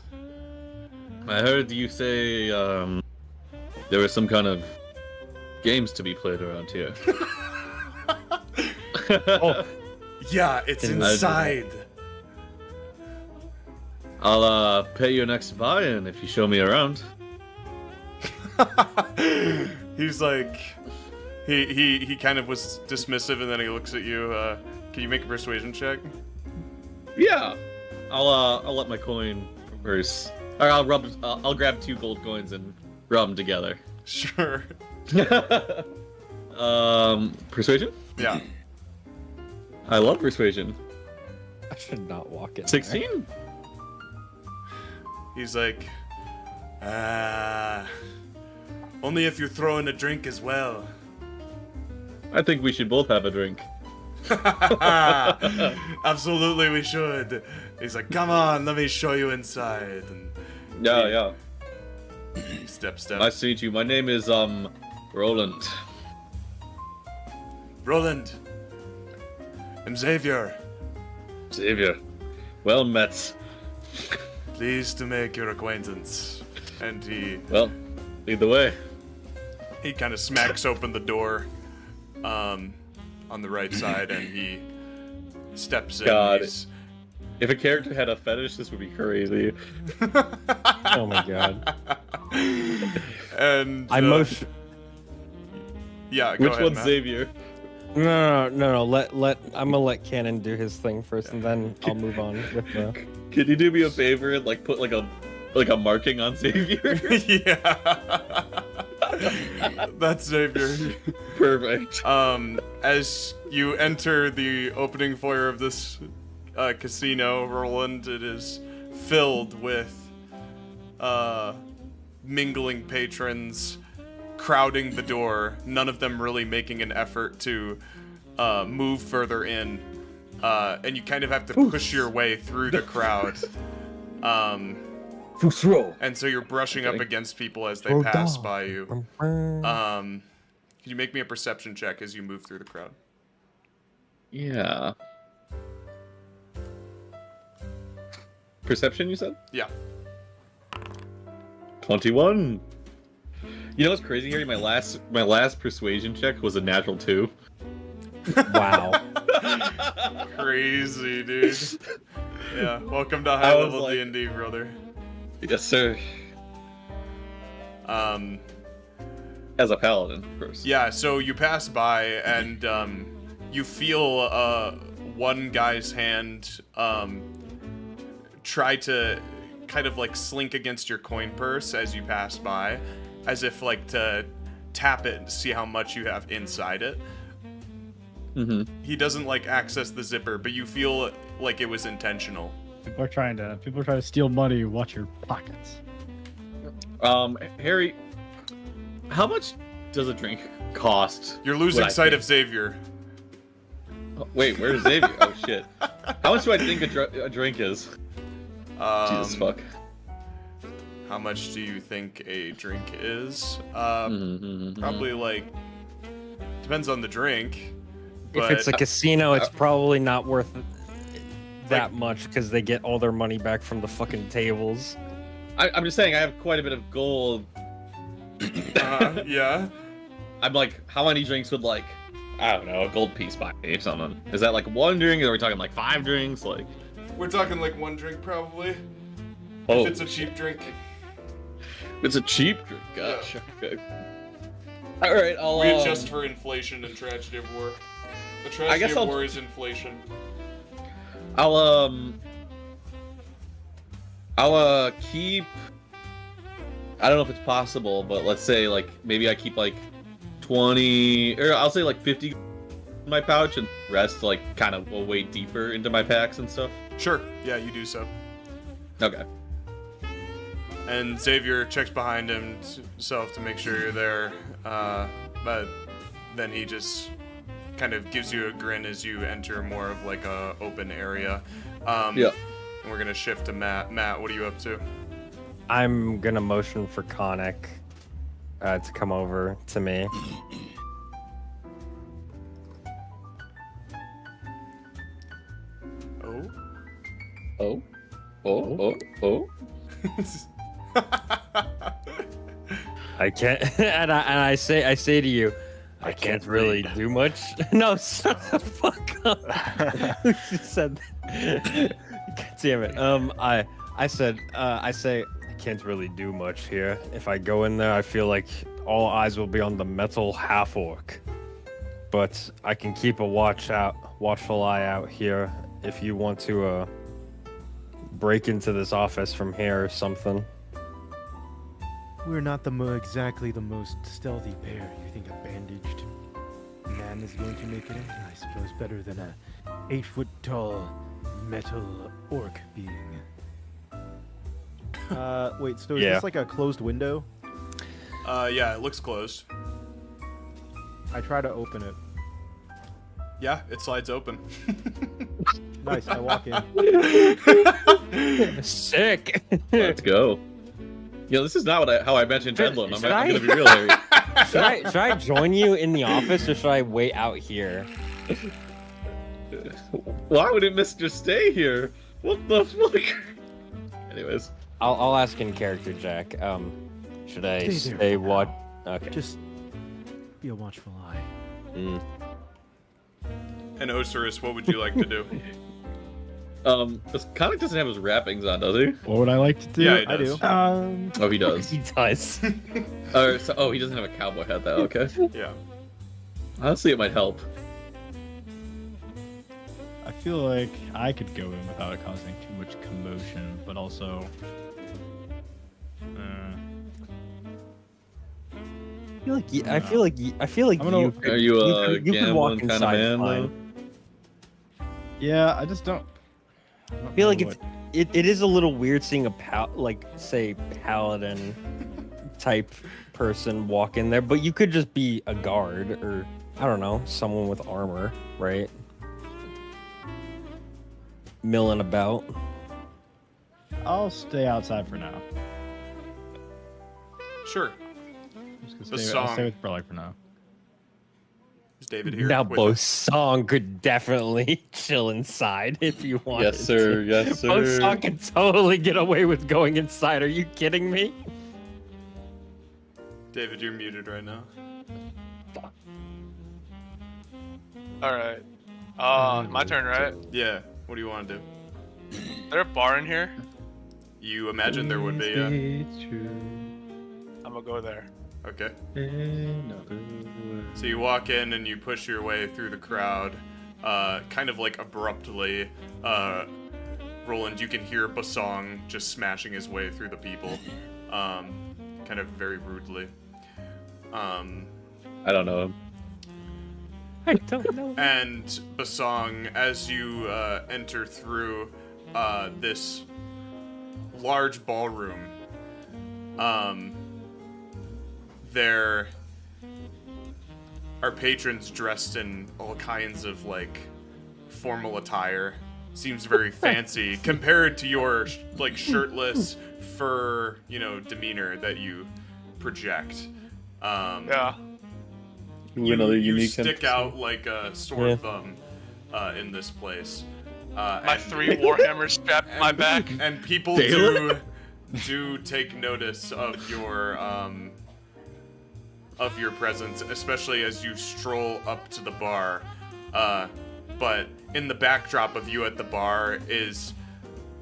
I heard you say there were some kind of games to be played around here. Oh, Yeah, it's inside. I'll pay your next buy-in if you show me around. He's like, he kind of was dismissive, and then he looks at you. Can you make a persuasion check? Yeah. I'll let my coin purse. Or I'll grab 2 gold coins and rub them together. Sure. Persuasion? Yeah. I love persuasion. I should not walk in. 16? He's like, only if you throw in a drink as well. I think we should both have a drink. Absolutely, we should. He's like, come on, let me show you inside. And Yeah. step. Nice to meet you. My name is Rolland. Rolland. I'm Xavier. Xavier. Well met. Pleased to make your acquaintance. And Well, lead the way. he kind of smacks open the door on the right side, and he steps in. God. If a character had a fetish, this would be crazy. Oh my god. And I motion. yeah, go Which ahead, one's Matt. Xavier? No. I'm gonna let Cannon do his thing first, and then I'll move on with the. Can you do me a favor and put like a marking on Xavier? Yeah. That's Xavier. Perfect. As you enter the opening foyer of this casino, Rolland, it is filled with mingling patrons crowding the door, none of them really making an effort to move further in. And you kind of have to push your way through the crowd. And so you're brushing up against people as they pass by you. Can you make me a perception check as you move through the crowd? Yeah. Perception, you said? Yeah. 21. You know what's crazy, Harry? My last persuasion check was a natural 2. Wow. Crazy, dude. Yeah, welcome to I high was level like- D&D, brother. Yes, sir. Um, As a paladin, of course. yeah, so you pass by and you feel one guy's hand try to kind of like slink against your coin purse as you pass by, as if like to tap it and see how much you have inside it. Mm-hmm. He doesn't like access the zipper, but you feel like it was intentional. People are trying to steal money. Watch your pockets. Harry, how much does a drink cost? You're losing What I sight think? of Xavier. Oh, wait, where's Xavier? Oh shit. How much do I think a drink is? Jesus fuck. How much do you think a drink is? Mm-hmm. Probably like depends on the drink. If But it's a casino, it's probably not worth that much because they get all their money back from the fucking tables. I'm just saying I have quite a bit of gold. yeah. I'm like, how many drinks would like, I don't know, a gold piece buy me or something? Is that like one drink? Or are we talking like 5 drinks? Like, We're talking like one drink probably. oh, If it's a cheap drink. it's a cheap drink. Gosh. Okay. All right, I'll. We adjust for inflation and tragedy of war. The tragedy guess of I'll- war is inflation. I'll keep. I don't know if it's possible, but let's say like maybe I keep like 20, or I'll say like 50 in my pouch, and the rest like kind of will way deeper into my packs and stuff. Sure. Yeah, you do so. Okay. And Xavier checks behind himself to make sure you're there. But then he just kind of gives you a grin as you enter more of like a open area. Yeah. And we're gonna shift to Matt. Matt, what are you up to? I'm gonna motion for Khanek to come over to me. Oh. I can't, and I say to you, I can't really do much. No, shut the fuck up. Who said that? God damn it. I say I can't really do much here. If I go in there, I feel like all eyes will be on the metal half orc. But I can keep a watchful eye out here if you want to break into this office from here or something. We're not exactly the most stealthy pair. You think a bandaged man is going to make it in? I suppose better than a 8-foot-tall metal orc being. Wait, so is this like a closed window? Yeah, it looks closed. I try to open it. Yeah, it slides open. Nice, I walk in. Sick. Let's go. This is not how I mentioned Bedlam. I'm Should gonna be real here. Should I join you in the office or should I wait out here? Why would it Mr. Stay here? What the fuck? Anyways. I'll ask in character, Jack. Should I stay what? Okay. Just be a watchful eye. And Osiris, what would you like to do? Khanek doesn't have his wrappings on, does he? What would I like to do? Yeah, he I does. do. Oh, he does. He does. He doesn't have a cowboy hat, though. Okay. Yeah. Honestly, it might help. I feel like I could go in without it causing too much commotion, but also. I feel like I'm gonna- you. Are you a you could walk gambling kind of inside man, fine. though? Yeah, I just don't. I feel like it is a little weird seeing a paladin type person walk in there, but you could just be a guard or I don't know, someone with armor, right? Milling about. I'll stay outside for now. Sure. Just The gonna song. I'll stay with Brelikk for now. Is David here? Now, with Bo us? Song could definitely chill inside if you want. Yes, sir. Yes, sir. Bo Song can totally get away with going inside. Are you kidding me? David, you're muted right now. Alright. My turn, right? Yeah. What do you want to do? Is there a bar in here? You imagine there would be. Yeah. I'm gonna go there. Okay. So you walk in and you push your way through the crowd, kind of like abruptly. Rolland, you can hear Basong just smashing his way through the people, kind of very rudely. I don't know him. I don't know. And Basong, as you enter through this large ballroom, there are patrons dressed in all kinds of like formal attire. Seems very fancy compared to your like shirtless fur, demeanor that you project. Yeah. Another You unique stick out like a sore thumb in this place. My 3 warhammers strapped to my back. And people Daily? do take notice of your presence, especially as you stroll up to the bar. But in the backdrop of you at the bar is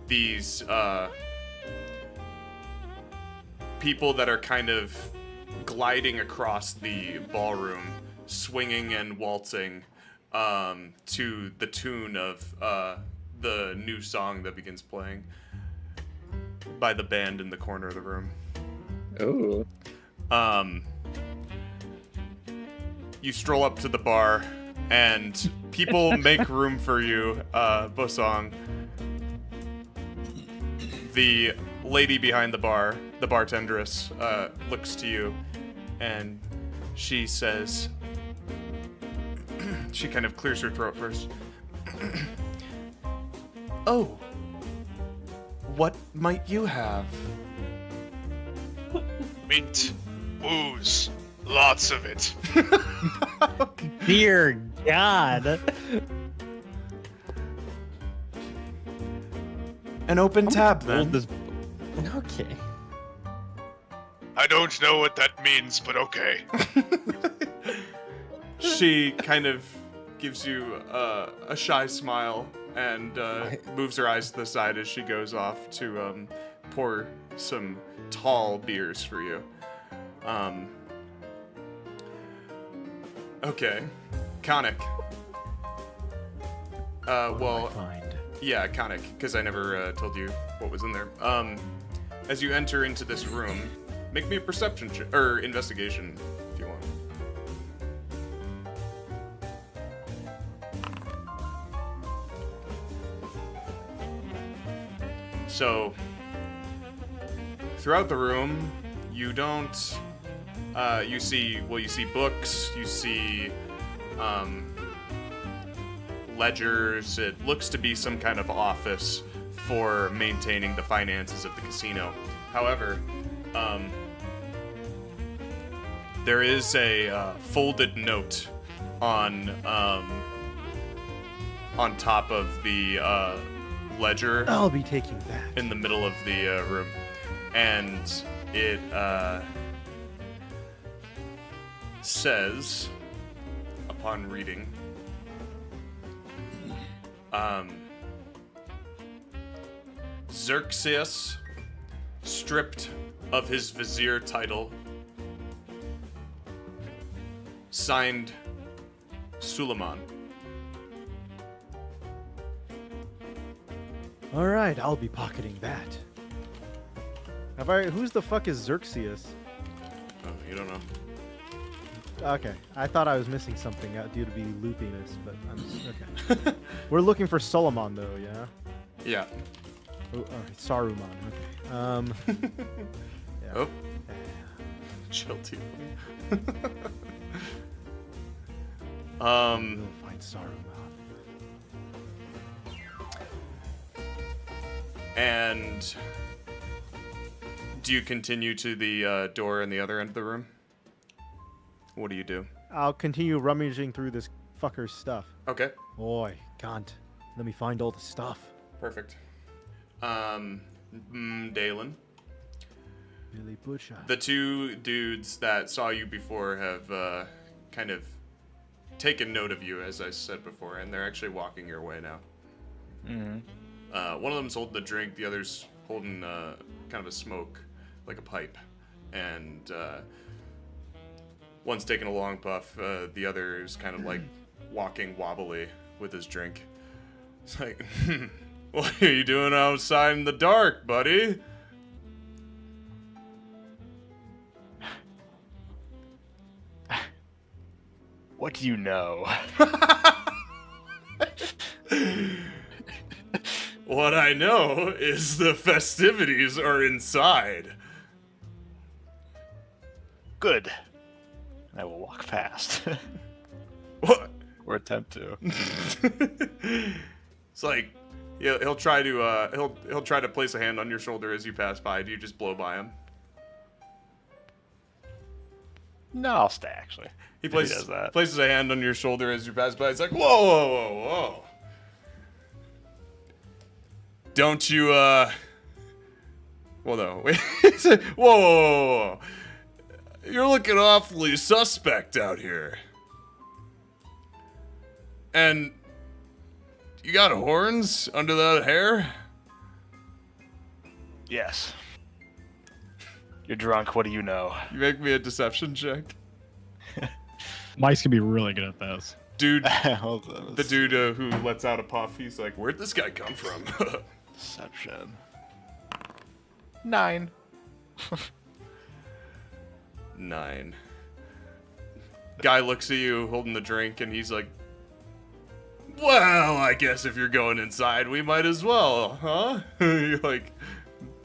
these people that are kind of gliding across the ballroom, swinging and waltzing to the tune of the new song that begins playing by the band in the corner of the room. Oh. You stroll up to the bar, and people make room for you, Bosong. The lady behind the bar, the bartendress, looks to you, and she says, she kind of clears her throat first. Oh, what might you have? Meat. Booze. Lots of it. Dear God. An open tab, Gold then. is- Okay. I don't know what that means, but okay. She kind of gives you a shy smile and moves her eyes to the side as she goes off to pour some tall beers for you. Okay. Khanek. Well, Find. yeah, Khanek, because I never told you what was in there. As you enter into this room, make me a perception or investigation if you want. So, throughout the room, you don't. You see books. You see ledgers. It looks to be some kind of office for maintaining the finances of the casino. However, there is a folded note on top of the ledger I'll be taking that. in the middle of the room, and it says, upon reading, Xerxes, stripped of his vizier title, signed Suleiman. All right, I'll be pocketing that. Who's the fuck is Xerxes? Oh, you don't know. Okay, I thought I was missing something due to be loopiness, but okay. We're looking for Solomon though, yeah. Yeah. Oh, all right, Saruman. Okay. Yeah. Oh. Chill, too. We'll find Saruman. And do you continue to the door in the other end of the room? What do you do? I'll continue rummaging through this fucker's stuff. Okay, Boy, can't. Let me find all the stuff. perfect. Dalen. Billy Butcher. The two dudes that saw you before have kind of taken note of you, as I said before, and they're actually walking your way now. Mm-hmm. One of them's holding a drink, the other's holding kind of a smoke, like a pipe. And one's taking a long puff, the other's kind of like walking wobbly with his drink. It's like, what are you doing outside in the dark, buddy? What do you know? What I know is the festivities are inside. Good. I will walk past. What? Or attempt to. It's like he'll try to he'll try to place a hand on your shoulder as you pass by. Do you just blow by him? No, I'll stay actually. He If places does that. places a hand on your shoulder as you pass by. It's like, whoa, whoa, whoa, whoa. Don't you well no. Wait. He said, whoa, whoa, whoa, whoa. You're looking awfully suspect out here. And you got horns under that hair? Yes. You're drunk. What do you know? You make me a deception check. Mike's gonna be really good at this. Dude, Hold on. the dude who lets out a puff, he's like, where'd this guy come from? Deception. 9. 9. Guy looks at you holding the drink and he's like, well, I guess if you're going inside, we might as well, huh? He like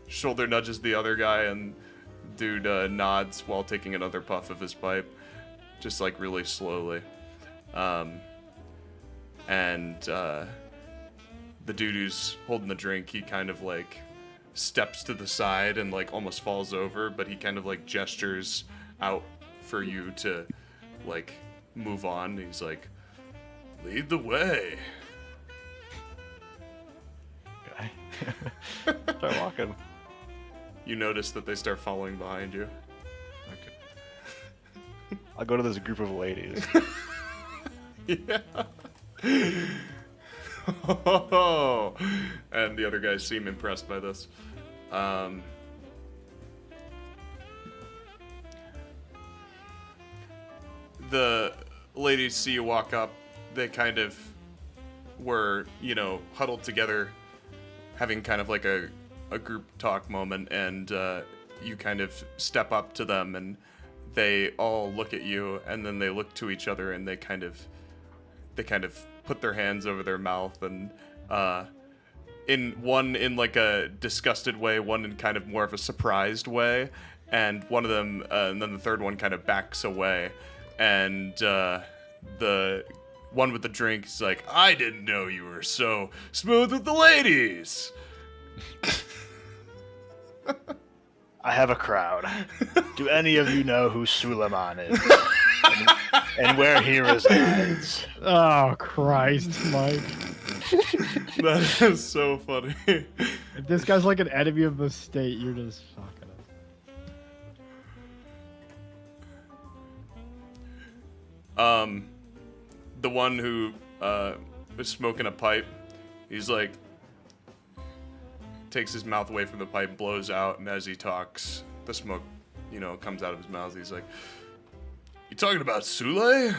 shoulder nudges the other guy and dude nods while taking another puff of his pipe, just like really slowly. And the dude who's holding the drink, he kind of like steps to the side and like almost falls over, but he kind of like gestures out for you to like move on. He's like, lead the way. Okay. Start walking. You notice that they start following behind you. Okay. I'll go to this group of ladies. Yeah. And the other guys seem impressed by this. The ladies see you walk up. They kind of were, huddled together, having kind of like a group talk moment, and you kind of step up to them, and they all look at you, and then they look to each other, and they kind of put their hands over their mouth, and in like a disgusted way, one in kind of more of a surprised way, and one of them, and then the third one kind of backs away, and the one with the drink is like, I didn't know you were so smooth with the ladies. I have a crowd. Do any of you know who Suleiman is? and where he resides? Oh, Christ, Mike. That is so funny. If this guy's like an enemy of the state, you're just fucking us. The one who was smoking a pipe, he's like, takes his mouth away from the pipe, blows out, and as he talks, the smoke, comes out of his mouth. He's like, "You talking about Sule?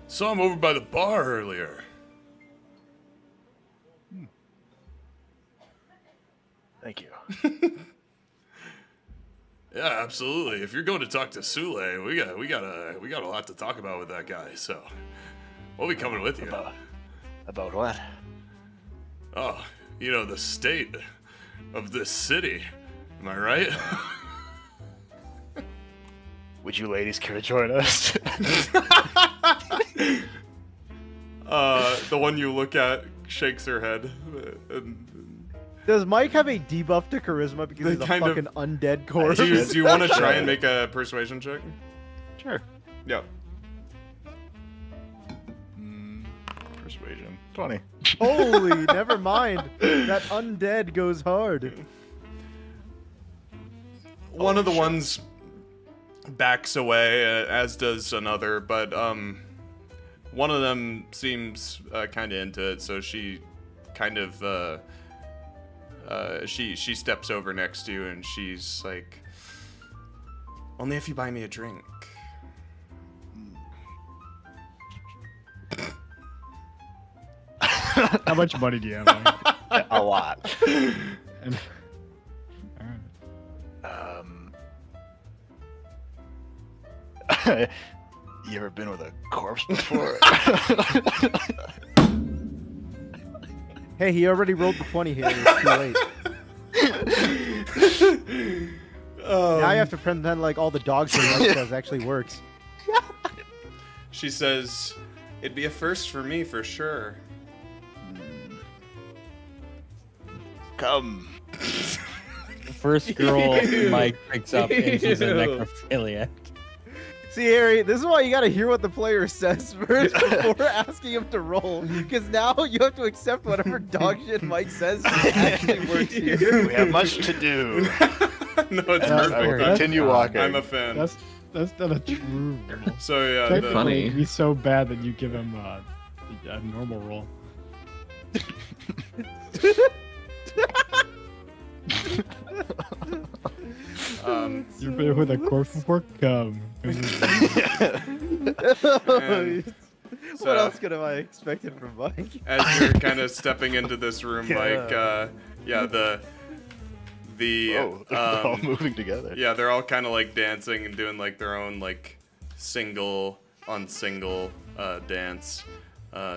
Saw him over by the bar earlier." Thank you. Yeah, absolutely. If you're going to talk to Sule, we got a lot to talk about with that guy. So we'll be coming with you. About what? Oh, the state of this city. Am I right? Would you ladies care to join us? The one you look at shakes her head. Does Mike have a debuff to charisma because They he's a kind of- fucking undead corpse? Do you want to try and make a persuasion check? Sure. Yeah. Persuasion. 20. Holy, never mind. That undead goes hard. One of the ones backs away, as does another, but one of them seems kind of into it, so she kind of she steps over next to you, and she's like, "Only if you buy me a drink." How much money do you have, Mike? A lot. And... You ever been with a corpse before? Hey, he already rolled the 20 here. It's too late. Now you have to pretend like all the dog shit Mike says actually works. She says, "It'd be a first for me for sure." Come. First girl Mike picks up, and she's a necrophiliac. See, Harry, this is why you gotta hear what the player says first before asking him to roll. Because now you have to accept whatever dog shit Mike says actually works here. We have much to do. No, it's That's perfect. fair. Continue walking. I'm a fan. That's not a true roll. So yeah, Technically, funny. it'd be so bad that you give him a normal roll. You've been with a corpse before? Come. What else could have I expected from Mike? As you're kind of stepping into this room, Mike, the they're all moving together. yeah, they're all kind of like dancing and doing like their own like single on single dance,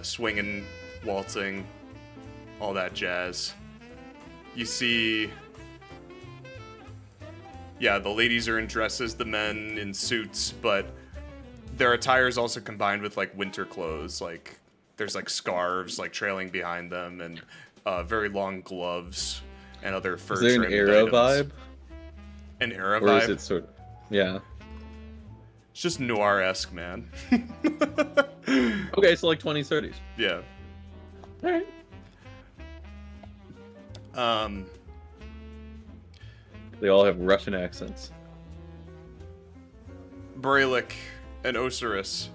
swinging, waltzing, all that jazz. You see, yeah, the ladies are in dresses, the men in suits, but their attire is also combined with like winter clothes. Like there's like scarves like trailing behind them, and very long gloves and other fur. Is there an trimmed arrow items. vibe? An arrow Or vibe? is it sort of... Yeah. It's just noir-esque, man. Okay, so like 20s, 30s. Yeah. Alright. They all have Russian accents. Brelikk and Osiris.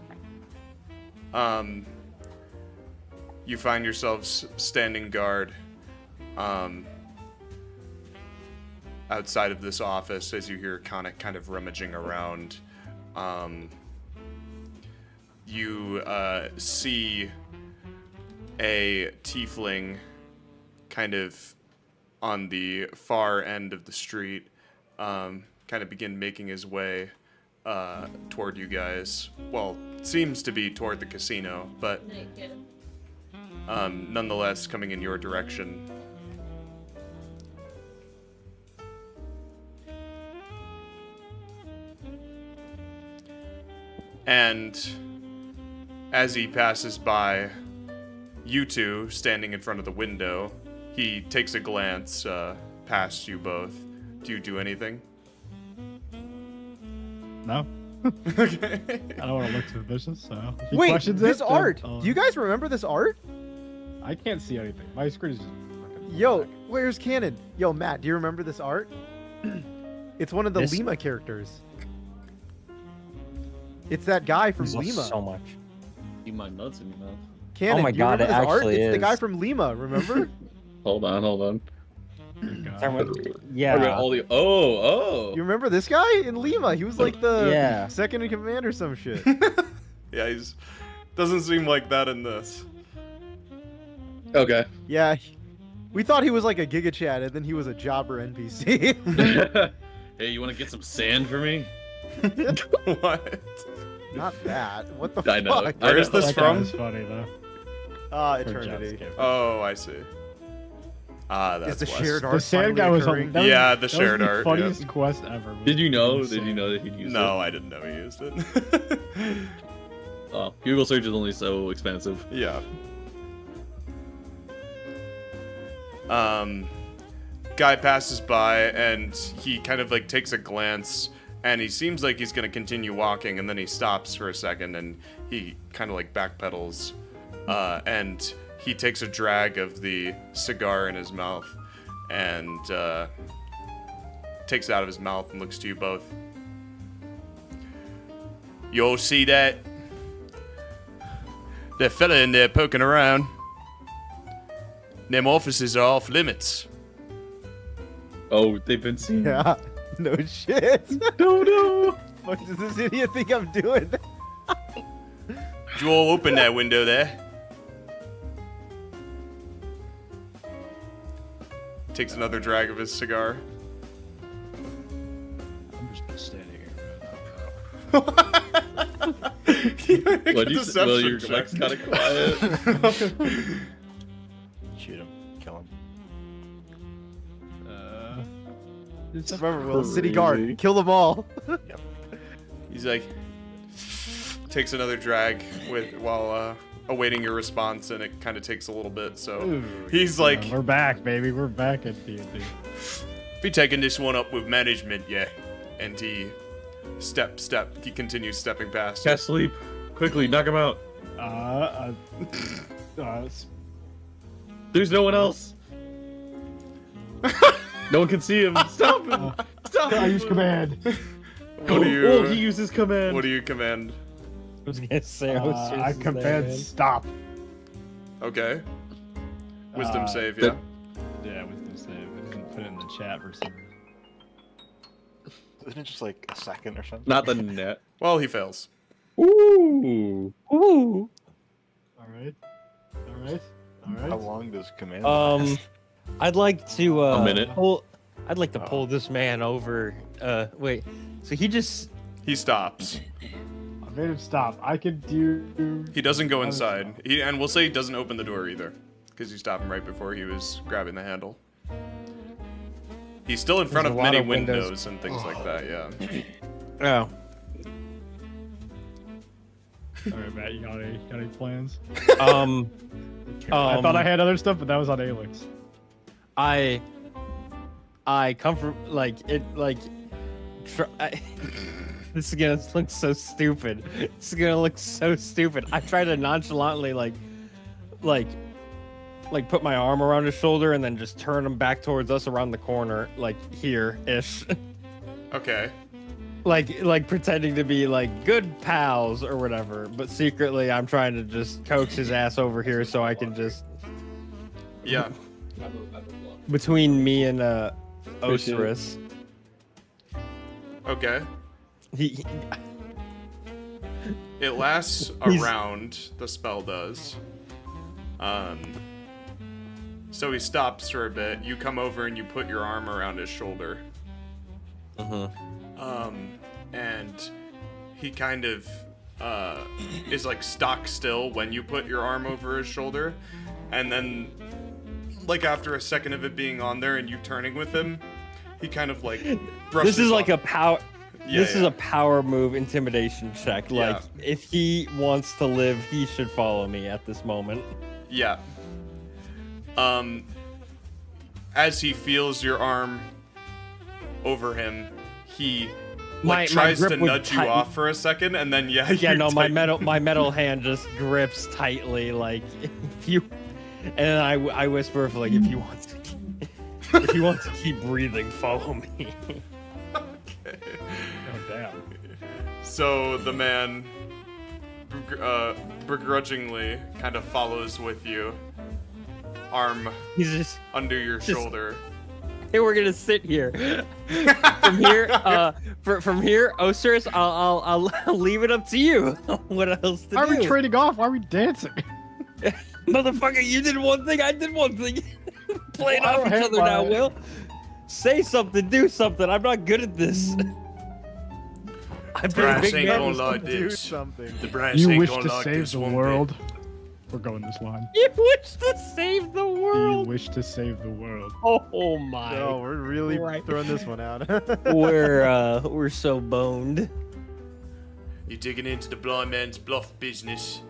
You find yourselves standing guard outside of this office as you hear Khanek kind of rummaging around. You see a tiefling kind of on the far end of the street kind of begin making his way toward you guys. Well, seems to be toward the casino, but nonetheless coming in your direction. And as he passes by you two standing in front of the window, he takes a glance past you both. Do you do anything? No. Okay. I don't want to look suspicious, so. If he Wait, questions this it, then art. I'll- Do you guys remember this art? I can't see anything. My screen is just fucking Yo, black. where's Cannon? Yo, Matt, do you remember this art? It's one of the This- Lima characters. It's that guy from There's Lima. so much. Keep my nuts in your mouth. Cannon, Oh my do you God, remember it this art? actually It's the guy is. from Lima, remember? Hold on. Good God. Talking about- I got Yeah. all the. Oh. You remember this guy in Lima? He was like the Yeah. second in command or some shit. Yeah, he's doesn't seem like that in this. Okay. Yeah, we thought he was like a Giga Chad, and then he was a jobber NPC. Hey, you want to get some sand for me? What? Not that. What the I know. fuck? Where is this That guy from? was funny though. For Eternity. Jeff's Oh, I see. Ah, that's Is the Wes. shared art The sand guy finally was occurring? that was- Yeah, the that shared was art, the yeah. funniest quest ever. Did you know? Insane. Did you know that he'd use No, I didn't know he used it. it? Oh, Google search is only so expensive. Yeah. Guy passes by and he kind of like takes a glance and he seems like he's gonna continue walking and then he stops for a second and he kind of like backpedals and he takes a drag of the cigar in his mouth and takes it out of his mouth and looks to you both. You all see that? That fella in there poking around. Them offices are off limits. Oh, they've been seen. Yeah. No shit. No. What does this idiot think I'm doing? Did you all open that window there? Takes another drag of his cigar. I'm just standing here. Well, your mic's kind of quiet. Shoot him. Kill him. Just remember, Will, city Crazy. guard, kill them all. He's like, takes another drag while awaiting your response, and it kind of takes a little bit. So Ooh, he's yeah, like, we're back, baby. We're back at D&D. be taking this one up with management, yeah. And he he continues stepping past. Cast sleep. Quickly, knock him out. There's no one else. No one can see him. Stop him. Stop I him. use command. What do you? Oh, he uses command. What do you command? I was gonna say, I command stop. Okay. Wisdom Uh, save, yeah. Yeah, wisdom save. I didn't put it in the chat for some reason. Isn't it just like a second or something? Not the net. Well, he fails. Ooh. Ooh. All right. All right. All How right. long does command last? I'd like to A minute. I'd like to pull this man over. Wait. So He stops. I made him stop. I could do. He doesn't go inside. And we'll say he doesn't open the door either, because you stopped him right before he was grabbing the handle. He's still in front There's of a lot many of windows. windows and things like that. Yeah. Oh. All right, Matt. You got any plans? I I thought I had other stuff, but that was on Alix. I come from this is gonna look so stupid. This is gonna look so stupid. I try to nonchalantly like put my arm around his shoulder and then just turn him back towards us around the corner, like here-ish. Okay. like pretending to be like good pals or whatever, but secretly I'm trying to just coax his ass over here so I can just Yeah. between me and Osiris. Okay. He It lasts a He's- round, the spell does. So he stops for a bit. You come over and you put your arm around his shoulder. And he kind of is like stock still when you put your arm over his shoulder. And then, like, after a second of it being on there and you turning with him, he kind of like brushes This is like off. a power. Yeah, This is a power move intimidation check. Yeah. Like, if he wants to live, he should follow me at this moment. Yeah. As he feels your arm over him, he My tries grip to would nudge you tighten- off for a second, and then Yeah, you no, my tighten. metal hand just grips tightly, like if you. And I whisper, if like if you want to keep breathing, follow me. Okay. Oh damn. So the man begrudgingly kind of follows with you, arm He's just. under your Just- shoulder. Hey, we're gonna sit here. From here, Osiris, I'll leave it up to you. What else to Why are do? we trading off? Why are we dancing? Motherfucker, you did one thing, I did one thing. Playing Well, I off don't each have other now, my- Will. Say something, do something. I'm not good at this. I'm Brass pretty big ain't man. gonna like Do this. something. The brass You ain't wish gonna to like save this the one world. We're going this line. You wish to save the Do you world. wish to save the world? Oh my. No, we're really Right. throwing this one out. We're so boned. bit. You're digging into the blind man's bluff business.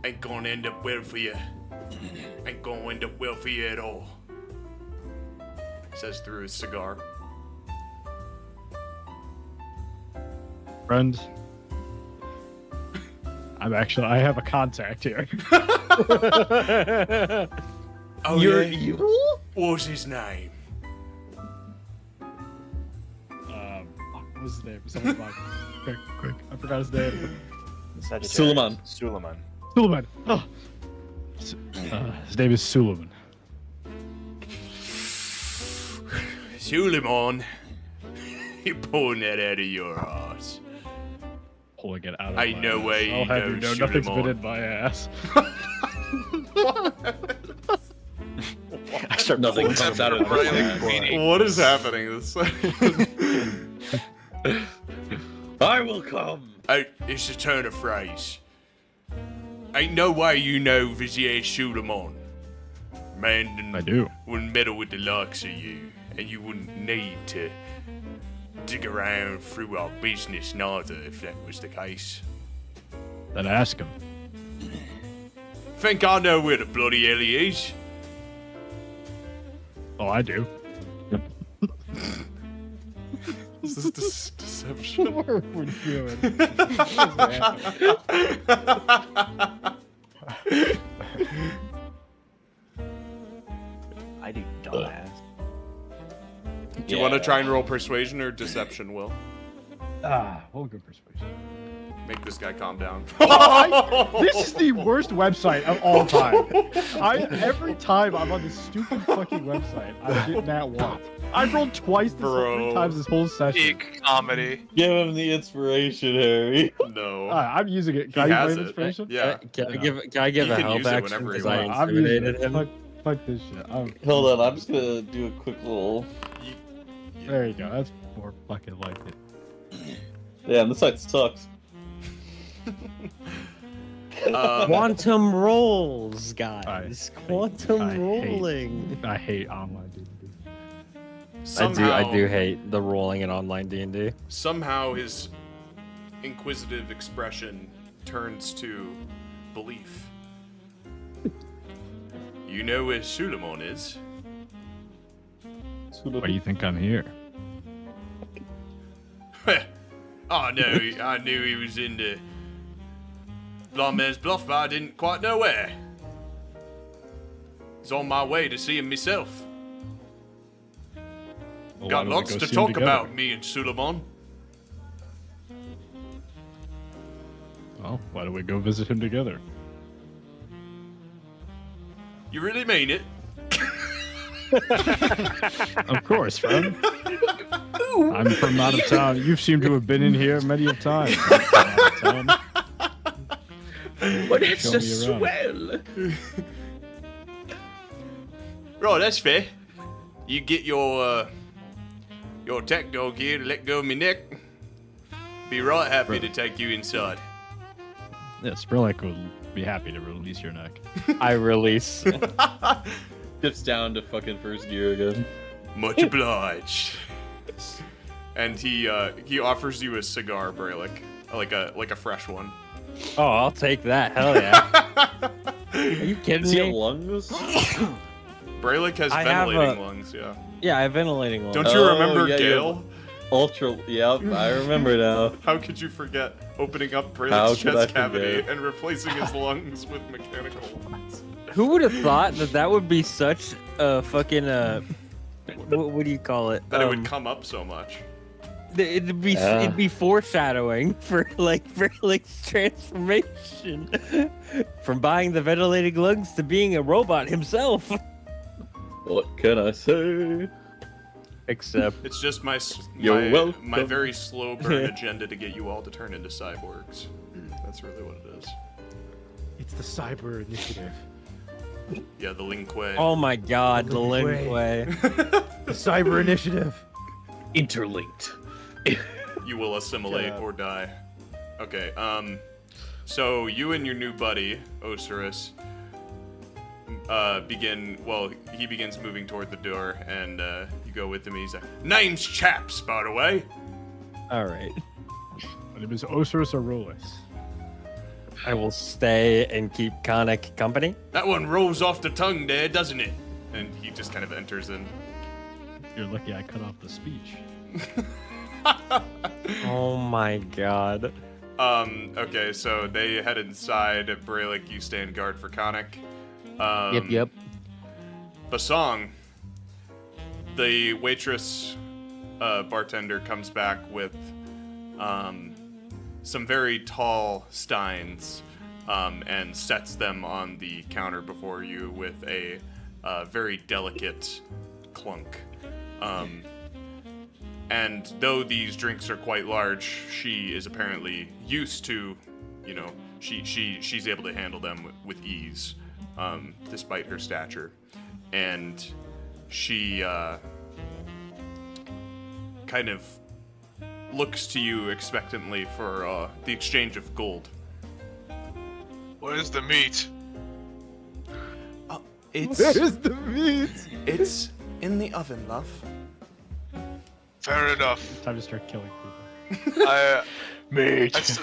Ain't gonna end up well for you. Ain't gonna end up well for you at all. Says through his cigar. Friends, I have a contact here. Oh, You're yeah? evil? What's his name? What was his name? Someone like, quick. I forgot his name. Suleiman. Suleiman. Suleiman. Oh. His name is Suleiman. Suleiman. You're pulling that out of your ass. Pulling it out of I my know ass. where you I'll have you know know nothing's Suleiman. been in my ass. I start Nothing pulling comes something out of my Brelikk ass. meaning. What is happening this I will come. It's a turn of phrase. Ain't no way you know Vizier Suleiman. Man I do. wouldn't meddle with the likes of you, and you wouldn't need to dig around through our business neither if that was the case. Then ask him. Think I know where the bloody hell he is? Oh, I do. Is this deception? What are we doing? I do, dumbass. Do you want to try and roll persuasion or deception, Will? Well, good persuasion. Make this guy calm down. This is the worst website of all time. Every time I'm on this stupid fucking website, I'm getting that one. I've rolled twice this Bro. 3 times this whole session. Peak comedy. Give him the inspiration, Harry. No. I'm using it. He Can I has use my it. inspiration? Yeah. Can I give You a can help use it action whenever you because I want. I'm using intimidated it. him? Fuck this shit. Hold on, I'm just gonna do a quick little. There you go. That's more fucking like it. Yeah, this site sucks. Quantum rolls, guys. Quantum I hate- rolling. I hate online D&D. Somehow, I do hate the rolling in online D&D. Somehow his inquisitive expression turns to belief. You know where Suleiman is? Why do you think I'm here? Oh no, I knew he was in the Blind Man's Bluff, but I didn't quite know where. was on my way to see him myself. Well, Got why don't we lots go to see 'em talk together? about, me and Suleiman. Well, why don't we go visit him together? You really mean it? Of course, friend. I'm from out of town. You seem to have been in here many a time. But it's Show just me around. swell. Right, that's fair. You get your tech dog here to let go of me neck. Be right happy to take you inside. Yes, Brelikk will be happy to release your neck. I release. Dips down to fucking first gear again. Much obliged. And he offers you a cigar, Brelikk, like a fresh one. Oh, I'll take that. Hell yeah. Are you kidding Does he have me? lungs? Brelikk has I have ventilating a- lungs, yeah. Yeah, I have ventilating lungs. Don't you Oh, remember yeah, Gale? Ultra. Yep, I remember now. How could you forget opening up How Brelick's could chest I cavity forget? and replacing his lungs with mechanical ones? Who would have thought that that would be such a fucking what do you call it? That it would come up so much. It'd be foreshadowing for Brelik's transformation from buying the ventilating lungs to being a robot himself. What can I say? Except It's just my You're welcome. my very slow burn agenda to get you all to turn into cyborgs. That's really what it is. It's the cyber initiative. Yeah, the Linque. oh my god, the Linque. Linque. The cyber initiative. Interlinked. You will assimilate Shut up. or die. Okay, so you and your new buddy, Osiris, he begins moving toward the door, and you go with him. He's like, name's Chaps, by the way. All right, My name is Osiris Arolis. I will stay and keep Khanek company. That one rolls off the tongue there, doesn't it? And he just kind of enters in. You're lucky I cut off the speech. Oh my god. Okay, so they head inside. Brelikk, you stand guard for Khanek. Yep. Basong, the waitress, bartender, comes back with some very tall steins and sets them on the counter before you with a very delicate clunk. And though these drinks are quite large, she is apparently used to, she's able to handle them with ease, despite her stature. And she kind of looks to you expectantly for the exchange of gold. Where's the meat? It's the meat? it's in the oven, love. Fair enough. Time to start killing people. I Mate.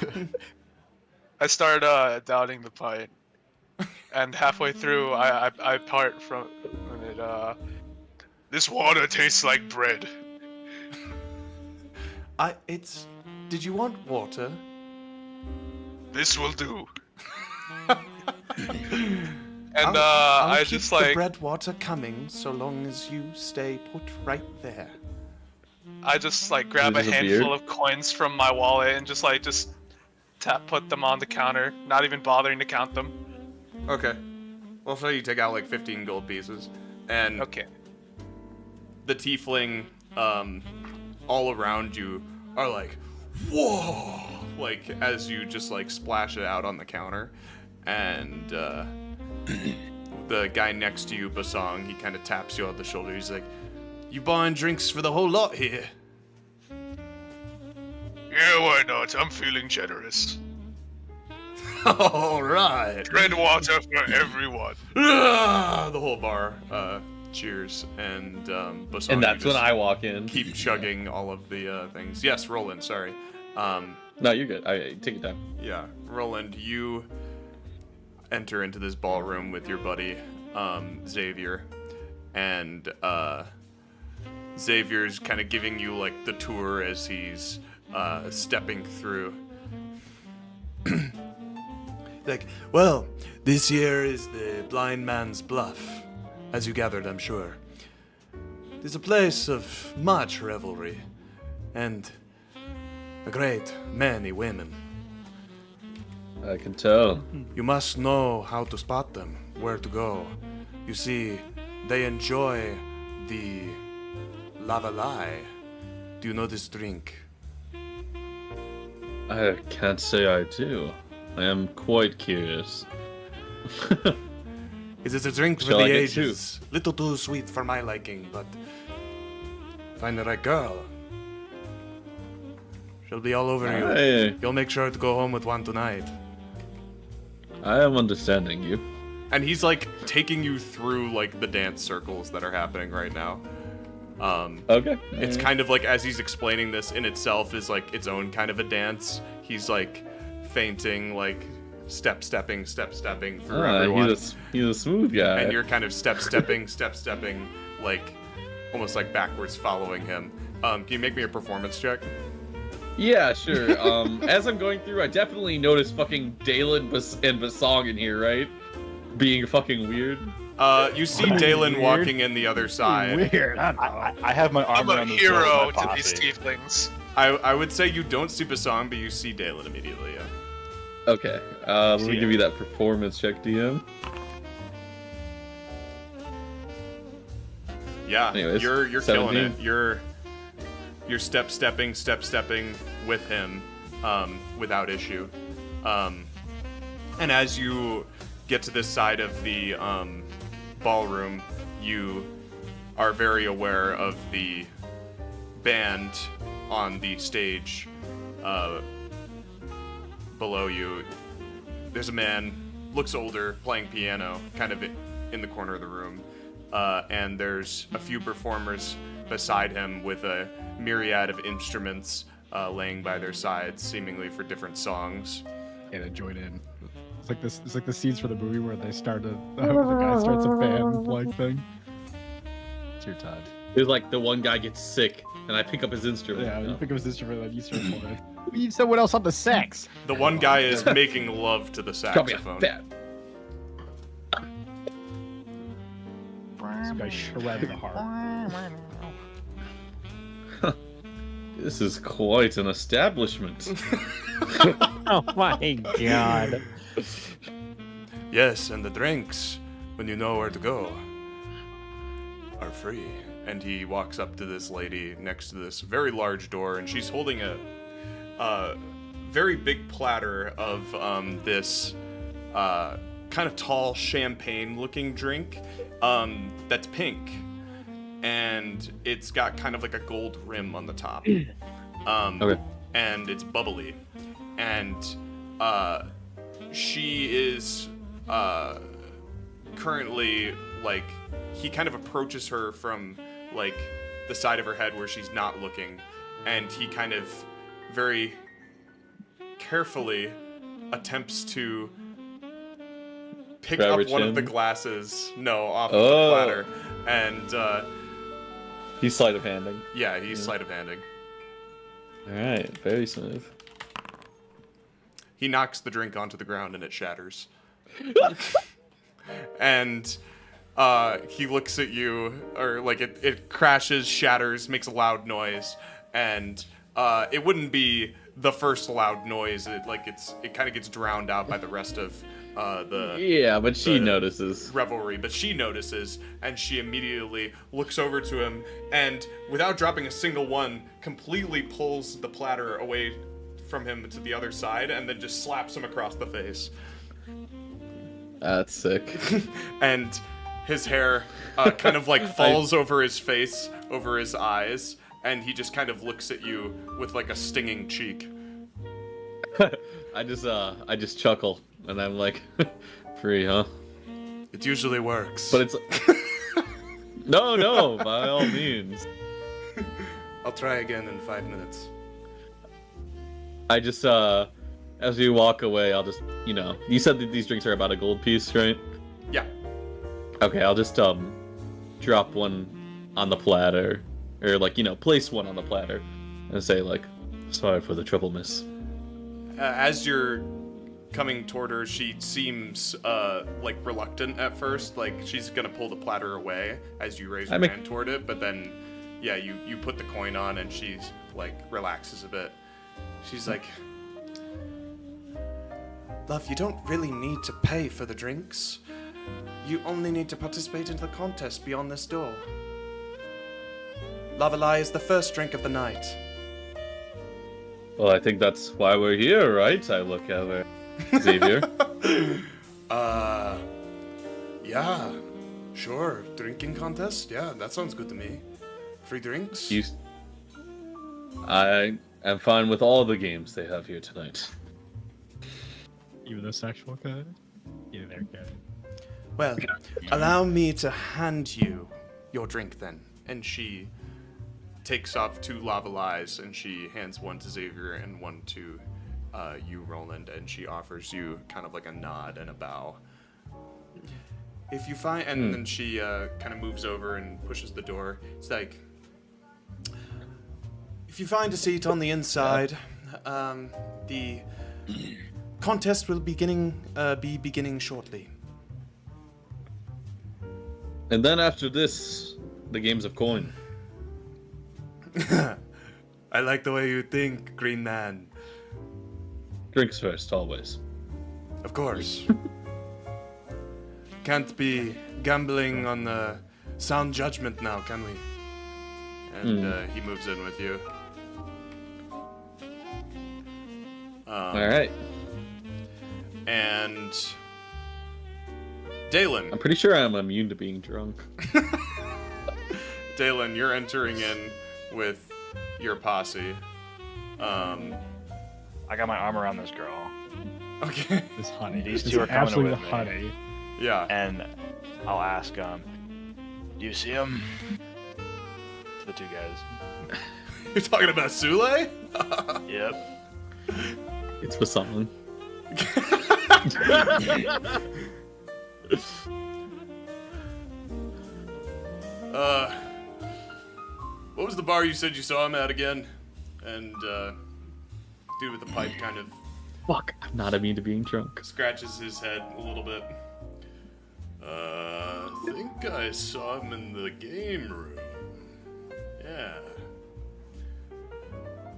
I start doubting the pint, and halfway through, I part from it. This water tastes like bread. Did you want water? This will do. And I'll I keep just the like bread water coming so long as you stay put right there. I just like grab a Loses a handful beard? of coins from my wallet and just put them on the counter, not even bothering to count them. Okay. Well, so you take out like 15 gold pieces, and Okay. the tiefling all around you are like, whoa! Like, as you just like splash it out on the counter, and the guy next to you, Basong, he kind of taps you on the shoulder. He's like, you buying drinks for the whole lot here? Yeah, why not? I'm feeling generous. All right. Bread water for everyone. The whole bar cheers, and Basong, And that's you when just I walk in. keep chugging all of the things. Yes, Rolland, sorry. No, you're good. I take your time. Yeah, Rolland, you enter into this ballroom with your buddy, Xavier, and Xavier's kind of giving you like the tour as he's stepping through. Like, well, this here is the blind man's bluff. as you gathered, I'm sure. It is a place of much revelry and a great many women. I can tell. You must know how to spot them, where to go. You see, they enjoy the lavalai. Do you know this drink? I can't say I do. I am quite curious. It is a drink for Shall the I get ages. Little too sweet for my liking, but find the right girl. She'll be all over you. You'll make sure to go home with one tonight. I am understanding you. And he's like taking you through like the dance circles that are happening right now. Okay. It's kind of like, as he's explaining this in itself is like its own kind of a dance. He's like feinting, like stepping through everyone. He's a smooth guy. And you're kind of stepping, like almost like backwards following him. Can you make me a performance check? Yeah, sure. As I'm going through, I definitely notice fucking Dalen and Basong in here, right? Being fucking weird. You see Dalen walking in the other side. Weird. I have my arm I'm a around the throat of hero my to these posse. tieflings. I would say you don't see Basong, but you see Dalen immediately, yeah. Okay. Let me give you that performance check, DM. Yeah, Anyways, you're killing 17. it. You're stepping with him, without issue. And as you get to this side of the ballroom, you are very aware of the band on the stage below you. There's a man, looks older, playing piano, kind of in the corner of the room. And there's a few performers beside him with a myriad of instruments laying by their sides, seemingly for different songs. And I join in. It's like this. It's like the scenes for the movie where they start the guy starts a band like thing. It's your time. It's like the one guy gets sick, and I pick up his instrument. Yeah, you pick up his instrument and you start playing. You need someone else on the sax. The one guy is making love to the Drop me a saxophone. fat. This guy shred the heart. This is quite an establishment. Oh my god. Yes, and the drinks, when you know where to go, are free. And he walks up to this lady next to this very large door, and she's holding a very big platter of this kind of tall champagne-looking drink that's pink. And it's got kind of like a gold rim on the top. Okay. And it's bubbly. And she is currently, like, he kind of approaches her from, like, the side of her head where she's not looking. And he kind of very carefully attempts to pick Grab up her one of the chin? glasses, off of Oh. the platter. And, He's sleight of handing. yeah, he's sleight of handing. Alright, very smooth. He knocks the drink onto the ground and it shatters. And he looks at you, or like it crashes, shatters, makes a loud noise, and it wouldn't be the first loud noise. It kind of gets drowned out by the rest of the Yeah, but she the notices. revelry. But she notices, and she immediately looks over to him, and without dropping a single one, completely pulls the platter away from him to the other side, and then just slaps him across the face. That's sick. And his hair kind of like falls over his face, over his eyes, and he just kind of looks at you with like a stinging cheek. I just chuckle, and I'm like, free, huh? It usually works. But it's no, by all means. I'll try again in 5 minutes. I just as we walk away, I'll just, you said that these drinks are about a gold piece, right? Yeah. Okay, I'll just drop one on the platter, or like, place one on the platter, and say like, sorry for the trouble, miss. As you're coming toward her. She seems like reluctant at first, like she's gonna pull the platter away as you raise your hand toward it, but then yeah, you put the coin on and she's like relaxes a bit. She's like, love, you don't really need to pay for the drinks. You only need to participate in the contest beyond this door. Lavalai is the first drink of the night. Well, I think that's why we're here, right? I look at her. Xavier? Yeah, sure. Drinking contest? Yeah, that sounds good to me. Free drinks? I am fine with all the games they have here tonight. Even the sexual code? Yeah, they're good. Well, allow me to hand you your drink then. And she takes off 2 Lavalais and she hands one to Xavier and one to you, Rolland, and she offers you kind of like a nod and a bow. If you find, and then she kind of moves over and pushes the door. It's like, if you find a seat on the inside, the contest will be beginning shortly. And then after this, the games of coin. I like the way you think, Green Man. Drinks first, always. Of course. Can't be gambling on the sound judgment now, can we? And he moves in with you. Alright. And Dalen. I'm pretty sure I'm immune to being drunk. Dalen, you're entering in with your posse. I got my arm around this girl. Okay. This honey. These This two is are coming absolutely with me. honey. Yeah. And I'll ask, do you see him? To the 2 guys. You're talking about Sule? Yep. It's for someone. What was the bar you said you saw him at again? And dude with the pipe kind of Fuck, I'm not immune to being drunk. scratches his head a little bit. I think I saw him in the game room. Yeah.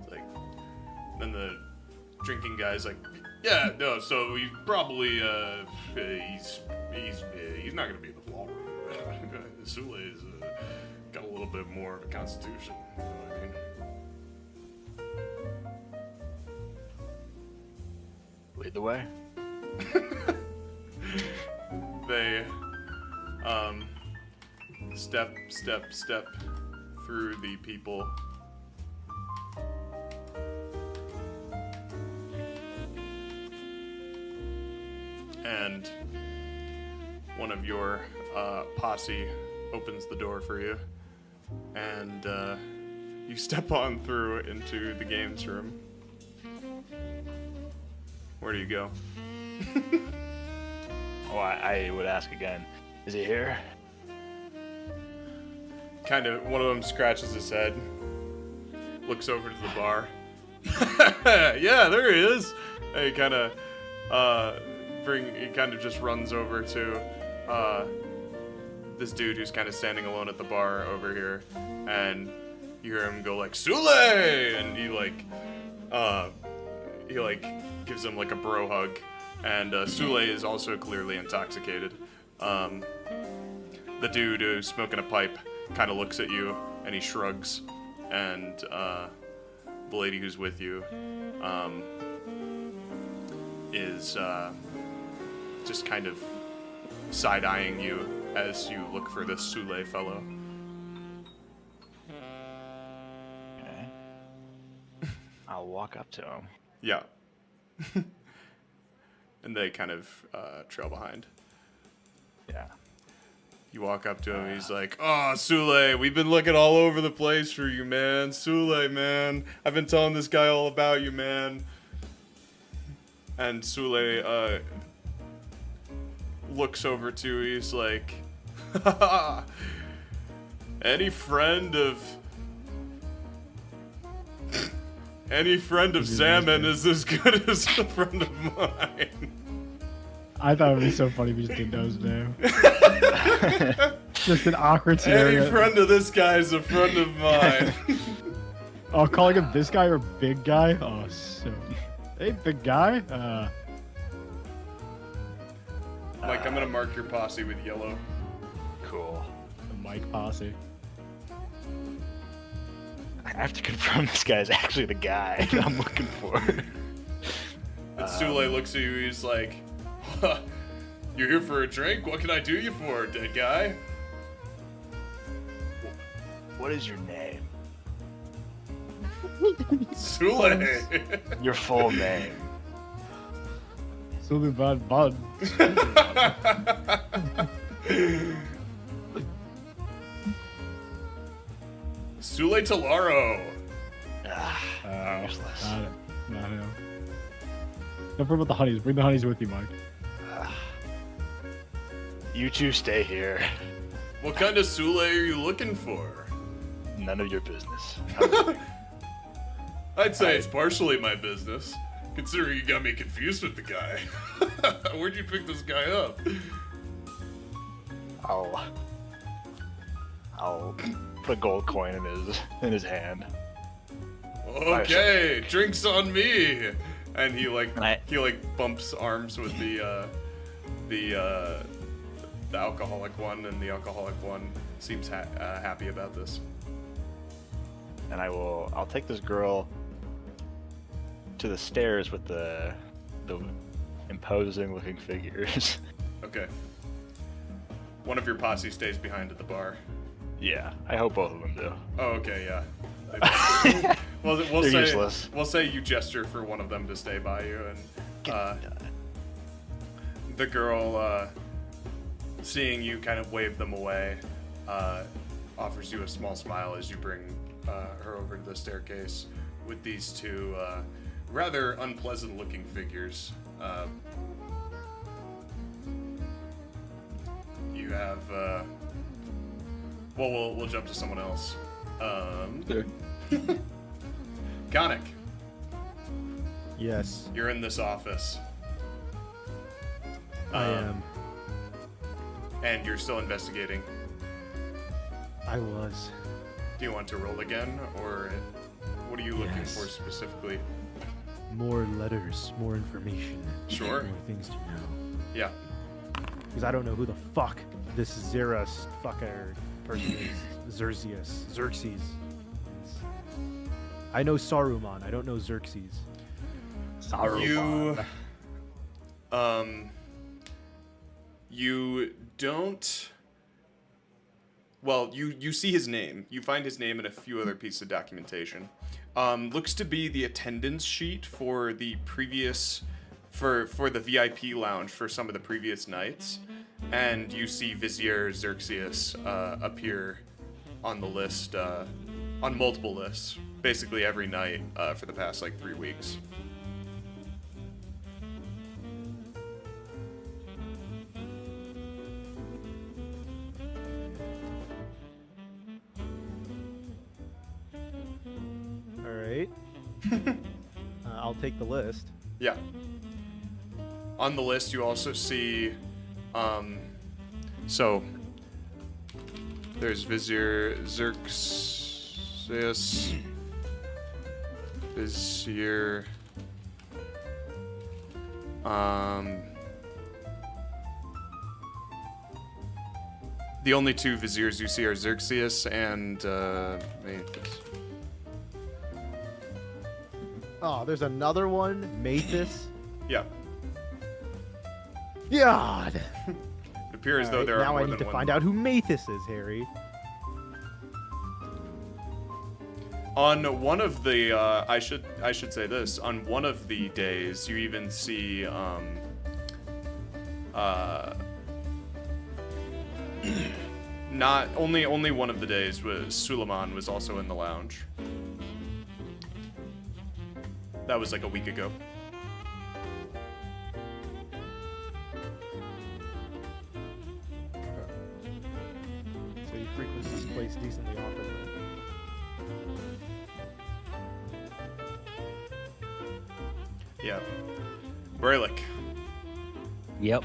It's like, then the drinking guy's like, yeah, no, so he probably, he's not gonna be in the ballroom. Sule's got a little bit more of a constitution, you know what I mean? Lead the way. They step through the people. And one of your posse opens the door for you. And you step on through into the games room. Where do you go? Oh, I would ask again. Is he here? Kind of, one of them scratches his head, looks over to the bar. Yeah, there he is. And he kind of, he kind of just runs over to this dude who's kind of standing alone at the bar over here, and you hear him go like, Sule! And he gives him like a bro hug. And Sule is also clearly intoxicated. The dude who's smoking a pipe kind of looks at you and he shrugs. And the lady who's with you is just kind of side-eyeing you as you look for this Sule fellow. Okay. I'll walk up to him. Yeah. And they kind of trail behind. Yeah. You walk up to him, he's like, oh, Sule, we've been looking all over the place for you, man. Sule, man. I've been telling this guy all about you, man. And Sule looks over to you, he's like, any friend of Any friend of Salmon is as good as a friend of mine. I thought it would be so funny if we just didn't know his name. Just an awkward Any scenario. friend of this guy is a friend of mine. Oh, calling him this guy or big guy? Oh, so. Hey, big guy. Mike, I'm gonna mark your posse with yellow. Cool. The Mike posse. I have to confirm this guy is actually the guy that I'm looking for. And Sule looks at you, he's like, "You're here for a drink? What can I do you for, dead guy?" What is your name? Sule! Your full name. Suleiman Bun. Sule Talaro! Useless. Not him. Don't forget about the honeys. Bring the honeys with you, Mike. You two stay here. What kind of Sule are you looking for? None of your business. I'd say it's partially my business, considering you got me confused with the guy. Where'd you pick this guy up? I'll put a gold coin in his hand. Okay, drinks on me. And he And he bumps arms with the alcoholic one, and the alcoholic one seems happy about this. And I'll take this girl to the stairs with the imposing looking figures. Okay. One of your posse stays behind at the bar. Yeah, I hope both of them do. Oh, okay, yeah. We'll They're say useless. we'll say you gesture for one of them to stay by you, and the girl, seeing you kind of wave them away, offers you a small smile as you bring her over to the staircase with these two rather unpleasant-looking figures. You have. Well, we'll jump to someone else. Sure. Khanek, Yes, you're in this office. I am. And you're still investigating. I was. Do you want to roll again, or what are you looking Yes. for specifically? More letters, more information. Sure. More things to know. Yeah. Because I don't know who the fuck this Xeros fucker person is. Xerxes. I know Saruman. I don't know Xerxes. You don't. Well, you see his name. You find his name in a few other pieces of documentation. Looks to be the attendance sheet for the previous, for the VIP lounge for some of the previous nights, and you see Vizier Xerxes appear on the list, on multiple lists, basically every night for the past 3 weeks. All right. I'll take the list. Yeah. On the list, you also see, so there's Vizier Xerxes, Vizier, the only two Viziers you see are Xerxes and, Mathis. Oh, there's another one. Mathis. Yeah. God. It appears though Alright, there are now more I need than to one. find out who Mathis is, Harry. On one of the, I should say this. On one of the days, you even see, not only one of the days was Suleiman was also in the lounge. That was like a week ago. So he frequents this place decently often. Yeah. Brelikk, Yep.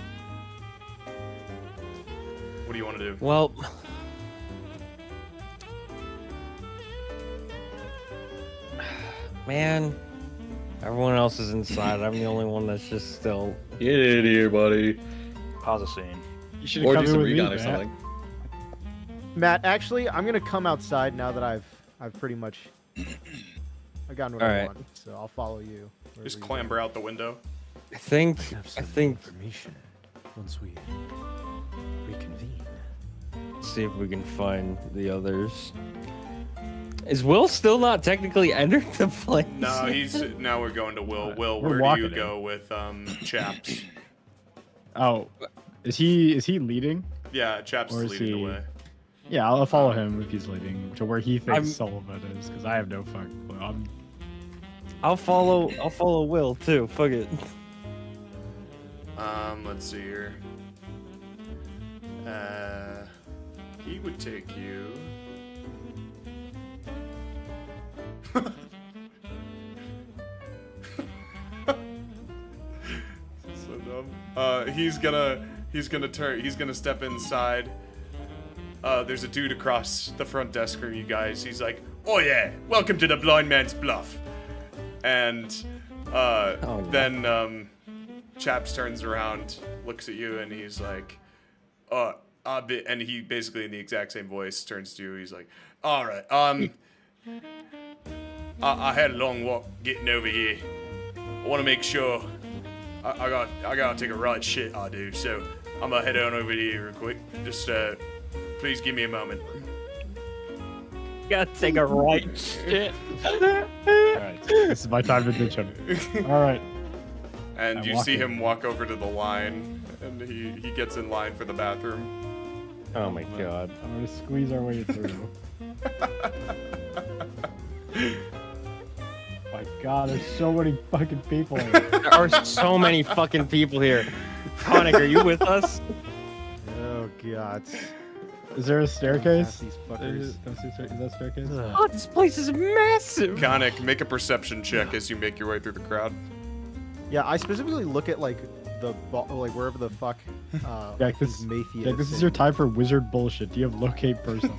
what do you want to do? Well, man, everyone else is inside. I'm the only one that's just still. Get in here, buddy. Pause the scene. You should Or have do come some in with me, recon or Matt. something. Matt, actually, I'm gonna come outside now that I've pretty much I've gotten what I Alright. want, so I'll follow you. wherever Just you go. clamber out the window. I think. information once we reconvene. See if we can find the others. Is Will still not technically entered the place? No, now we're going to Will. Will, We're where do walking you in. go with Chaps? Oh, is he leading? Yeah, Chaps Or is is leading he- the way. Yeah, I'll follow him if he's leading to where he thinks I'm- Sullivan is, because I have no fucking clue. I'll follow Will too. Fuck it. Let's see here. He would take you. So dumb. He's gonna step inside. There's a dude across the front desk from you guys. He's like, "Oh yeah, welcome to the Blind Man's Bluff." And no. then Chaps turns around, looks at you, and he's like, and he basically in the exact same voice turns to you. He's like, "All right, I had a long walk getting over here. I want to make sure I gotta take a right shit. I do, so I'm gonna head on over to you real quick. Just please give me a moment." Gotta take a right shit. Alright, this is my time to ditch him. Alright. And I you walk see in. him walk over to the line, and he gets in line for the bathroom. Oh my god. I'm gonna squeeze our way through. My god, there's so many fucking people here. There are so many fucking people here. Khanek, are you with us? Oh god. Is there a staircase? These Is fuckers. that a staircase? Oh, this place is massive. Khanek, make a perception check as you make your way through the crowd. Yeah, I specifically look at like like wherever the fuck Jack, this Maythia is is your time for wizard bullshit. Do you have locate person?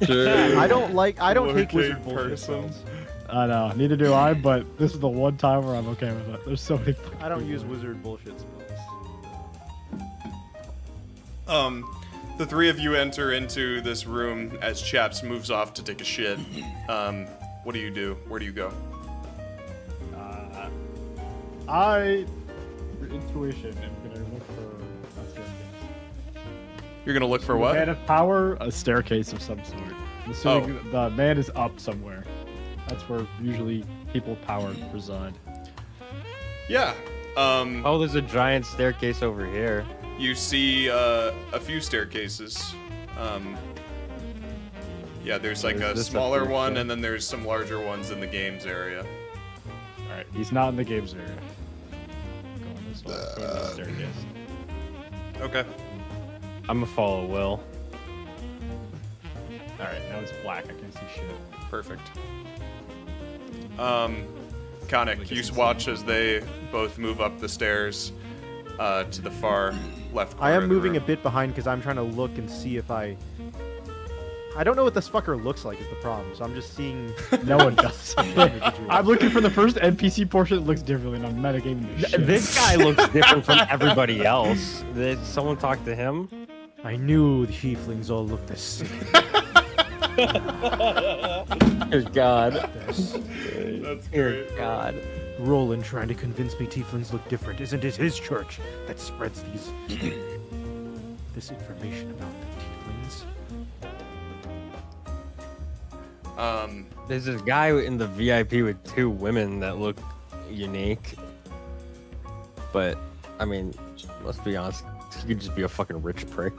Sure. I don't take Locate wizard bullshit person. spells. I know, neither do I, but this is the one time where I'm okay with it. There's so many fucking I don't people use here. wizard bullshit spells. The three of you enter into this room as Chaps moves off to take a shit. What do you do? Where do you go? For intuition, I'm gonna look for a staircase. You're gonna look for A man what? of power, a staircase of some sort. I'm assuming the man is up somewhere. That's where usually people with power reside. Yeah. Oh, there's a giant staircase over here. You see a few staircases. Yeah, there's like There's a this smaller up here, one, too. and then there's some larger ones in the games area. Alright, he's not in the games area. Going this way. Going to the staircase. Okay. I'm gonna follow Will. Alright, now it's black. I can't see shit. Perfect. Khanek, you watch as they both move up the stairs to the far left corner I am of the moving a room. bit behind because I'm trying to look and see if I don't know what this fucker looks like is the problem, so I'm just seeing No one does. I'm looking for the first NPC portion that looks differently, and I'm metagaming the shit. This guy looks different from everybody else. Did someone talk to him? I knew the tieflings all looked the same. Dear God. That's Dear great. God. Rolland trying to convince me tieflings look different. Isn't it his church that spreads this information about the tieflings? There's this guy in the VIP with 2 women that look unique. But, I mean, let's be honest, he could just be a fucking rich prick.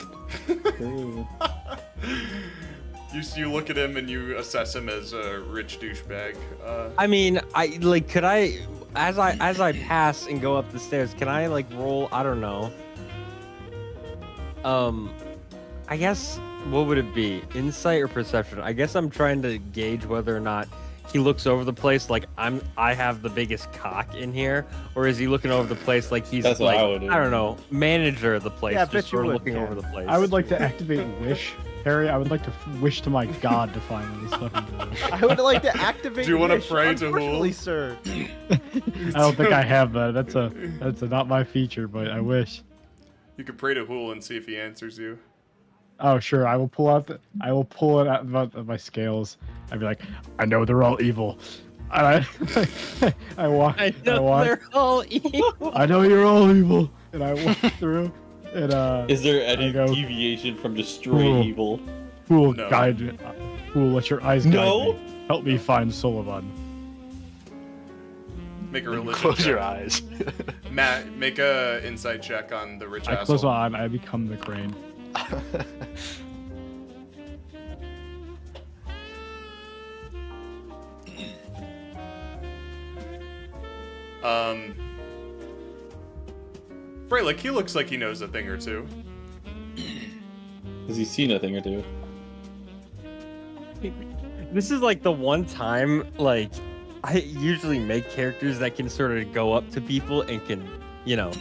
You look at him and you assess him as a rich douchebag. I mean, as I pass and go up the stairs, can I like roll? I don't know. I guess what would it be? Insight or perception? I guess I'm trying to gauge whether or not he looks over the place like I have the biggest cock in here, or is he looking over the place like he's That's what like I would do. I don't know, manager of the place, Yeah, I just bet you sort of would, looking yeah. over the place? I would like to activate wish, Harry. I would like to wish to my god to find these fucking doors. I would like to activate. Do you wanna wish. pray to Unfortunately, Huul? sir. I don't think I have that. That's not my feature, but I wish. You could pray to Huul and see if he answers you. Oh sure, I will pull it out of my scales. I'd be like, I know they're all evil. And I walk. I know they're all evil. I know you're all evil, and I walk through. And Is there any I go, deviation from destroy Huul. evil? Fool, No. guide. Fool, let your eyes guide No. me. Help me find Sullivan. Make a religion Close check. your eyes. Matt, make a insight check on the rich I asshole. close my eye. I become the crane. Brelikk, he looks like he knows a thing or two. Has he seen a thing or two? This is like the one time, like, I usually make characters that can sort of go up to people and can, you know,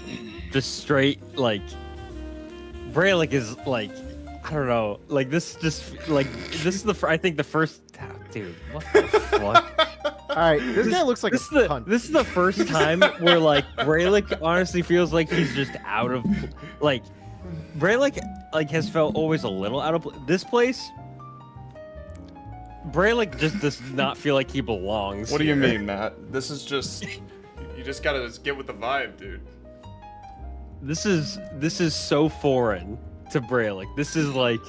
just straight, like, Brelikk is like, I don't know, like, this just, like, this is I think the first, dude, what the fuck? All right, this guy looks like a cunt. This is the first time where, like, Brelikk honestly feels like he's just out of, like, Brelikk, like, has felt always a little out of this place. Brelikk just does not feel like he belongs. What do you here. mean, Matt? This is just... You just gotta get with the vibe, dude. This is so foreign to Brelikk. This is like,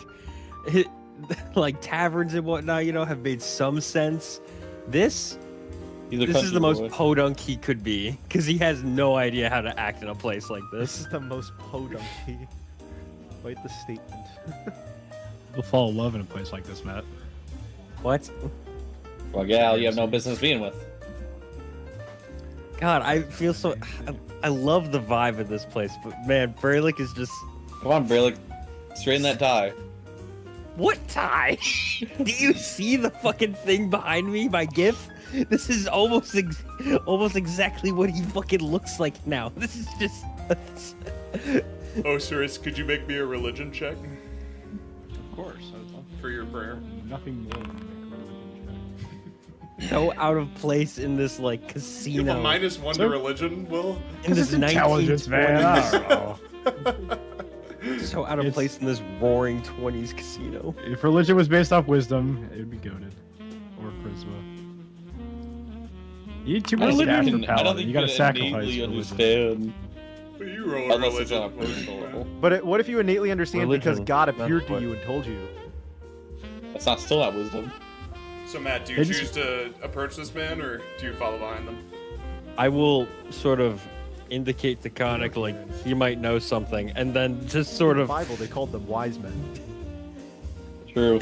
like taverns and whatnot, you know, have made some sense. This He's a is country the most boy. podunk he could be, because he has no idea how to act in a place like This this. is the most podunky. Quite the statement. We'll fall in love in a place like this, Matt. What? Well, Gale, you have no business being with. God, I feel so. I love the vibe of this place, but man, Brelikk is just. Come on, Brelikk. Straighten that tie. What tie? Do you see the fucking thing behind me? My GIF? This is almost exactly what he fucking looks like now. This is just. Osiris, could you make me a religion check? Of course. For your prayer. Nothing more than make a religion So out of place in this like You casino. have a -1 to So- religion, Will? in this intelligence, man. I don't know. So out of It's- place in this roaring 20s casino. If religion was based off wisdom, it would be goaded. Or charisma. You need too I many don't stats think for you can, I don't paladin. think You you gotta can sacrifice innately religion. understand. You roll a Unless it's on a religion. personal level. But what if you innately understand because Religion, God that's appeared to what- you and told you? That's not still not wisdom. So, Matt, do you They just- choose to approach this man, or do you follow behind them? I will sort of indicate to Khanek like he might know something, and then just sort In the of Bible, they called them wise men. True.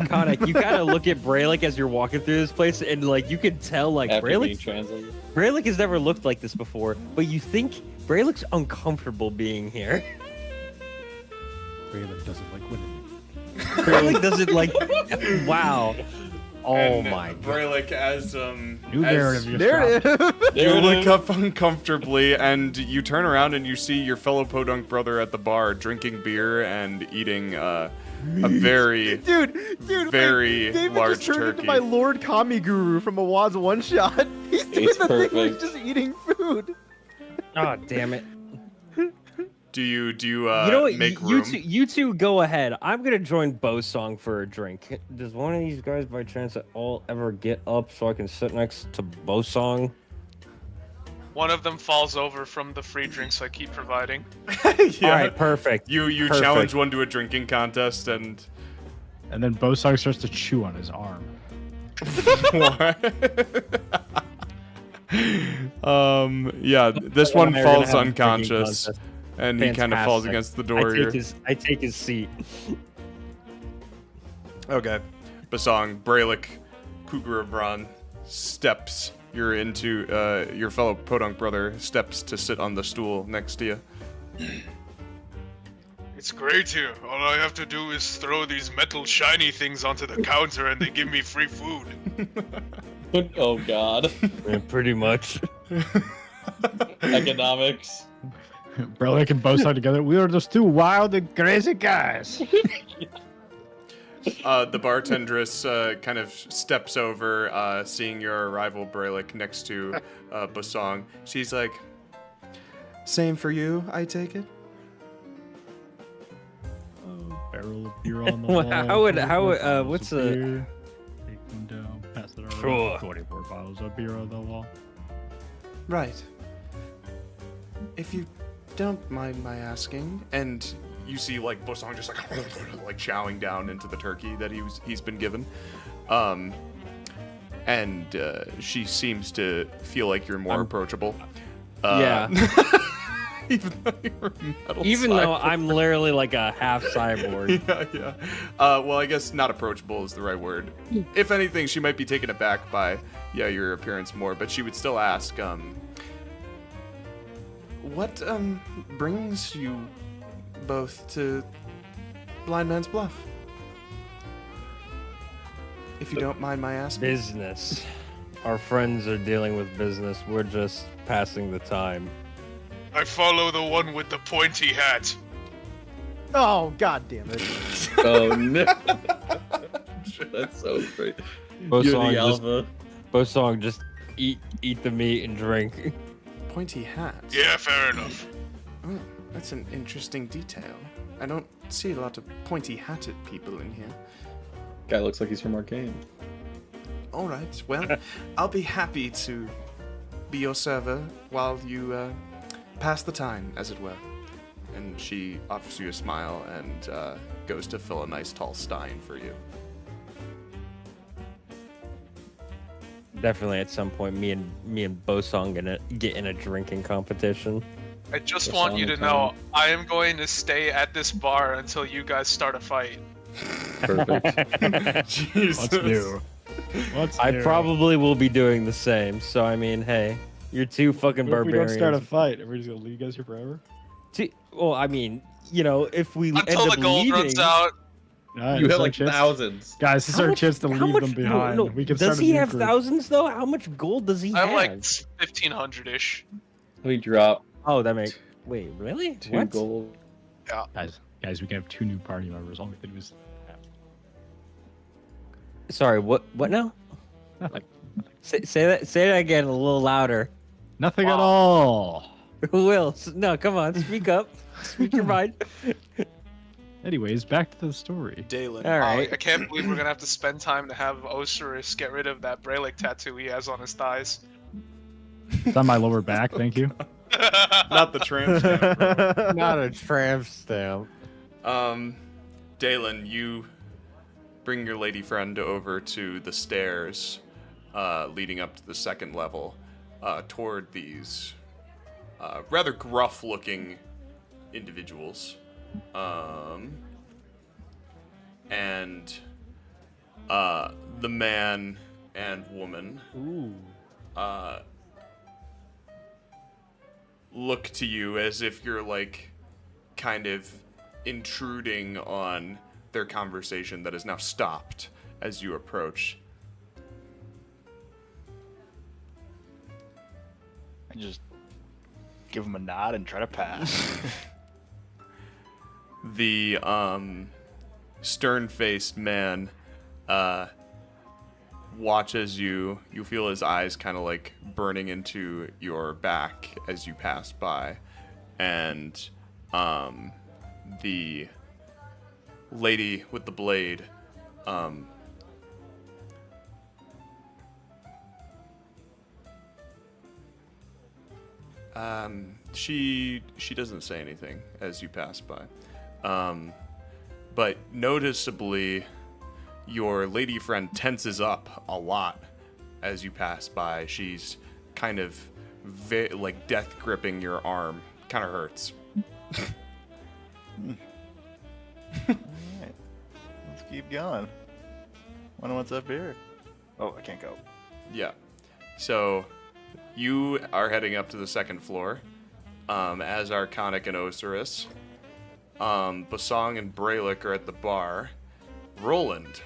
Khanek, you gotta look at Brelikk as you're walking through this place, and like you can tell like After being Brelikk translated. has never looked like this before, but you think Brelik's uncomfortable being here. Brelikk doesn't like women. Brelikk doesn't like. Wow. Oh And my god. Brelikk, as New narrative just There dropped. it is. you look up uncomfortably, and you turn around and you see your fellow podunk brother at the bar drinking beer and eating a very Dude, very wait, David large just turned turkey. into my Lord Kami Guru from Awad's one shot. He's doing It's the thing where he's perfect. just eating food. Oh damn it. Do you You know what? make You room? you two go ahead. I'm gonna join Bo's song for a drink. Does one of these guys, by chance at all, ever get up so I can sit next to Bo's song? One of them falls over from the free drinks I keep providing. Yeah. All right, perfect. You Perfect. challenge one to a drinking contest, and And then Bosong starts to chew on his arm. yeah, this one We're gonna falls have a drinking unconscious, contest. and he kind of falls Fantastic. against the door here. I take his seat. Okay. Basong, Brelikk, Kugrabran steps. You're into your fellow podunk brother steps to sit on the stool next to you. It's great here. All I have to do is throw these metal shiny things onto the counter and they give me free food. Oh God. Yeah, pretty much. Economics. Brelikk and Bow side together. We are just two wild and crazy guys. The bartendress kind of steps over, seeing your arrival, Brelikk, next to Bosong. She's like, "Same for you, I take it." Barrel of beer on the Well, wall. how would 44 bottles what's of a- beer. Take them down. Pass it around. Sure. 44 bottles of beer on the wall. Right. If you don't mind my asking, and you see like Bosong just like chowing down into the turkey that he's been given, and she seems to feel like you're more approachable. Yeah. Even though you're a metal Even though cyborg. I'm literally like a half cyborg. Yeah. Well, I guess not approachable is the right word. If anything, she might be taken aback by your appearance more, but she would still ask, what brings you both to Blind Man's Bluff? If you don't mind my asking. Business. Our friends are dealing with business. We're just passing the time. I follow the one with the pointy hat. Oh, god damn it. Oh no. That's so great. You're the alpha. Bosong, just eat the meat and drink. Pointy hat. Yeah, fair enough. Oh, that's an interesting detail. I don't see a lot of pointy-hatted people in here. Guy looks like he's from Arcane. All right, well, I'll be happy to be your server while you pass the time, as it were. And she offers you a smile and goes to fill a nice tall stein for you. Definitely at some point, me and Bosong gonna get in a drinking competition. I just That's want you all to the know time. I am going to stay at this bar until you guys start a fight. Perfect. Jesus. What's new? What's I new? probably will be doing the same. So I mean, hey, you're two fucking What if we don't barbarians. start a fight? Are we just gonna leave you guys here forever? Well, I mean, if we Until end the up gold leaving, runs out. Alright, You this have is our like chance. thousands. Guys, this is How our much- chance to how leave much- them behind. No, We can does start a he new have group. thousands though? How much gold does he I'm have? like 1,500-ish. We drop Oh, that makes. Wait, really? 2 What? gold. Guys, we can have 2 new party members. All we have to do is Sorry, what? What now? nothing. Say that again a little louder. Nothing at all. Will, no, come on, speak up. Speak your mind. Anyways, back to the story. Dalen. All right. I can't believe we're gonna have to spend time to have Osiris get rid of that Brelikk tattoo he has on his thighs. It's on my lower back, thank you. Not the tramp stamp. Not a tramp stamp. Dalen, you bring your lady friend over to the stairs leading up to the second level toward these rather gruff-looking individuals. And the man and woman look to you as if you're like kind of intruding on their conversation that is now stopped as you approach. I just give him a nod and try to pass. The stern-faced man watches you. You feel his eyes kind of like burning into your back as you pass by, and the lady with the blade she doesn't say anything as you pass by. But noticeably, your lady friend tenses up a lot as you pass by. She's kind of like death gripping your arm. Kind of hurts. Alright. Let's keep going. Wonder what's up here. Oh, I can't go. Yeah. So, you are heading up to the second floor, as are Khanek and Osiris. Basong and Brelikk are at the bar. Rolland,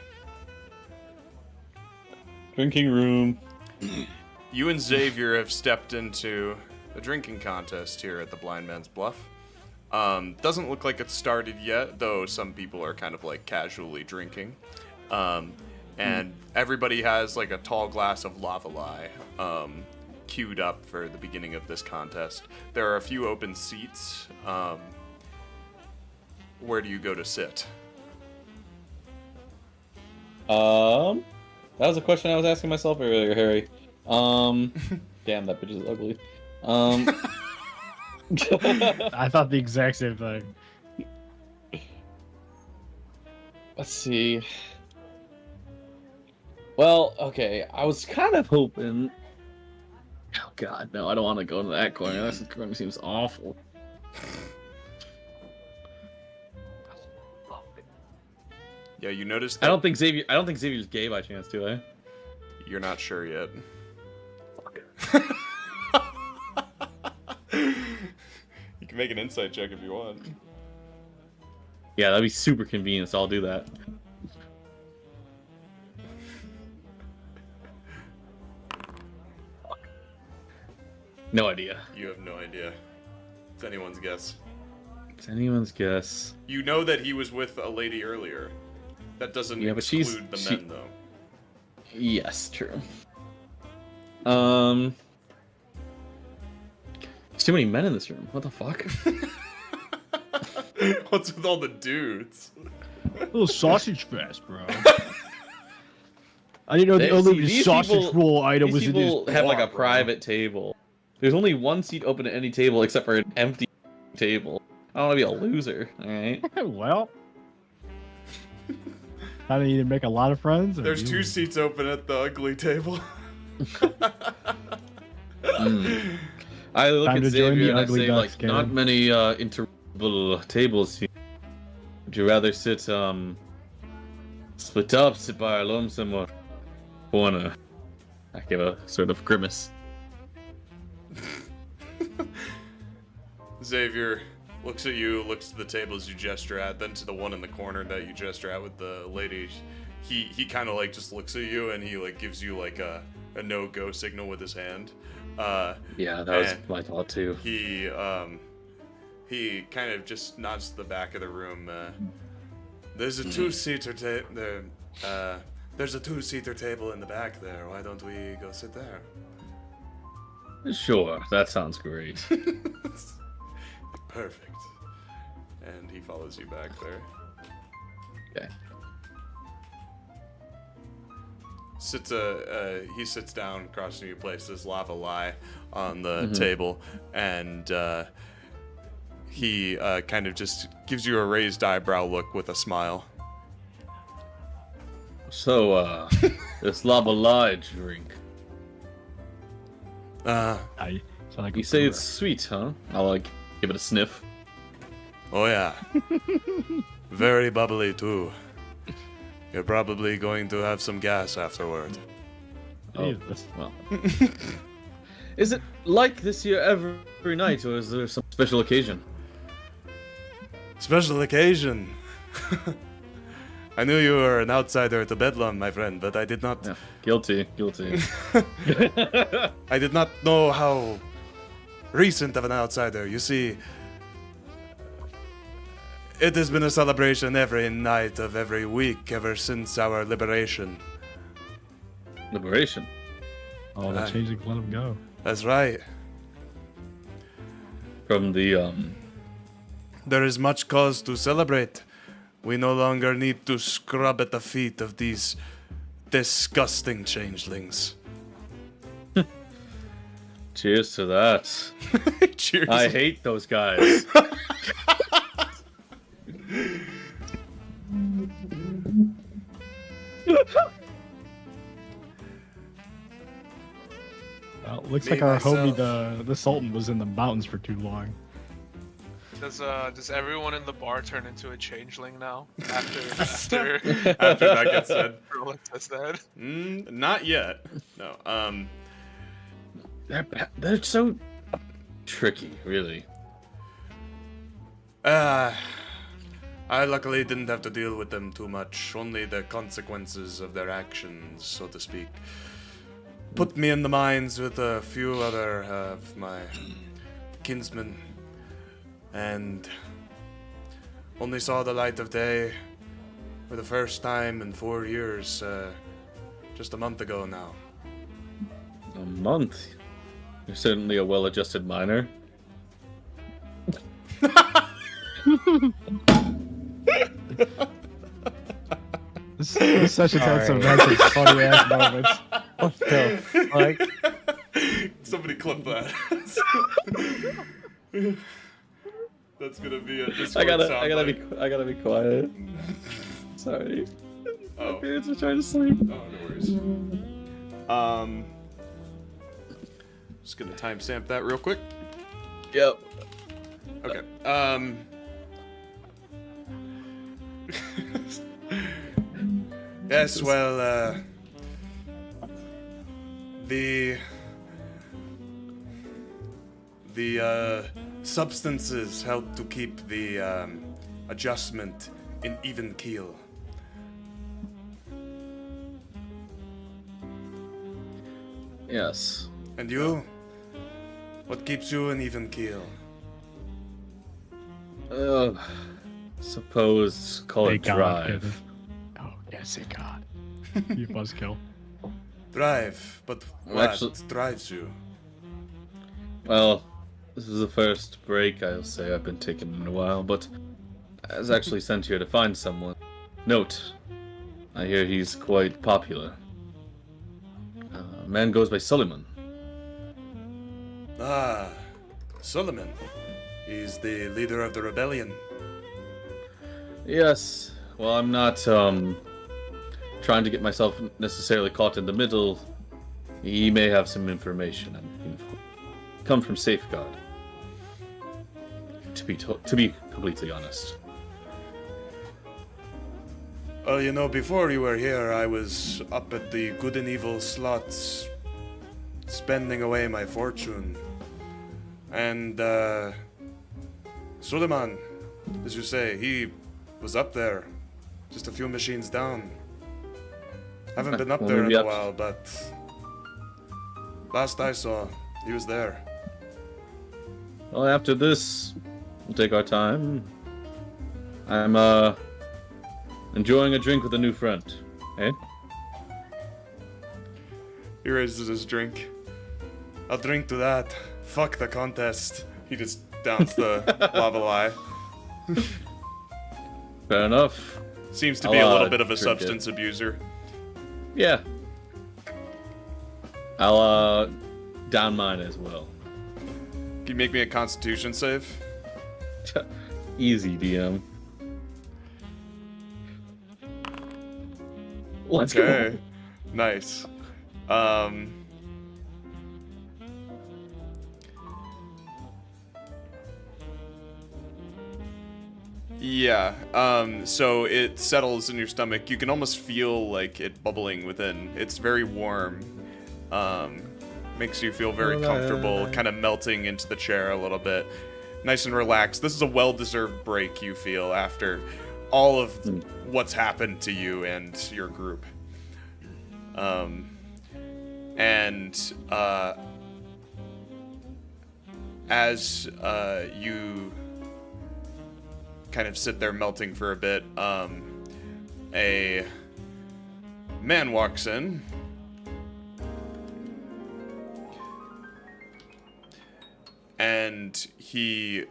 Drinking room. you and Xavier have stepped into a drinking contest here at the Blind Man's Bluff. Doesn't look like it's started yet, though some people are kind of like casually drinking. And everybody has like a tall glass of lava lye queued up for the beginning of this contest. There are a few open seats. Where do you go to sit? That was a question I was asking myself earlier, Harry. Damn, that bitch is ugly. I thought the exact same thing. Let's see. Well, okay, I was kind of hoping. Oh God, no! I don't want to go to that corner. That corner seems awful. Yeah, you noticed I that don't think Xavier's gay by chance, do I? you're not sure yet. You can make an insight check if you want. Yeah, that'd be super convenient. So I'll do that. No idea. You have no idea. It's anyone's guess. It's anyone's guess. You know that he was with a lady earlier. That doesn't Yeah, but exclude the men, though. Yes, true. There's too many men in this room. What the fuck? What's with all the dudes? A little sausage fest, bro. I didn't know the only these sausage people- roll item These was in people this have like a bar, bro. private table. There's only one seat open at any table except for an empty table. I don't want to be a loser, alright? Well, I need to make a lot of friends. Or There's you- 2 seats open at the ugly table. I look Time at to join Xavier the and I ugly say, ducks, like, not Karen. many interable tables here. Would you rather sit, split up, sit by our lonesome, or corner? I give a sort of grimace. Xavier looks at you, looks to the tables you gesture at, then to the one in the corner that you gesture at with the lady. He kind of like just looks at you and he like gives you like a no-go signal with his hand. Yeah, that was and my thought too. He kind of just nods to the back of the room. There's a two-seater there. There's a two-seater table in the back there. Why don't we go sit there? Sure, that sounds great. Perfect. And he follows you back there. Okay. He sits down across from you, places lava lye on the table, and he kind of just gives you a raised eyebrow look with a smile. So, this lava lye drink. I sound like You a say brewer. it's sweet, huh? I'll like give it a sniff. Oh yeah. Very bubbly too. You're probably going to have some gas afterward. Jesus. Well. Is it like this here every night, or is there some special occasion? Special occasion. I knew you were an outsider to Bedlam, my friend, but I did not. Yeah, guilty. I did not know how recent of an outsider. You see, it has been a celebration every night of every week ever since our liberation. Liberation. Oh, that changing. Let him go. That's right. From the, There is much cause to celebrate. We no longer need to scrub at the feet of these disgusting changelings. Cheers to that. Cheers. I hate those guys. Well, looks Me, like our homie, myself. the Sultan, was in the mountains for too long. Does everyone in the bar turn into a changeling now? After After that gets said. Rolland says that? Not yet. No. They're so tricky, really. I luckily didn't have to deal with them too much, only the consequences of their actions, so to speak. Put me in the mines with a few other of my kinsmen, and only saw the light of day for the first time in 4 years, just a month ago now. A month? You're certainly a well-adjusted miner. This session's had some funny ass moments. What the fuck? Somebody clip that. That's gonna be a Discord I soundbite. gotta be quiet. Sorry. Oh. My parents are trying to sleep. Oh, no worries. Just gonna timestamp that real quick. Yep. Okay. Yes, well, the substances help to keep the adjustment in even keel. Yes. And you? What keeps you in even keel? Suppose call it Thank God, drive. Kevin. Oh, yes, thank God. You buzzkill. Drive, but Well, what actually- drives you? Well, this is the first break I'll say I've been taking in a while, but I was actually sent here to find someone. Note, I hear he's quite popular. A man goes by Suleiman. Ah, Solomon. He's the leader of the rebellion. Yes. Well, I'm not trying to get myself necessarily caught in the middle. He may have some information I'm looking for. Come from Safeguard. To be completely honest. Well, you know, before you were here, I was up at the Good and Evil slots, spending away my fortune. And, Suleiman, as you say, he was up there, just a few machines down. Haven't been up Well, there in maybe a up- while, but last I saw, he was there. Well, after this, we'll take our time. I'm enjoying a drink with a new friend. Eh? He raises his drink. I'll drink to that. Fuck the contest. He just downs the lava lie. Fair enough. Seems to be I'll, a little bit of a drink it. substance abuser. Yeah. I'll down mine as well. Can you make me a constitution save? Easy, DM. Let's Okay. go. Nice. Yeah, so it settles in your stomach. You can almost feel like it bubbling within. It's very warm. Makes you feel very comfortable, kind of melting into the chair a little bit. Nice and relaxed. This is a well-deserved break, you feel, after all of what's happened to you and your group. As you kind of sit there melting for a bit, a man walks in. And he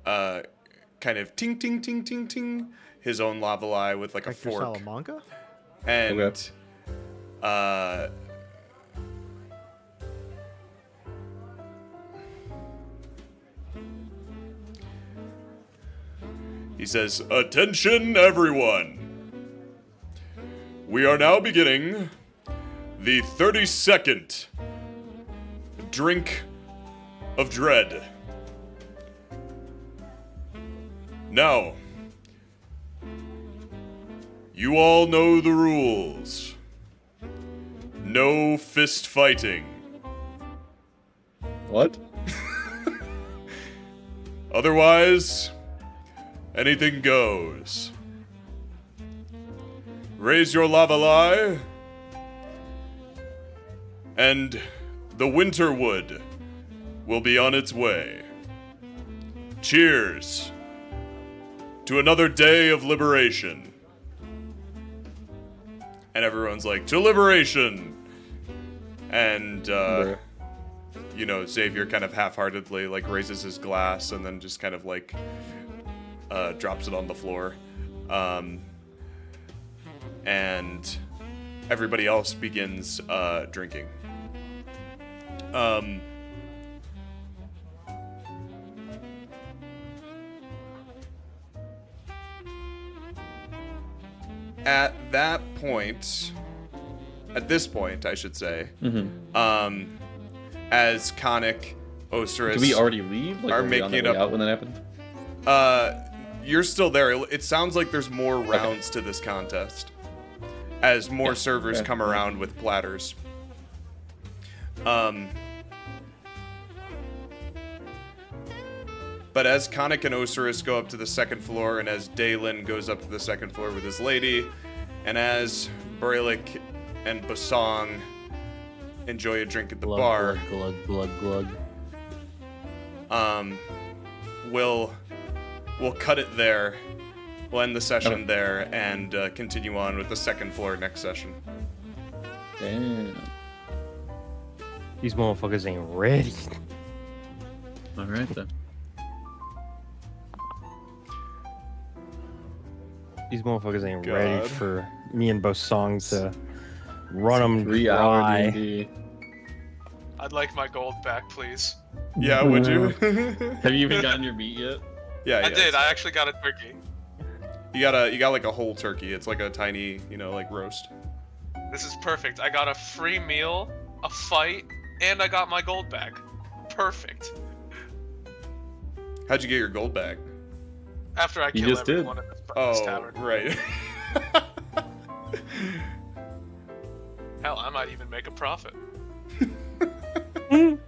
kind of ting ting ting ting ting his own lava lie with like a Hector fork. Salamanca? And Okay. He says, "Attention, everyone! We are now beginning the 32nd drink of dread. Now, you all know the rules. No fist fighting. What? Otherwise, anything goes. Raise your lavalai, and the winter wood will be on its way. Cheers to another day of liberation. And everyone's like, to liberation! And, you know, Xavier kind of half-heartedly, like, raises his glass and then just kind of, like, drops it on the floor. And everybody else begins, drinking. At this point, I should say, as Khanek, Osiris, Did we already leave? Like, are were we on making the it way up. out when that happened? You're still there. It sounds like there's more rounds to this contest, as more servers come around with platters. But as Khanek and Osiris go up to the second floor, and as Dalen goes up to the second floor with his lady, and as Brelikk and Basong enjoy a drink at the bar, Glug, glug, glug. We'll cut it there. We'll end the session there and continue on with the second floor next session. Damn. These motherfuckers ain't ready. All right then. These motherfuckers ain't God. ready for me and Bosong to run them 3 hour dry. D&D. I'd like my gold back, please. Yeah, would you? Have you even gotten your meat yet? Yeah, I yes. did. I actually got a turkey. You got like a whole turkey. It's like a tiny, like roast. This is perfect. I got a free meal, a fight, and I got my gold back. Perfect. How'd you get your gold back? After I You kill just did. everyone in this Oh, tavern. right. Hell, I might even make a profit. God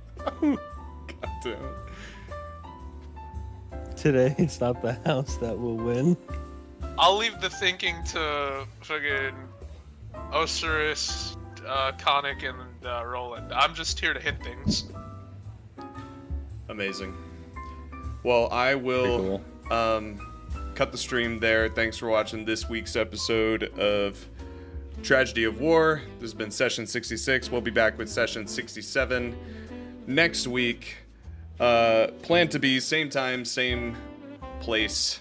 damn. Today, it's not the house that will win. I'll leave the thinking to friggin' Osiris, Khanek, and Rolland. I'm just here to hit things. Amazing. Well, I will cut the stream there. Thanks for watching this week's episode of Tragedy of War. This has been session 66. We'll be back with session 67 next week. Plan to be same time, same place.